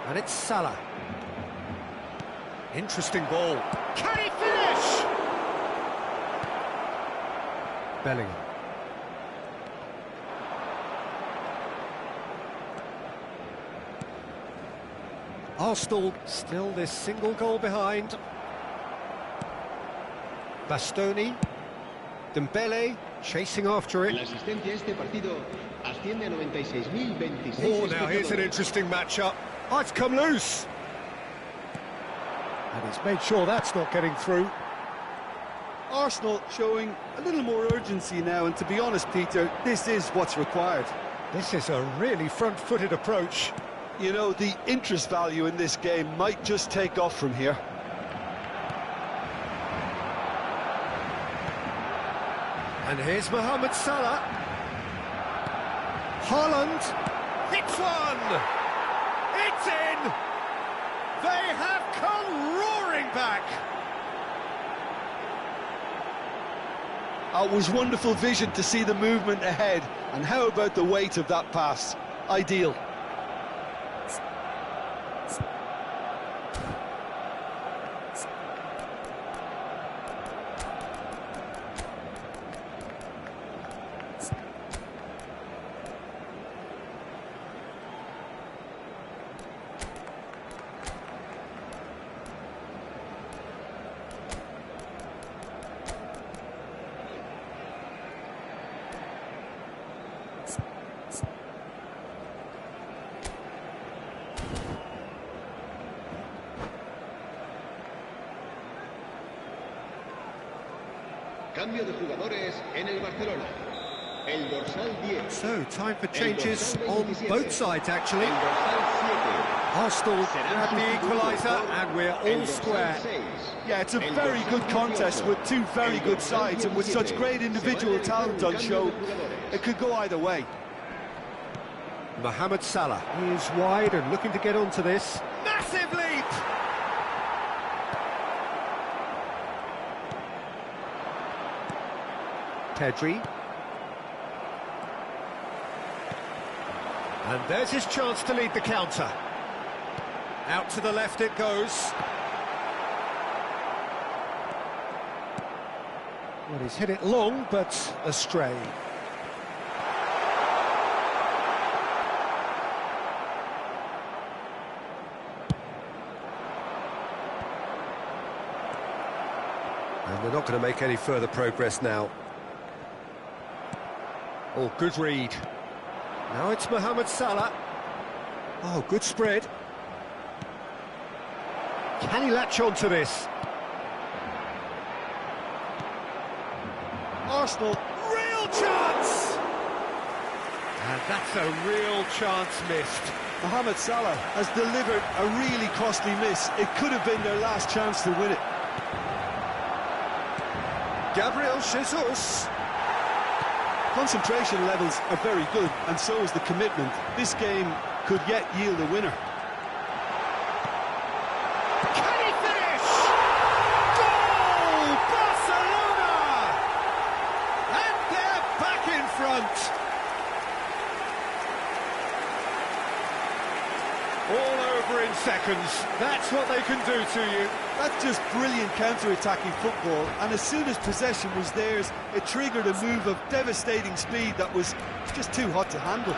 And it's Salah. Interesting ball. Can he finish? Bellingham. Arsenal still this single goal behind. Bastoni. Dembele chasing after it. La asistencia a este partido asciende a 96.026. Oh, now here's an interesting matchup. Oh, it's come loose. And he's made sure that's not getting through. Arsenal showing a little more urgency now, and to be honest, Peter, this is what's required. This is a really front-footed approach. You know, the interest value in this game might just take off from here. And here's Mohamed Salah. Haaland hits one! It's in! They have come roaring back! It was wonderful vision to see the movement ahead. And how about the weight of that pass? Ideal. Cambio de jugadores en el Barcelona. El dorsal 10. So, time for changes on both sides, actually. El dorsal Arsenal grab the equaliser, and we're all square. Yeah, it's a very good contest with two very good sides, and with such great individual talent on show, it could go either way. Mohamed Salah is wide and looking to get onto this. Massive leap! Pedri. And there's his chance to lead the counter. Out to the left it goes. Well, he's hit it long, but astray. And they're not going to make any further progress now. Oh, good read. Now it's Mohamed Salah. Oh, good spread. Can he latch on to this? Arsenal, Real chance! And that's a real chance missed. Mohamed Salah has delivered a really costly miss. It could have been their last chance to win it. Gabriel Jesus. Concentration levels are very good, and so is the commitment. This game could yet yield a winner. Can he finish? Goal! Barcelona! And they're back in front. All over in seconds. That's what they can do to you. That's just brilliant counter-attacking football, and as soon as possession was theirs, it triggered a move of devastating speed that was just too hot to handle.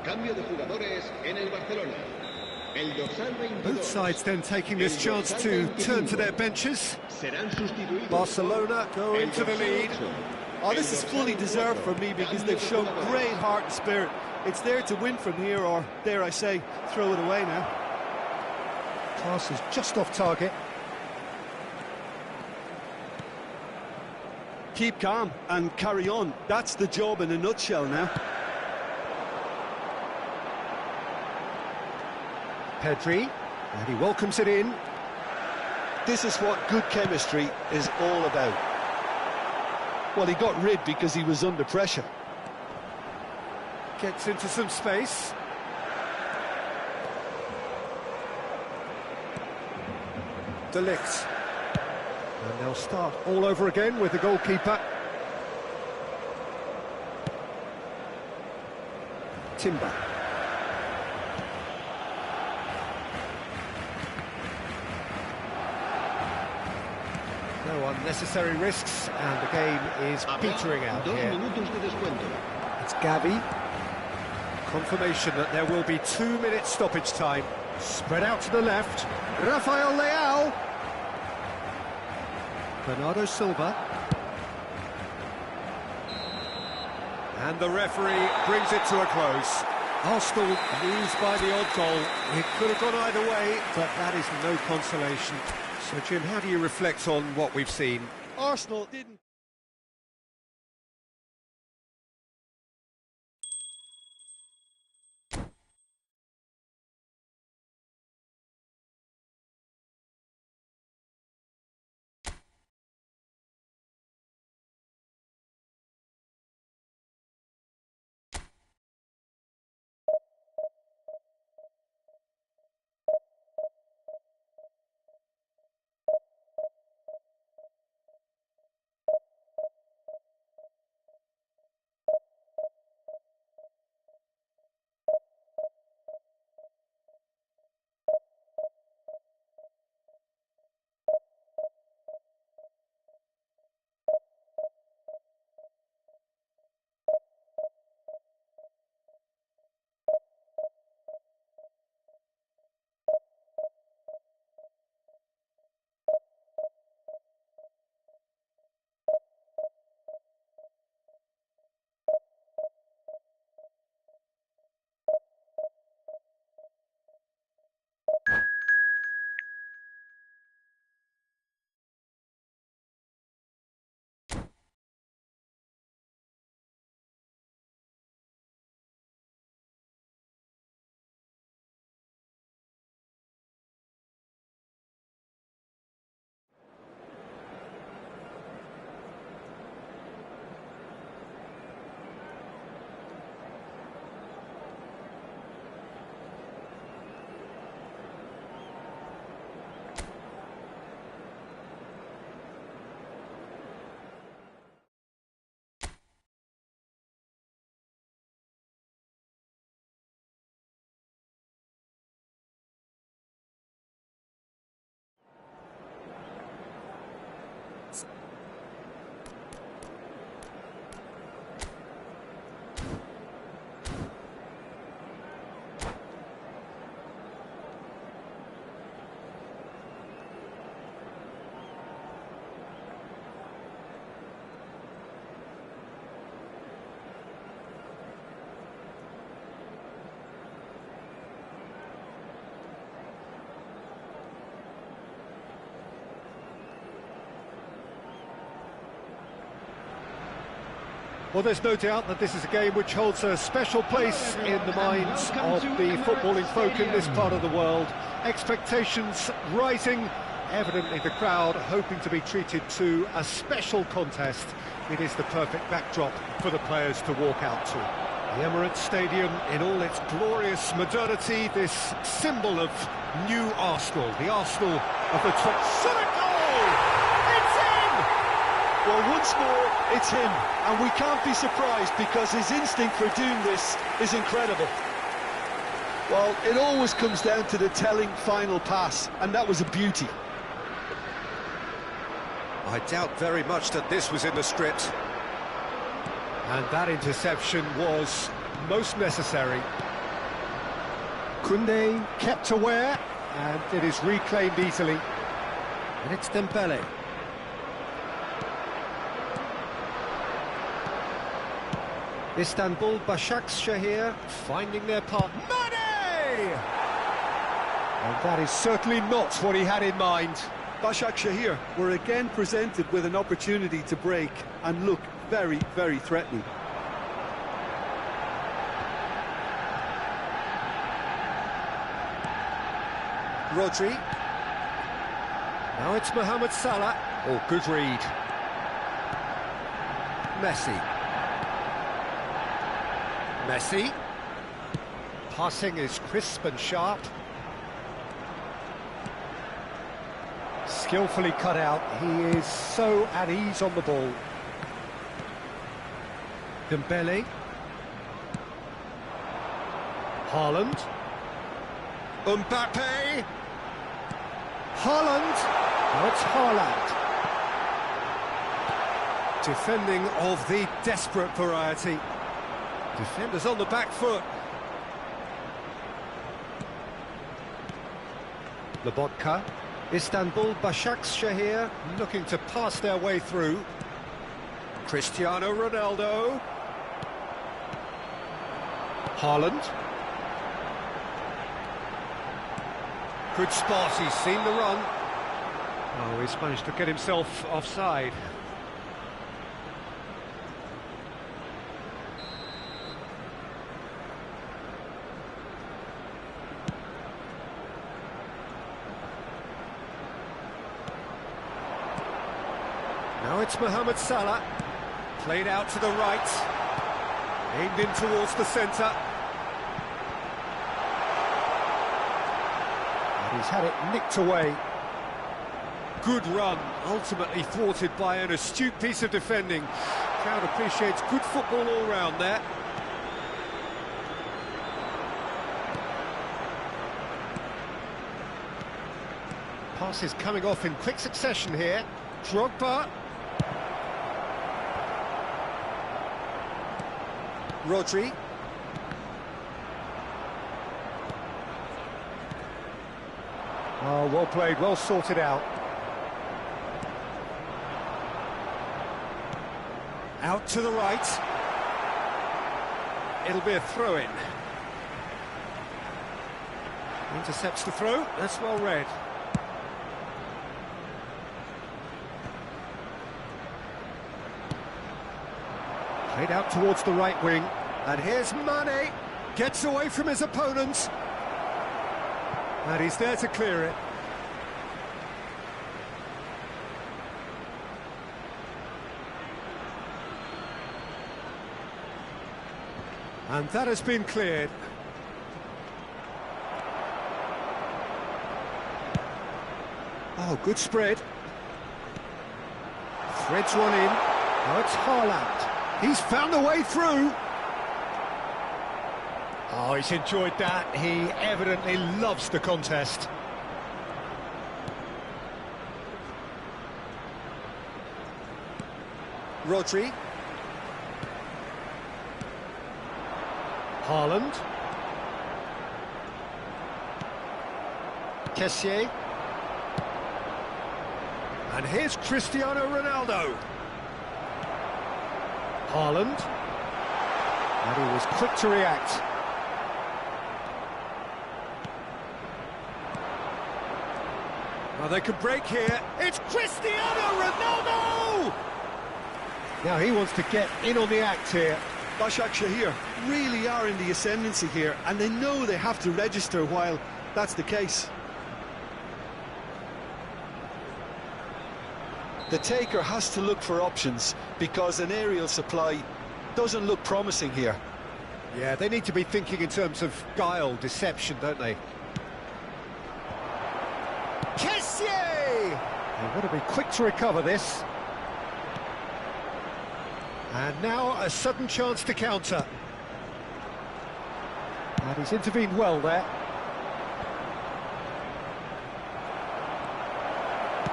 Cambio de jugadores en el Barcelona. El dorsal 22. Both sides then taking this chance to turn to their benches. Serán sustituidos. Barcelona go into the lead. Oh, this is fully deserved for me because they've shown great heart and spirit. It's there to win from here, or dare I say, throw it away now. Pass is just off target. Keep calm and carry on. That's the job in a nutshell now. Pedri, and he welcomes it in. This is what good chemistry is all about. Well, he got rid because he was under pressure. Gets into some space. De Ligt. And they'll start all over again with the goalkeeper. Timber. No unnecessary risks, and the game is petering out here. It's Gavi. Confirmation that there will be 2 minutes stoppage time. Spread out to the left. Rafael Leao. Bernardo Silva. And the referee brings it to a close. Arsenal lose by the odd goal. It could have gone either way, but that is no consolation. So, Jim, how do you reflect on what we've seen? Arsenal didn't... Well, there's no doubt that this is a game which holds a special place in the minds of the footballing folk in this part of the world. Expectations rising, evidently the crowd hoping to be treated to a special contest. It is the perfect backdrop for the players to walk out to. The Emirates Stadium in all its glorious modernity, this symbol of new Arsenal, the Arsenal of the top. Shot a goal! It's in! Well, once more, it's him, and we can't be surprised because his instinct for doing this is incredible. Well, it always comes down to the telling final pass, and that was a beauty. I doubt very much that this was in the script. And that interception was most necessary. Koundé kept aware, and it is reclaimed easily. And it's Dembele. Istanbul Başakşehir finding their part. Mane! And that is certainly not what he had in mind. Başakşehir were again presented with an opportunity to break and look very, very threatening. Rodri. Now it's Mohamed Salah. Oh, good read. Messi. Messi. Passing is crisp and sharp. Skillfully cut out. He is so at ease on the ball. Dembele. Haaland. Mbappe. Haaland. Now it's Haaland. Defending of the desperate variety. Defenders on the back foot. Lobotka. Istanbul Başakşehir looking to pass their way through. Cristiano Ronaldo. Haaland. Good spot, he's seen the run. Oh, he's managed to get himself offside. Now it's Mohamed Salah, played out to the right, aimed in towards the centre. And he's had it nicked away. Good run, ultimately thwarted by an astute piece of defending. Crowd appreciates good football all round there. Passes coming off in quick succession here. Drogba. Rodri. Oh, well played, well sorted out. Out to the right. It'll be a throw-in. Intercepts the throw, that's well read. Played out towards the right wing, and here's Mane, gets away from his opponents, and he's there to clear it. And that has been cleared. Oh, good spread. Threads one in. Now it's Haaland. He's found a way through. Oh, he's enjoyed that. He evidently loves the contest. Rodri. Haaland. Kessié. And here's Cristiano Ronaldo. Haaland. And he was quick to react. Well, they could break here. It's Cristiano Ronaldo! Now he wants to get in on the act here. Başak Şehir really are in the ascendancy here, and they know they have to register while that's the case. The taker has to look for options because an aerial supply doesn't look promising here. Yeah, they need to be thinking in terms of guile, deception, don't they? Kessié! They want to be quick to recover this. And now a sudden chance to counter. And he's intervened well there.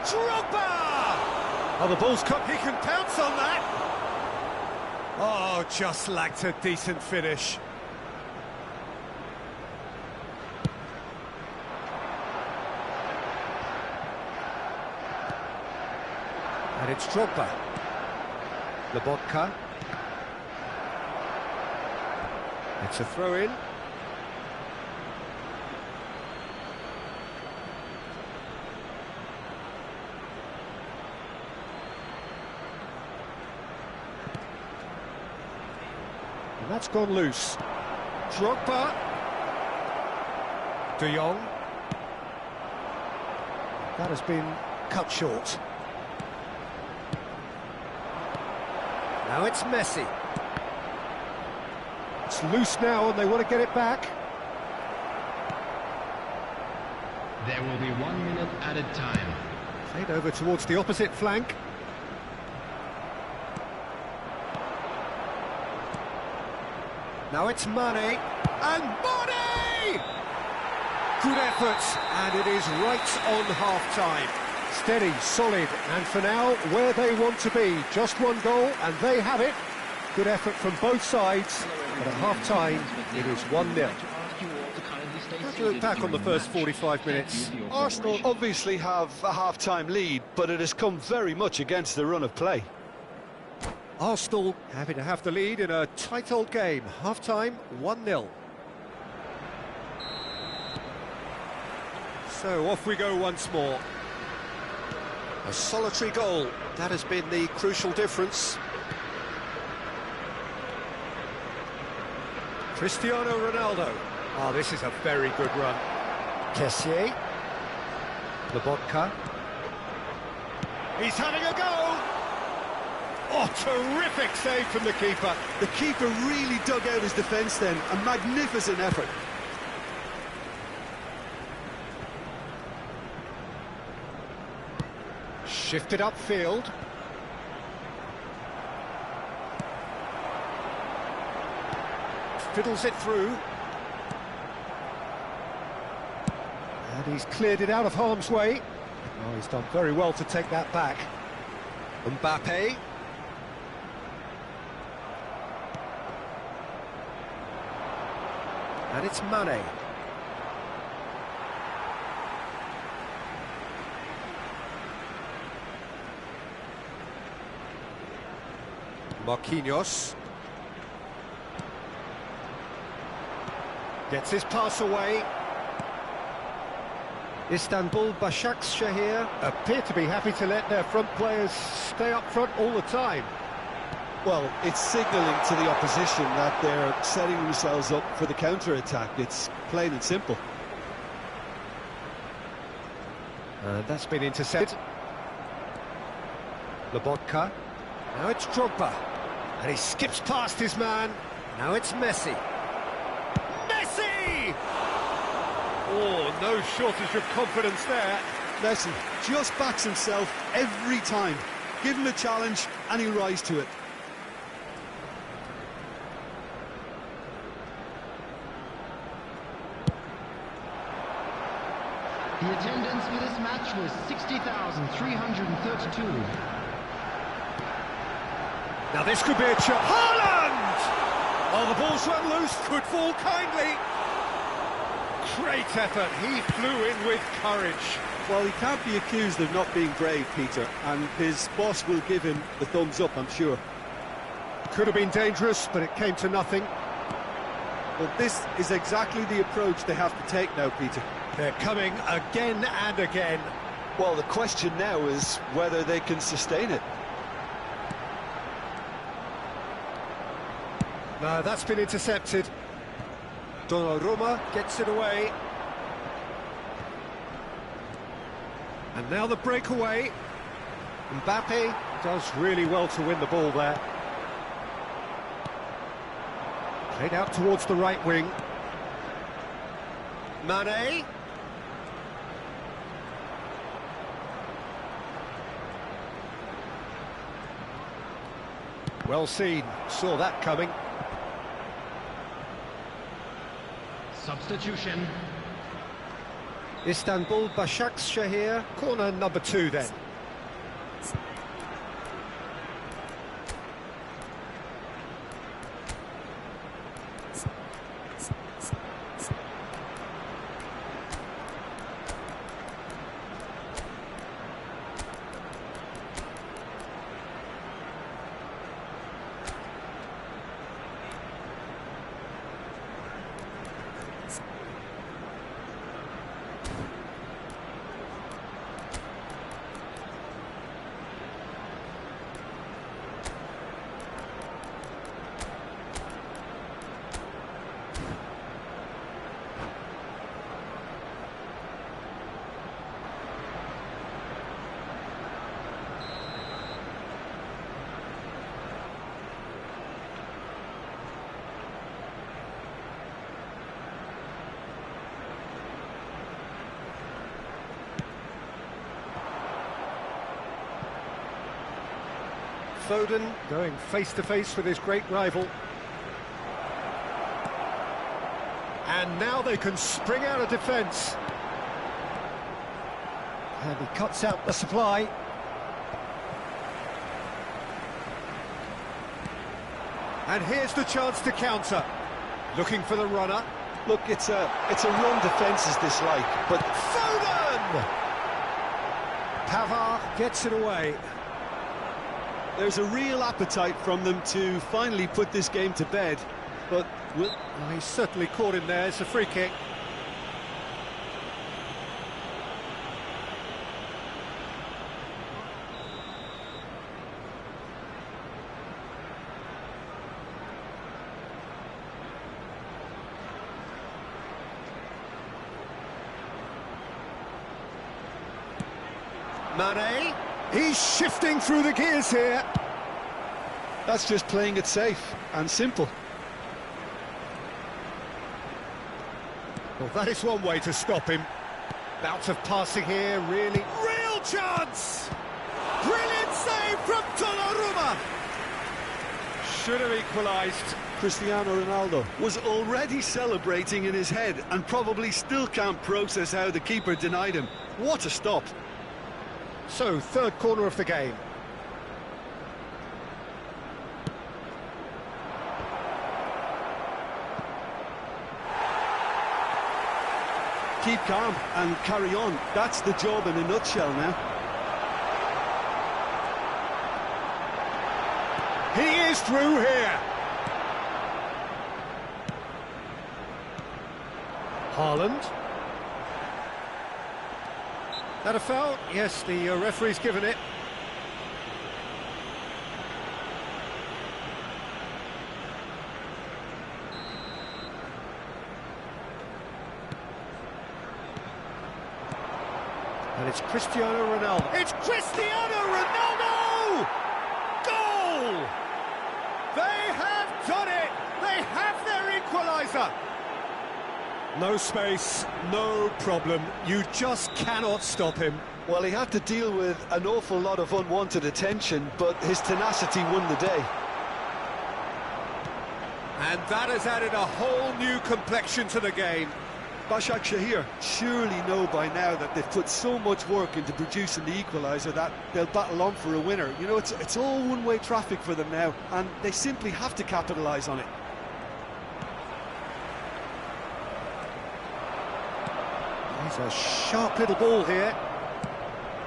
Drogba! Oh, the ball's cut, he can pounce on that! Oh, just lacked a decent finish. And it's Drogba. Lobotka. It's a throw-in. And that's gone loose. Drogba. De Jong. That has been cut short. Now it's Messi. It's loose now and they want to get it back. There will be 1 minute added time. Played over towards the opposite flank. Now it's Mane. And Mane! Good effort, and it is right on half-time. Steady, solid, and for now, where they want to be. Just one goal, and they have it. Good effort from both sides, but at half-time, it is 1-0. How do you look back on the first 45 minutes? Arsenal obviously have a half-time lead, but it has come very much against the run of play. Arsenal happy to have the lead in a tight old game. Half-time, 1-0. So off we go once more. A solitary goal, that has been the crucial difference. Cristiano Ronaldo. Oh, this is a very good run. Kessié. Lobotka. He's having a go! Oh, terrific save from the keeper. The keeper really dug out his defence then. A magnificent effort. Shifted upfield. Fiddles it through. And he's cleared it out of harm's way. Oh, he's done very well to take that back. Mbappe. And it's Mane. Marquinhos. Gets his pass away. Istanbul Başakşehir appear to be happy to let their front players stay up front all the time. Well, it's signalling to the opposition that they're setting themselves up for the counter-attack. It's plain and simple. That's been intercepted. Lobotka. Now it's Drogba. And he skips past his man. Now it's Messi. Messi! Oh, no shortage of confidence there. Messi just backs himself every time. Give him a challenge and he'll rise to it. The attendance for this match was 60,332. Now this could be a chance. Haaland! Oh, the ball's run loose. Could fall kindly. Great effort. He flew in with courage. Well, he can't be accused of not being brave, Peter, and his boss will give him the thumbs up, I'm sure. Could have been dangerous, but it came to nothing. But this is exactly the approach they have to take now, Peter. They're coming again and again. Well, the question now is whether they can sustain it. No, that's been intercepted. Donnarumma gets it away. And now the breakaway. Mbappe does really well to win the ball there. Played out towards the right wing. Mane. Well seen, saw that coming. Substitution. Istanbul Başakşehir, corner number 2 then. Foden going face-to-face with his great rival. And now they can spring out of defence. And he cuts out the supply. And here's the chance to counter. Looking for the runner. Look, it's a run defence is dislike, but Foden! Pavard gets it away. There's a real appetite from them to finally put this game to bed, but Well, he's certainly caught him there. It's a free kick. Mane, he's shifting through the gears here. that's just playing it safe and simple. Well, that is one way to stop him. Bout of passing here, really. Real chance! Brilliant save from Donnarumma! Should have equalised. Cristiano Ronaldo was already celebrating in his head and probably still can't process how the keeper denied him. What a stop. So, third corner of the game. Keep calm and carry on. That's the job in a nutshell now. He is through here. Haaland. That a foul? Yes, the referee's given it. And it's Cristiano Ronaldo. It's Cristiano Ronaldo! Goal! They have done it! They have their equaliser! No space, no problem. You just cannot stop him. Well, he had to deal with an awful lot of unwanted attention, but his tenacity won the day. And that has added a whole new complexion to the game. Başak Şehir surely know by now that they've put so much work into producing the equaliser that they'll battle on for a winner. You know, it's all one-way traffic for them now, and they simply have to capitalise on it. He's a sharp little ball here.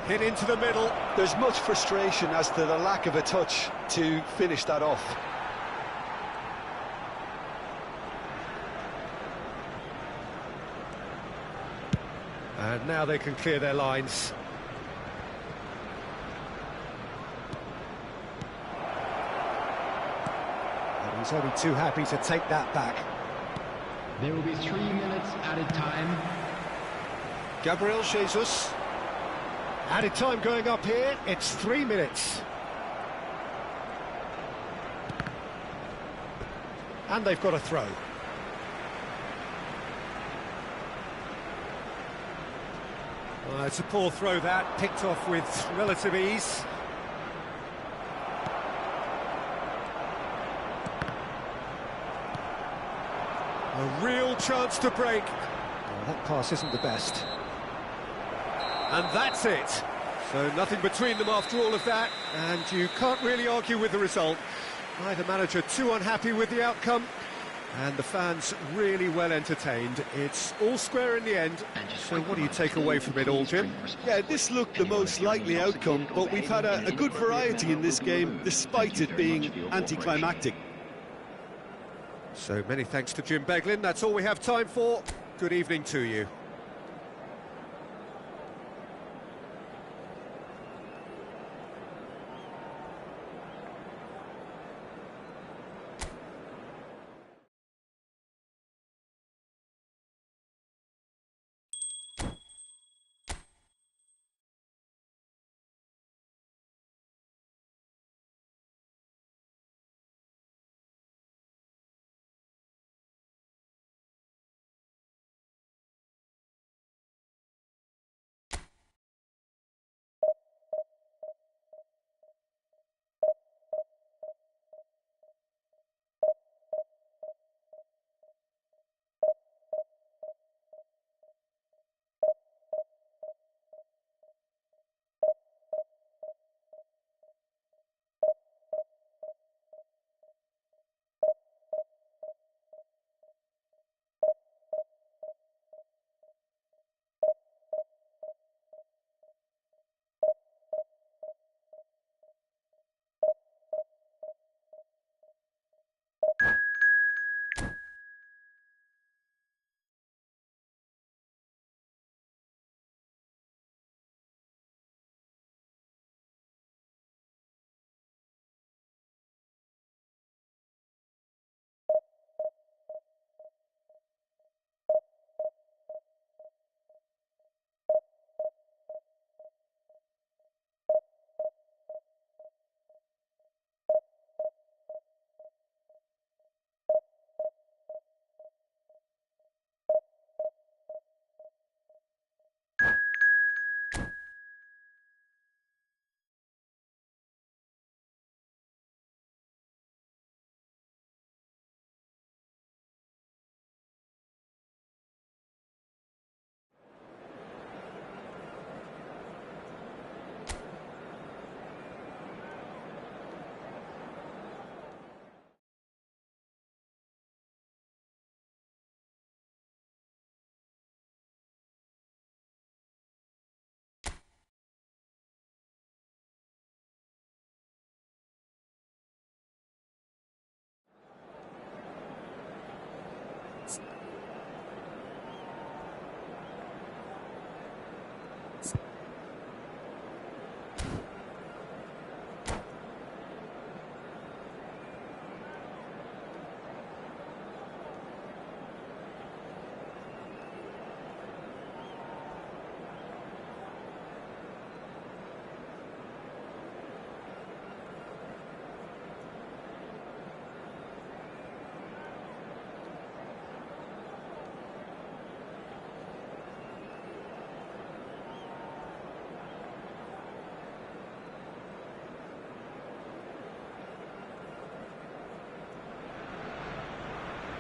Hit into the middle. There's much frustration as to the lack of a touch to finish that off. And now they can clear their lines. And he's only too happy to take that back. There will be 3 minutes added time. Gabriel Jesus. Added time going up here. It's 3 minutes. And they've got a throw. It's a poor throw that, picked off with relative ease. A real chance to break. Oh, that pass isn't the best. And that's it. So nothing between them after all of that, and you can't really argue with the result. Neither manager too unhappy with the outcome, and the fans really well entertained. It's all square in the end. So what do you take away from it all, Jim? Yeah, this looked the most likely outcome, but we've had a good variety in this game, despite it being anticlimactic. So many thanks to Jim Beglin. That's all we have time for. Good evening to you.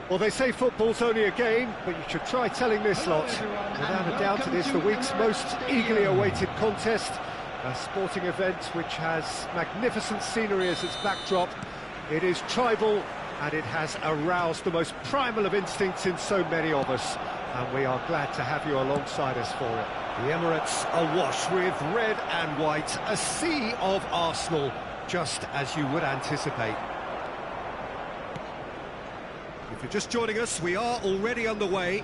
Well, they say football's only a game, but you should try telling this lot. Without a doubt, it is the week's most eagerly awaited contest. A sporting event which has magnificent scenery as its backdrop. It is tribal, and it has aroused the most primal of instincts in so many of us. And we are glad to have you alongside us for it. The Emirates awash with red and white, a sea of Arsenal, just as you would anticipate. If you're just joining us, we are already underway.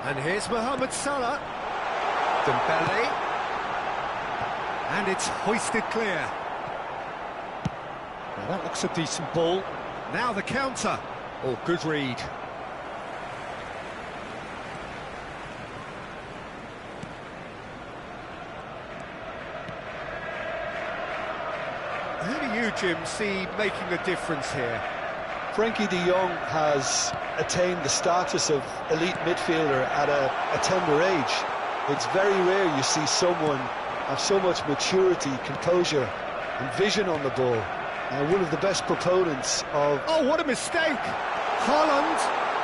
And here's Mohamed Salah. Dembele. And it's hoisted clear. Now that looks a decent ball. Now the counter. Oh, good read. Who do you, Jim, see making a difference here? Frankie de Jong has attained the status of elite midfielder at a tender age. It's very rare you see someone have so much maturity, composure and vision on the ball. One of the best proponents of... Oh, what a mistake! Haaland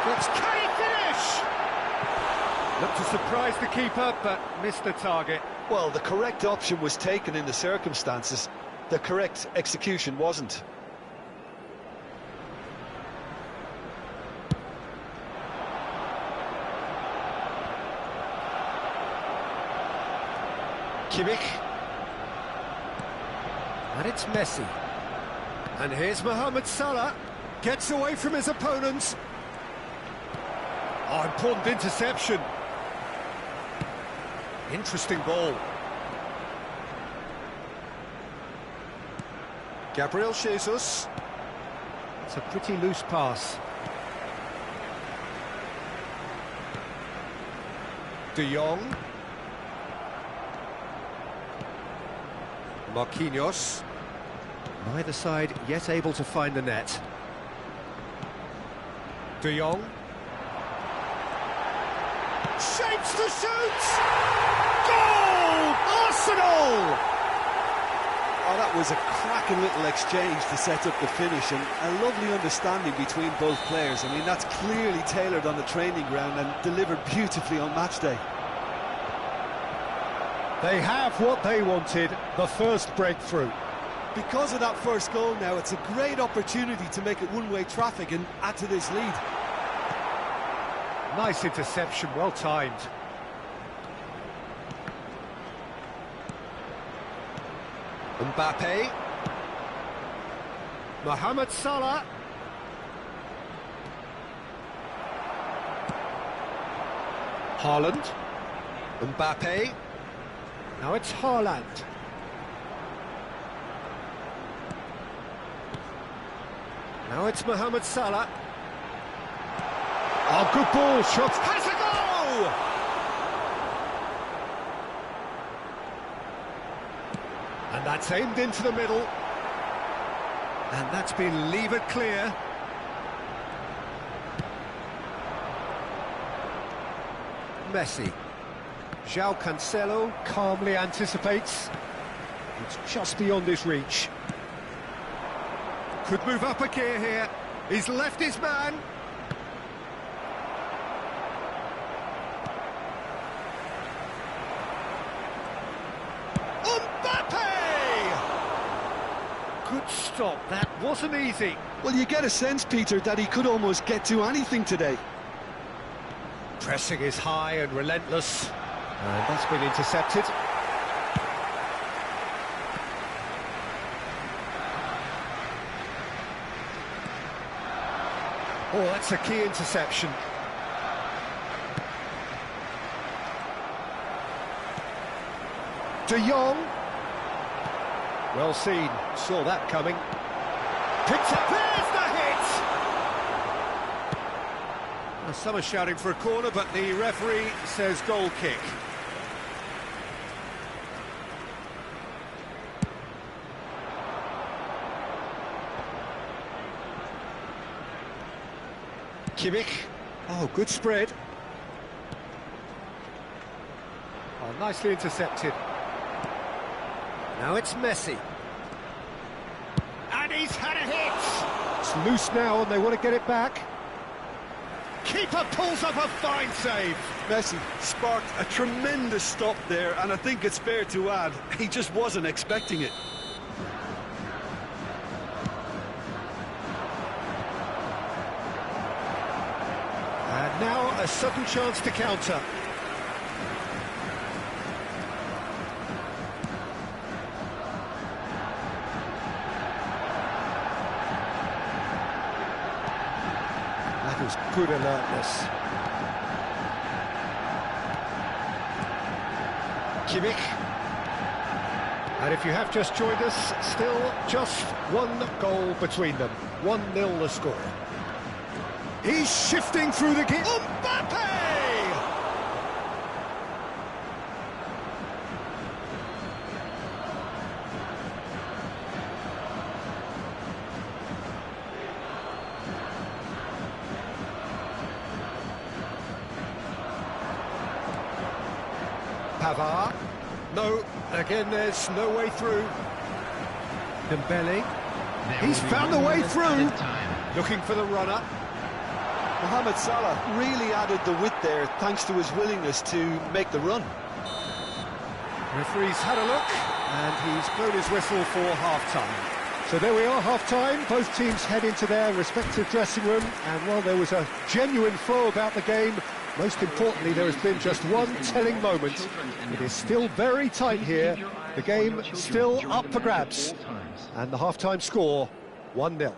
gets... Can he finish? Looked to surprise the keeper, but missed the target. Well, the correct option was taken in the circumstances. The correct execution wasn't. Kimmich. And it's Messi. And here's Mohamed Salah. Gets away from his opponents. Oh, important interception. Interesting ball. Gabriel Jesus. It's a pretty loose pass. De Jong. Marquinhos. Neither side yet able to find the net. De Jong. Shapes to shoot! Goal! Arsenal! Oh, that was a cracking little exchange to set up the finish, and a lovely understanding between both players. I mean, that's clearly tailored on the training ground and delivered beautifully on match day. They have what they wanted, the first breakthrough. Because of that first goal now, it's a great opportunity to make it one-way traffic and add to this lead. Nice interception, well timed. Mbappe. Mohamed Salah. Haaland. Mbappe. Now it's Haaland. Now it's Mohamed Salah. Oh, good ball, shots. Has a goal! And that's aimed into the middle. And that's been levered clear. Messi. João Cancelo calmly anticipates. It's just beyond his reach. Could move up a gear here. He's left his man. Good stop, that wasn't easy. Well, you get a sense, Peter, that he could almost get to anything today. Pressing is high and relentless. And that's been intercepted. Oh, that's a key interception. De Jong. Well seen, saw that coming. Picks up, there's the hit! Well, some are shouting for a corner, but the referee says goal kick. Kimmich. Oh, good spread. Oh, nicely intercepted. Now it's Messi. And he's had a hit! It's loose now and they want to get it back. Keeper pulls up a fine save. Messi sparked a tremendous stop there, and I think it's fair to add, he just wasn't expecting it. And now a sudden chance to counter. That is good alertness. Kimmich. And if you have just joined us, still just one goal between them. 1-0 the score. He's shifting through the game. Mbappe! Pavard. No, again there's no way through. Dembele. He's found the way through. Looking for the runner. Mohamed Salah really added the width there thanks to his willingness to make the run. Referee's had a look and he's blown his whistle for half-time. So there we are, half-time. Both teams head into their respective dressing room, and while there was a genuine flow about the game, most importantly there has been just one telling moment. It is still very tight here, the game still up for grabs, and the half-time score 1-0.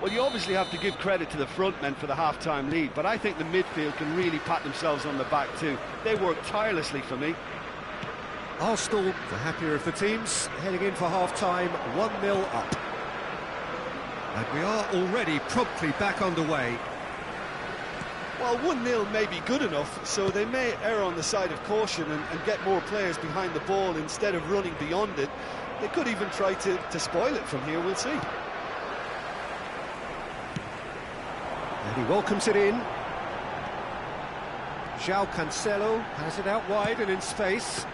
Well, you obviously have to give credit to the front men for the half-time lead, but I think the midfield can really pat themselves on the back too. They worked tirelessly for me. Arsenal, the happier of the teams, heading in for half-time, 1-0 up. And we are already promptly back underway. Well, 1-0 may be good enough, so they may err on the side of caution and get more players behind the ball instead of running beyond it. They could even try to spoil it from here, we'll see. And he welcomes it in. João Cancelo has it out wide and in space.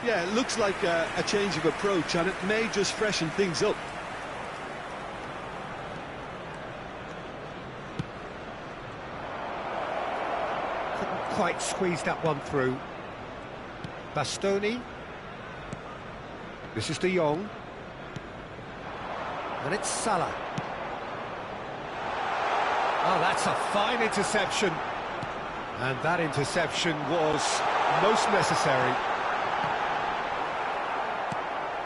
Yeah, it looks like a change of approach, and it may just freshen things up. Couldn't quite squeeze that one through. Bastoni. This is De Jong. And it's Salah. Oh, that's a fine interception. And that interception was most necessary.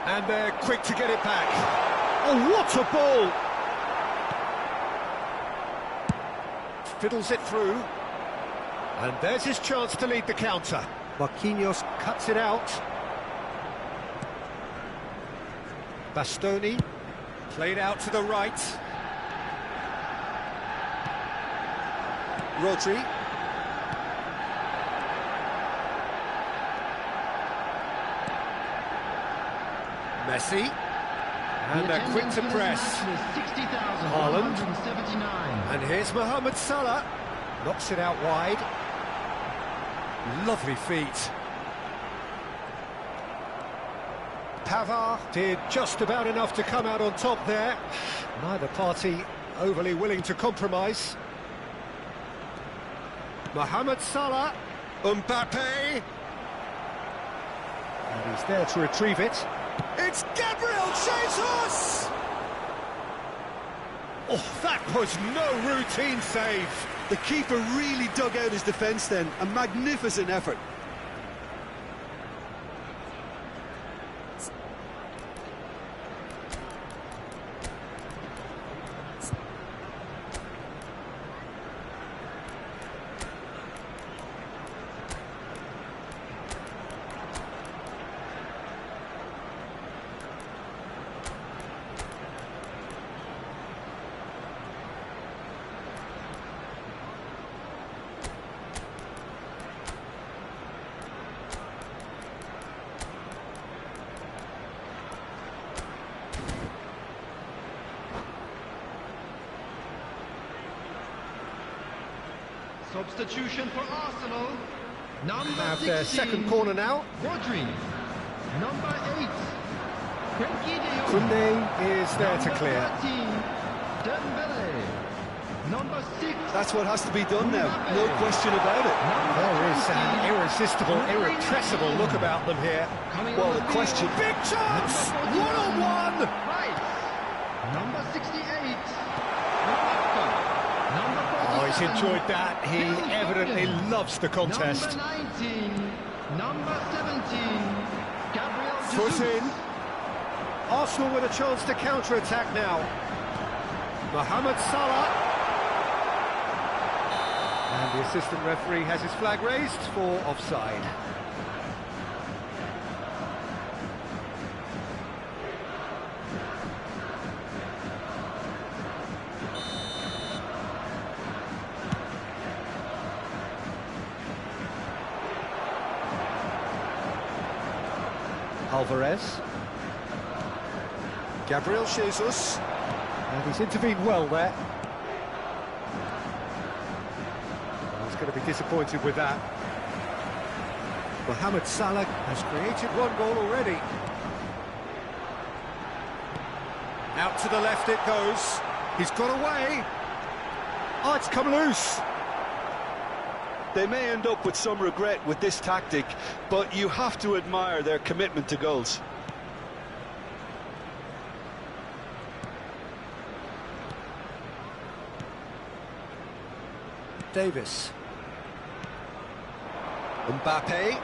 And they're quick to get it back. Oh, what a ball! Fiddles it through. And there's his chance to lead the counter. Marquinhos cuts it out. Bastoni, played out to the right. Rodri. Messi. And they're quick to press. Haaland. And here's Mohamed Salah. Knocks it out wide. Lovely feet. Pavard did just about enough to come out on top there. Neither party overly willing to compromise. Mohamed Salah. Mbappe. And he's there to retrieve it. It's Gabriel Jesus! Oh, that was no routine save. The keeper really dug out his defence then. A magnificent effort. Substitution for Arsenal. Number Have 16, their second corner now. Rodri. Number 8, Koundé is there to clear. Number 6. That's what has to be done now, no question about it. There is an irresistible, irrepressible look about them here. Well, the question... Big chance! One-on-one! Number 68. Oh, he's enjoyed that. He evidently loves the contest. Number 19. Number 17. Gabriel Jesus. Foot in. Arsenal with a chance to counter-attack now. Mohamed Salah. And the assistant referee has his flag raised for offside. Alvarez. Gabriel Jesus. And he's intervened well there. He's going to be disappointed with that. Mohamed Salah has created one goal already. Out to the left it goes. He's got away. Oh, it's come loose. They may end up with some regret with this tactic, but you have to admire their commitment to goals. Davis. Mbappe.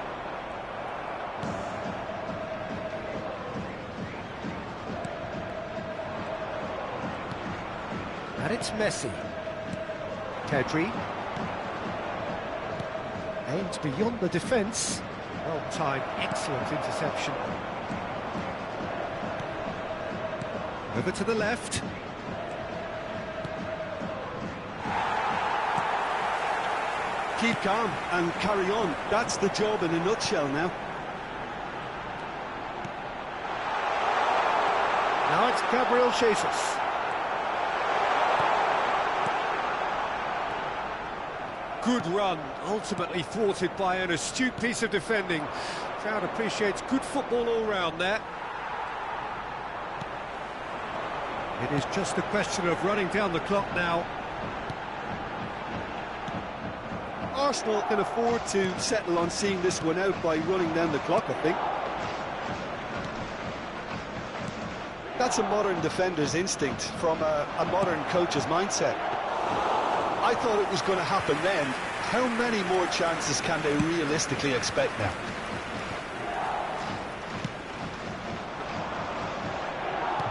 And it's Messi. Pedri. Aimed beyond the defence. Well-timed, excellent interception. Over to the left. Keep calm and carry on. That's the job in a nutshell now. Now it's Gabriel Jesus. Good run, ultimately thwarted by an astute piece of defending. Crowd appreciates good football all round there. It is just a question of running down the clock now. Arsenal can afford to settle on seeing this one out by running down the clock, I think. That's a modern defender's instinct from a modern coach's mindset. I thought it was going to happen then. How many more chances can they realistically expect now?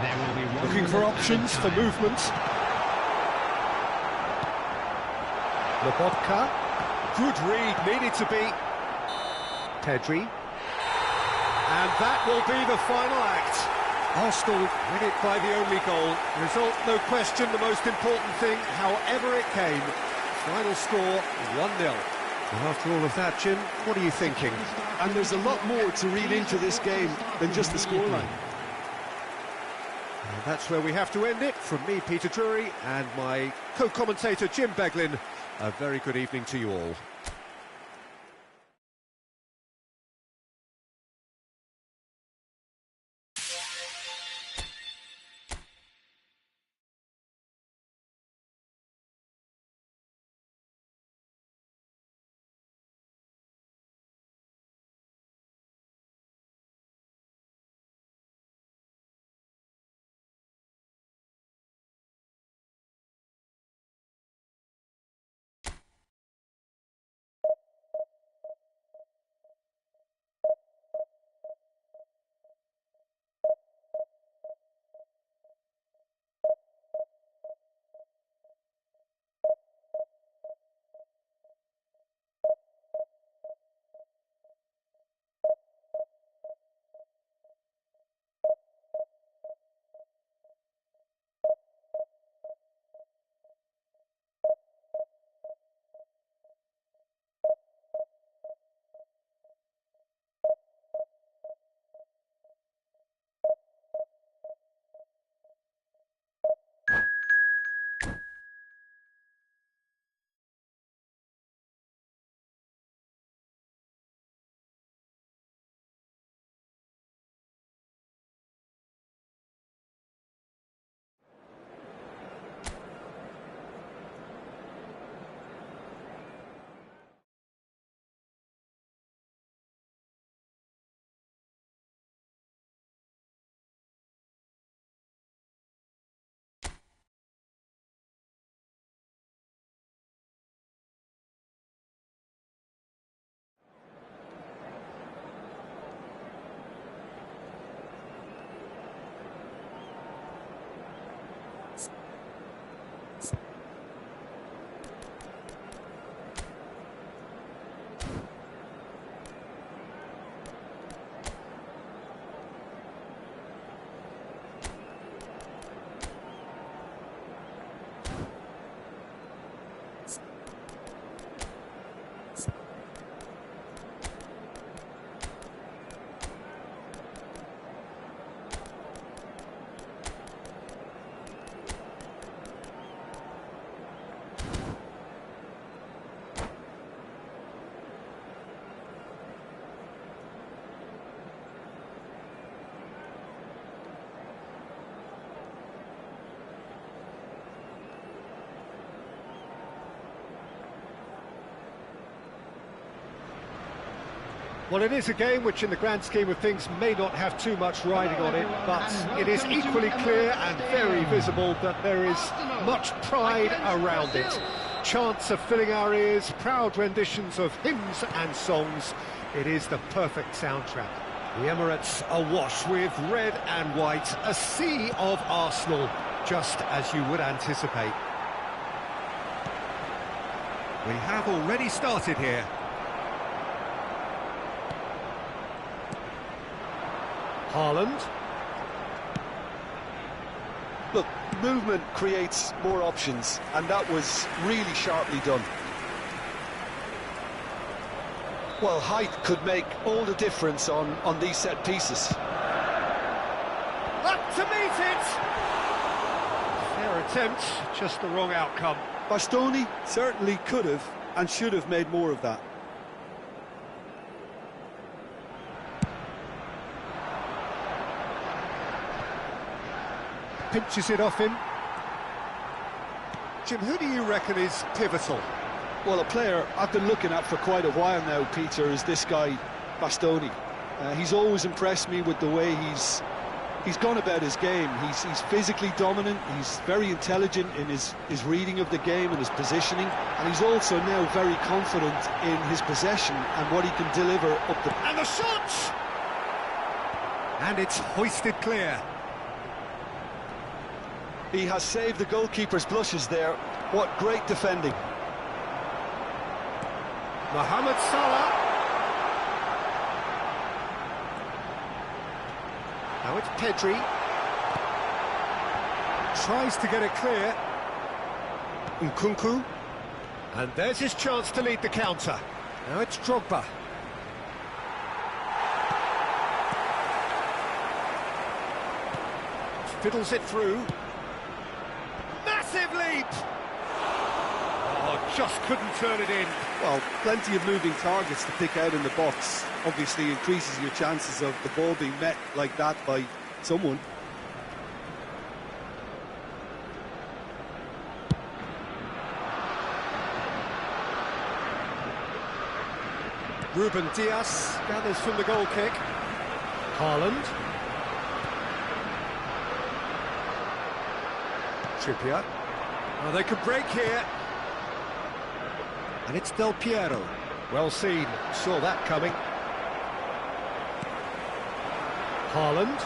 There will be one Looking for options for movement. Lobotka. Good read, needed to be. Pedri. And that will be the final act. Arsenal win it by the only goal. Result, no question, the most important thing, however it came. Final score, 1-0. And after all of that, Jim, what are you thinking? And there's a lot more to read into this game than just the scoreline. And that's where we have to end it. From me, Peter Drury, and my co-commentator, Jim Beglin, a very good evening to you all. Well, it is a game which in the grand scheme of things may not have too much riding on it, but it is equally clear and very visible that there is much pride around it. Chants are filling our ears, proud renditions of hymns and songs. It is the perfect soundtrack. The Emirates awash with red and white, a sea of Arsenal, just as you would anticipate. We have already started here. Haaland. Look, movement creates more options, and that was really sharply done. Well, height could make all the difference on these set pieces. Up to meet it! Fair attempt, just the wrong outcome. Bastoni certainly could have and should have made more of that. Pinches it off him. Jim, who do you reckon is pivotal? Well, a player I've been looking at for quite a while now, Peter, is this guy, Bastoni. He's always impressed me with the way he's gone about his game. He's physically dominant, he's very intelligent in his reading of the game and his positioning, and he's also now very confident in his possession and what he can deliver up the... And the shot! And it's hoisted clear. He has saved the goalkeeper's blushes there. What great defending. Mohamed Salah. Now it's Pedri. Tries to get it clear. Nkunku. And there's his chance to lead the counter. Now it's Drogba. Fiddles it through. Massive leap! Oh, just couldn't turn it in. Well, plenty of moving targets to pick out in the box. Obviously increases your chances of the ball being met like that by someone. Ruben Dias gathers from the goal kick. Haaland. Trippier. Oh, they could break here. And it's Del Piero. Well seen, saw that coming. Haaland.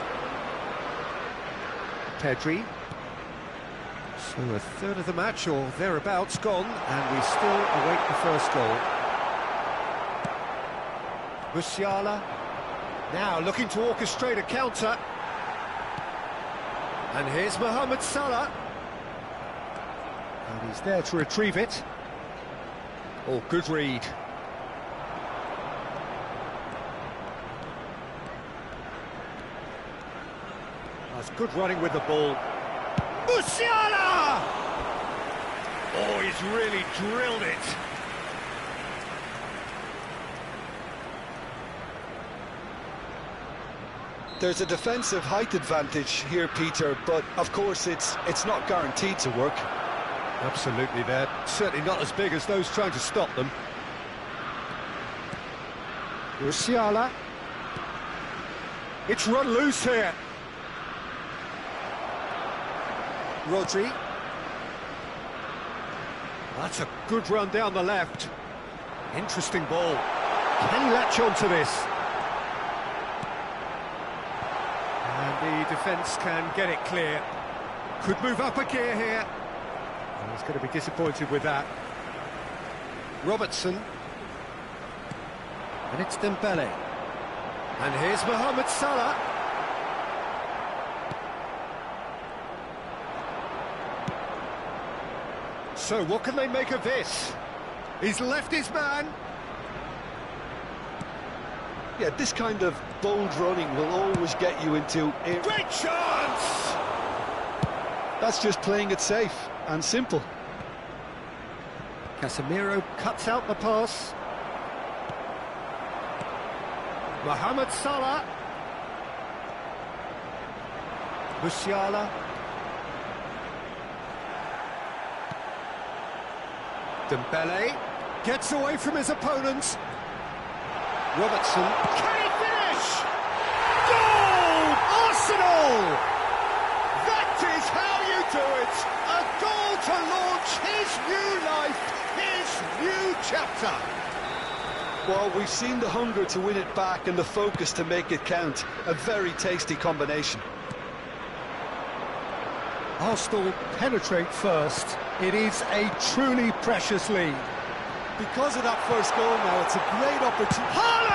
Pedri. So a third of the match, or thereabouts, gone, and we still await the first goal. Musiala. Now looking to orchestrate a counter. And here's Mohamed Salah. And he's there to retrieve it. Oh, good read. That's good running with the ball. Musiala! Oh, he's really drilled it. There's a defensive height advantage here, Peter, but of course it's not guaranteed to work. Absolutely, they're certainly not as big as those trying to stop them. Musiala. It's run loose here. Rodri. That's a good run down the left. Interesting ball. Can he latch on to this? And the defence can get it clear. Could move up a gear here. And he's going to be disappointed with that. Robertson. And it's Dembele. And here's Mohamed Salah. So what can they make of this? He's left his man. Yeah, this kind of bold running will always get you into... Great chance! That's just playing it safe and simple. Casemiro cuts out the pass. Mohamed Salah. Musiala. Dembele gets away from his opponents. Robertson, can he finish? Goal! Arsenal! That is how you do it! A goal to launch his new life, his new chapter. Well, we've seen the hunger to win it back and the focus to make it count. A very tasty combination. Arsenal penetrate first. It is a truly precious lead. Because of that first goal now, it's a great opportunity. Haaland!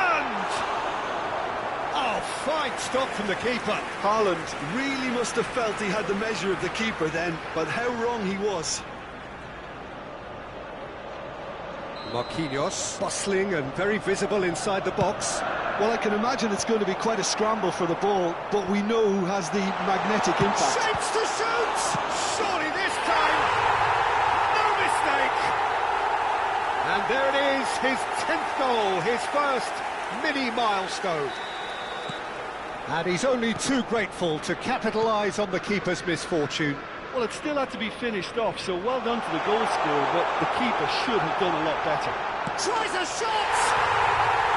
Oh, fine stop from the keeper. Haaland really must have felt he had the measure of the keeper then, but how wrong he was. Marquinhos, bustling and very visible inside the box. Well, I can imagine it's going to be quite a scramble for the ball, but we know who has the magnetic impact. Shapes to shoot! Surely this time, no mistake! And there it is, his 10th goal, his first mini-milestone. And he's only too grateful to capitalise on the keeper's misfortune. Well, it still had to be finished off, so well done to the goal scorer, but the keeper should have done a lot better. Tries a shot!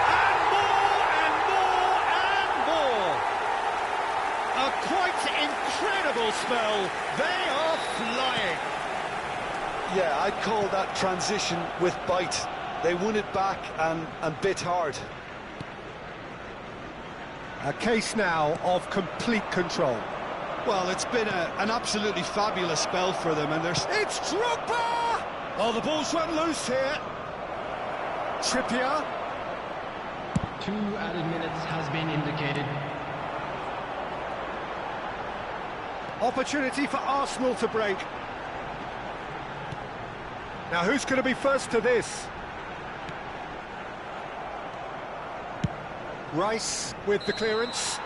And more, and more, and more! A quite incredible spell. They are flying. Yeah, I'd call that transition with bite. They won it back and bit hard. A case now of complete control. Well, it's been an absolutely fabulous spell for them, and there's... It's Drogba! Oh, the ball's run loose here. Trippier. 2 added minutes has been indicated. Opportunity for Arsenal to break. Now, who's going to be first to this? Rice with the clearance.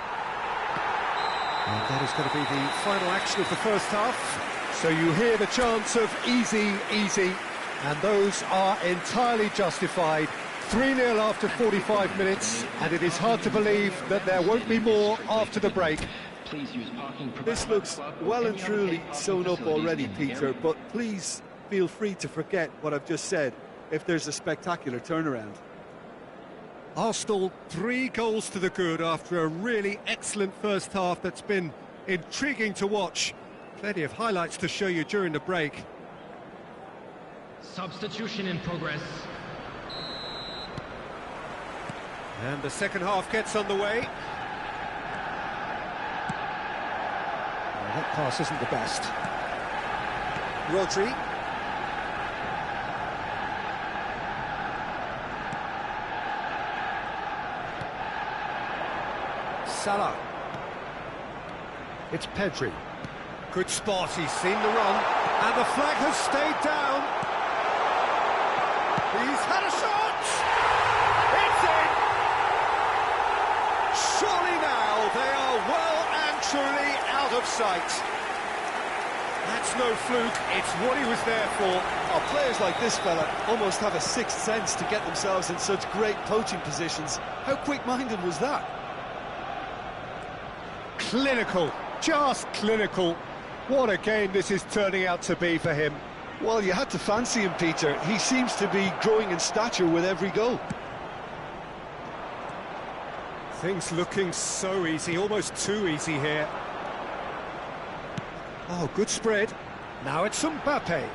And that is going to be the final action of the first half. So you hear the chants of easy, easy, and those are entirely justified. 3-0 after 45 minutes, and it is hard to believe that there won't be more after the break. This looks well and truly sewn up already, Peter, but please feel free to forget what I've just said if there's a spectacular turnaround. Arsenal 3 goals to the good after a really excellent first half that's been intriguing to watch. Plenty of highlights to show you during the break. Substitution in progress. And the second half gets underway. Well, that pass isn't the best. Rodri. Salah. It's Pedri. Good spot, he's seen the run, and the flag has stayed down. He's had a shot! It's in! Surely now they are well and truly out of sight. That's no fluke, it's what he was there for. Oh, players like this fella almost have a sixth sense to get themselves in such great poaching positions. How quick-minded was that? Clinical, just clinical. What a game this is turning out to be for him. Well, you had to fancy him, Peter. He seems to be growing in stature with every goal. Things looking so easy, almost too easy here. Oh, good spread. Now it's Mbappe.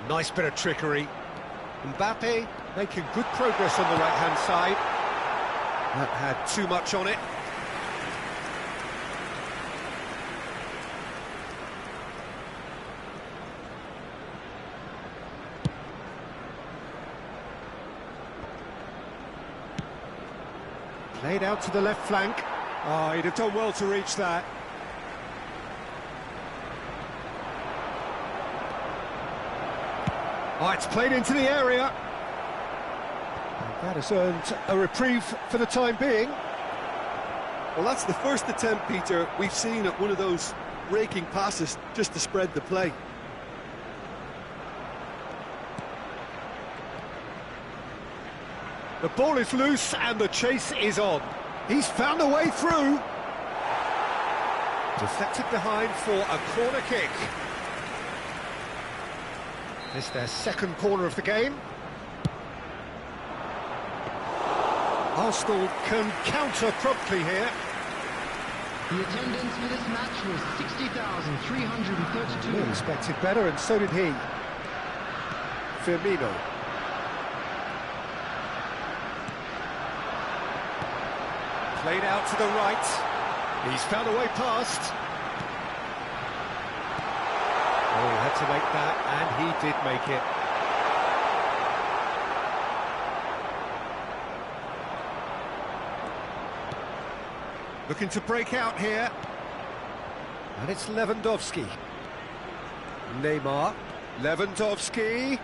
Nice bit of trickery. Mbappe making good progress on the right-hand side. That had too much on it. Played out to the left flank. Oh, he'd have done well to reach that. Oh, it's played into the area. And that has earned a reprieve for the time being. Well, that's the first attempt, Peter, we've seen at one of those raking passes just to spread the play. The ball is loose and the chase is on. He's found a way through. Deflected behind for a corner kick. This their second corner of the game. Arsenal can counter promptly here. The attendance for this match was 60,332. He expected better, and so did he. Firmino. Played out to the right. He's found a way past. Oh, he had to make that, and he did make it. Looking to break out here. And it's Lewandowski. Neymar. Lewandowski.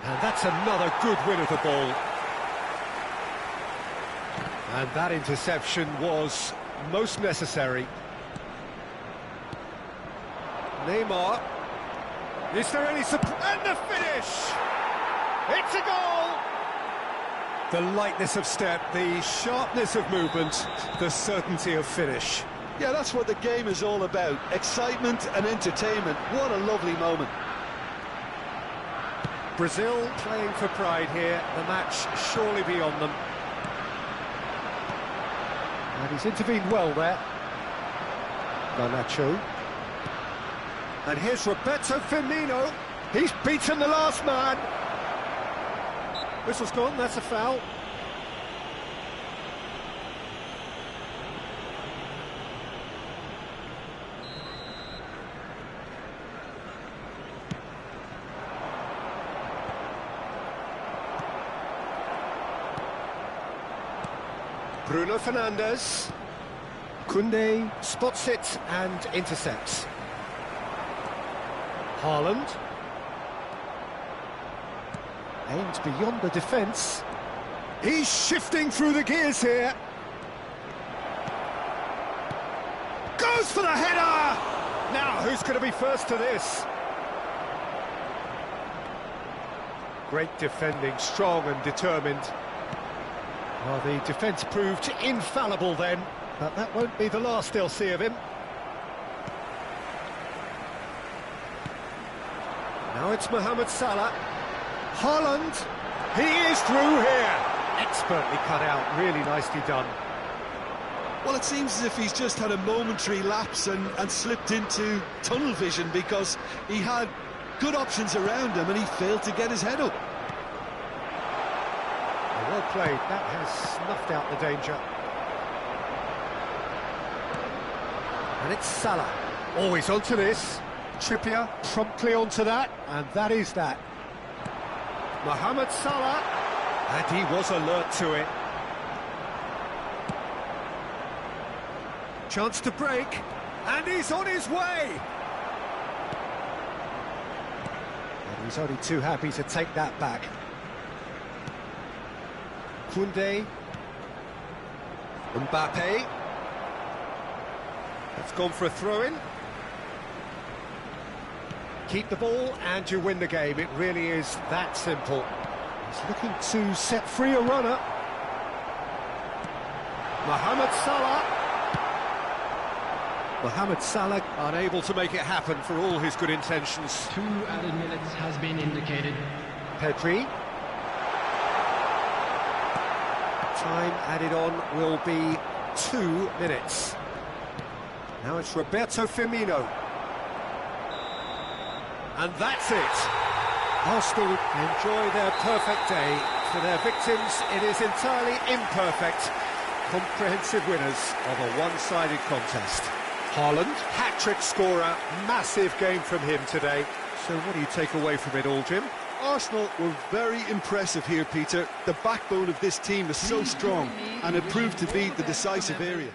And that's another good win of the ball. And that interception was most necessary. Neymar. Is there any support? And the finish! It's a goal! The lightness of step, the sharpness of movement, the certainty of finish. Yeah, that's what the game is all about. Excitement and entertainment. What a lovely moment. Brazil playing for pride here. The match surely beyond them. And he's intervened well there. Garnacho. And here's Roberto Firmino. He's beaten the last man. Whistle's gone, that's a foul. Bruno Fernandes. Koundé spots it and intercepts. Haaland. Aims beyond the defence. He's shifting through the gears here. Goes for the header! Now, who's going to be first to this? Great defending, strong and determined. Well, the defence proved infallible then, but that won't be the last they'll see of him. Now it's Mohamed Salah. Haaland, he is through here. Expertly cut out, really nicely done. Well, it seems as if he's just had a momentary lapse and slipped into tunnel vision, because he had good options around him and he failed to get his head up. Well played, that has snuffed out the danger. And it's Salah. Always onto this. Trippier promptly onto that, and that is that. Mohamed Salah, and he was alert to it. Chance to break, and he's on his way. And he's only too happy to take that back. Koundé. Mbappe. That's gone for a throw-in. Keep the ball and you win the game. It really is that simple. He's looking to set free a runner. Mohamed Salah. Mohamed Salah unable to make it happen for all his good intentions. 2 added minutes has been indicated. Pedri. Time added on will be 2 minutes. Now it's Roberto Firmino. And that's it. Arsenal enjoy their perfect day. For their victims, it is entirely imperfect. Comprehensive winners of a one-sided contest. Haaland, hat-trick scorer, massive game from him today. So what do you take away from it all, Jim? Arsenal were very impressive here, Peter. The backbone of this team is so strong, and it proved to be the decisive area.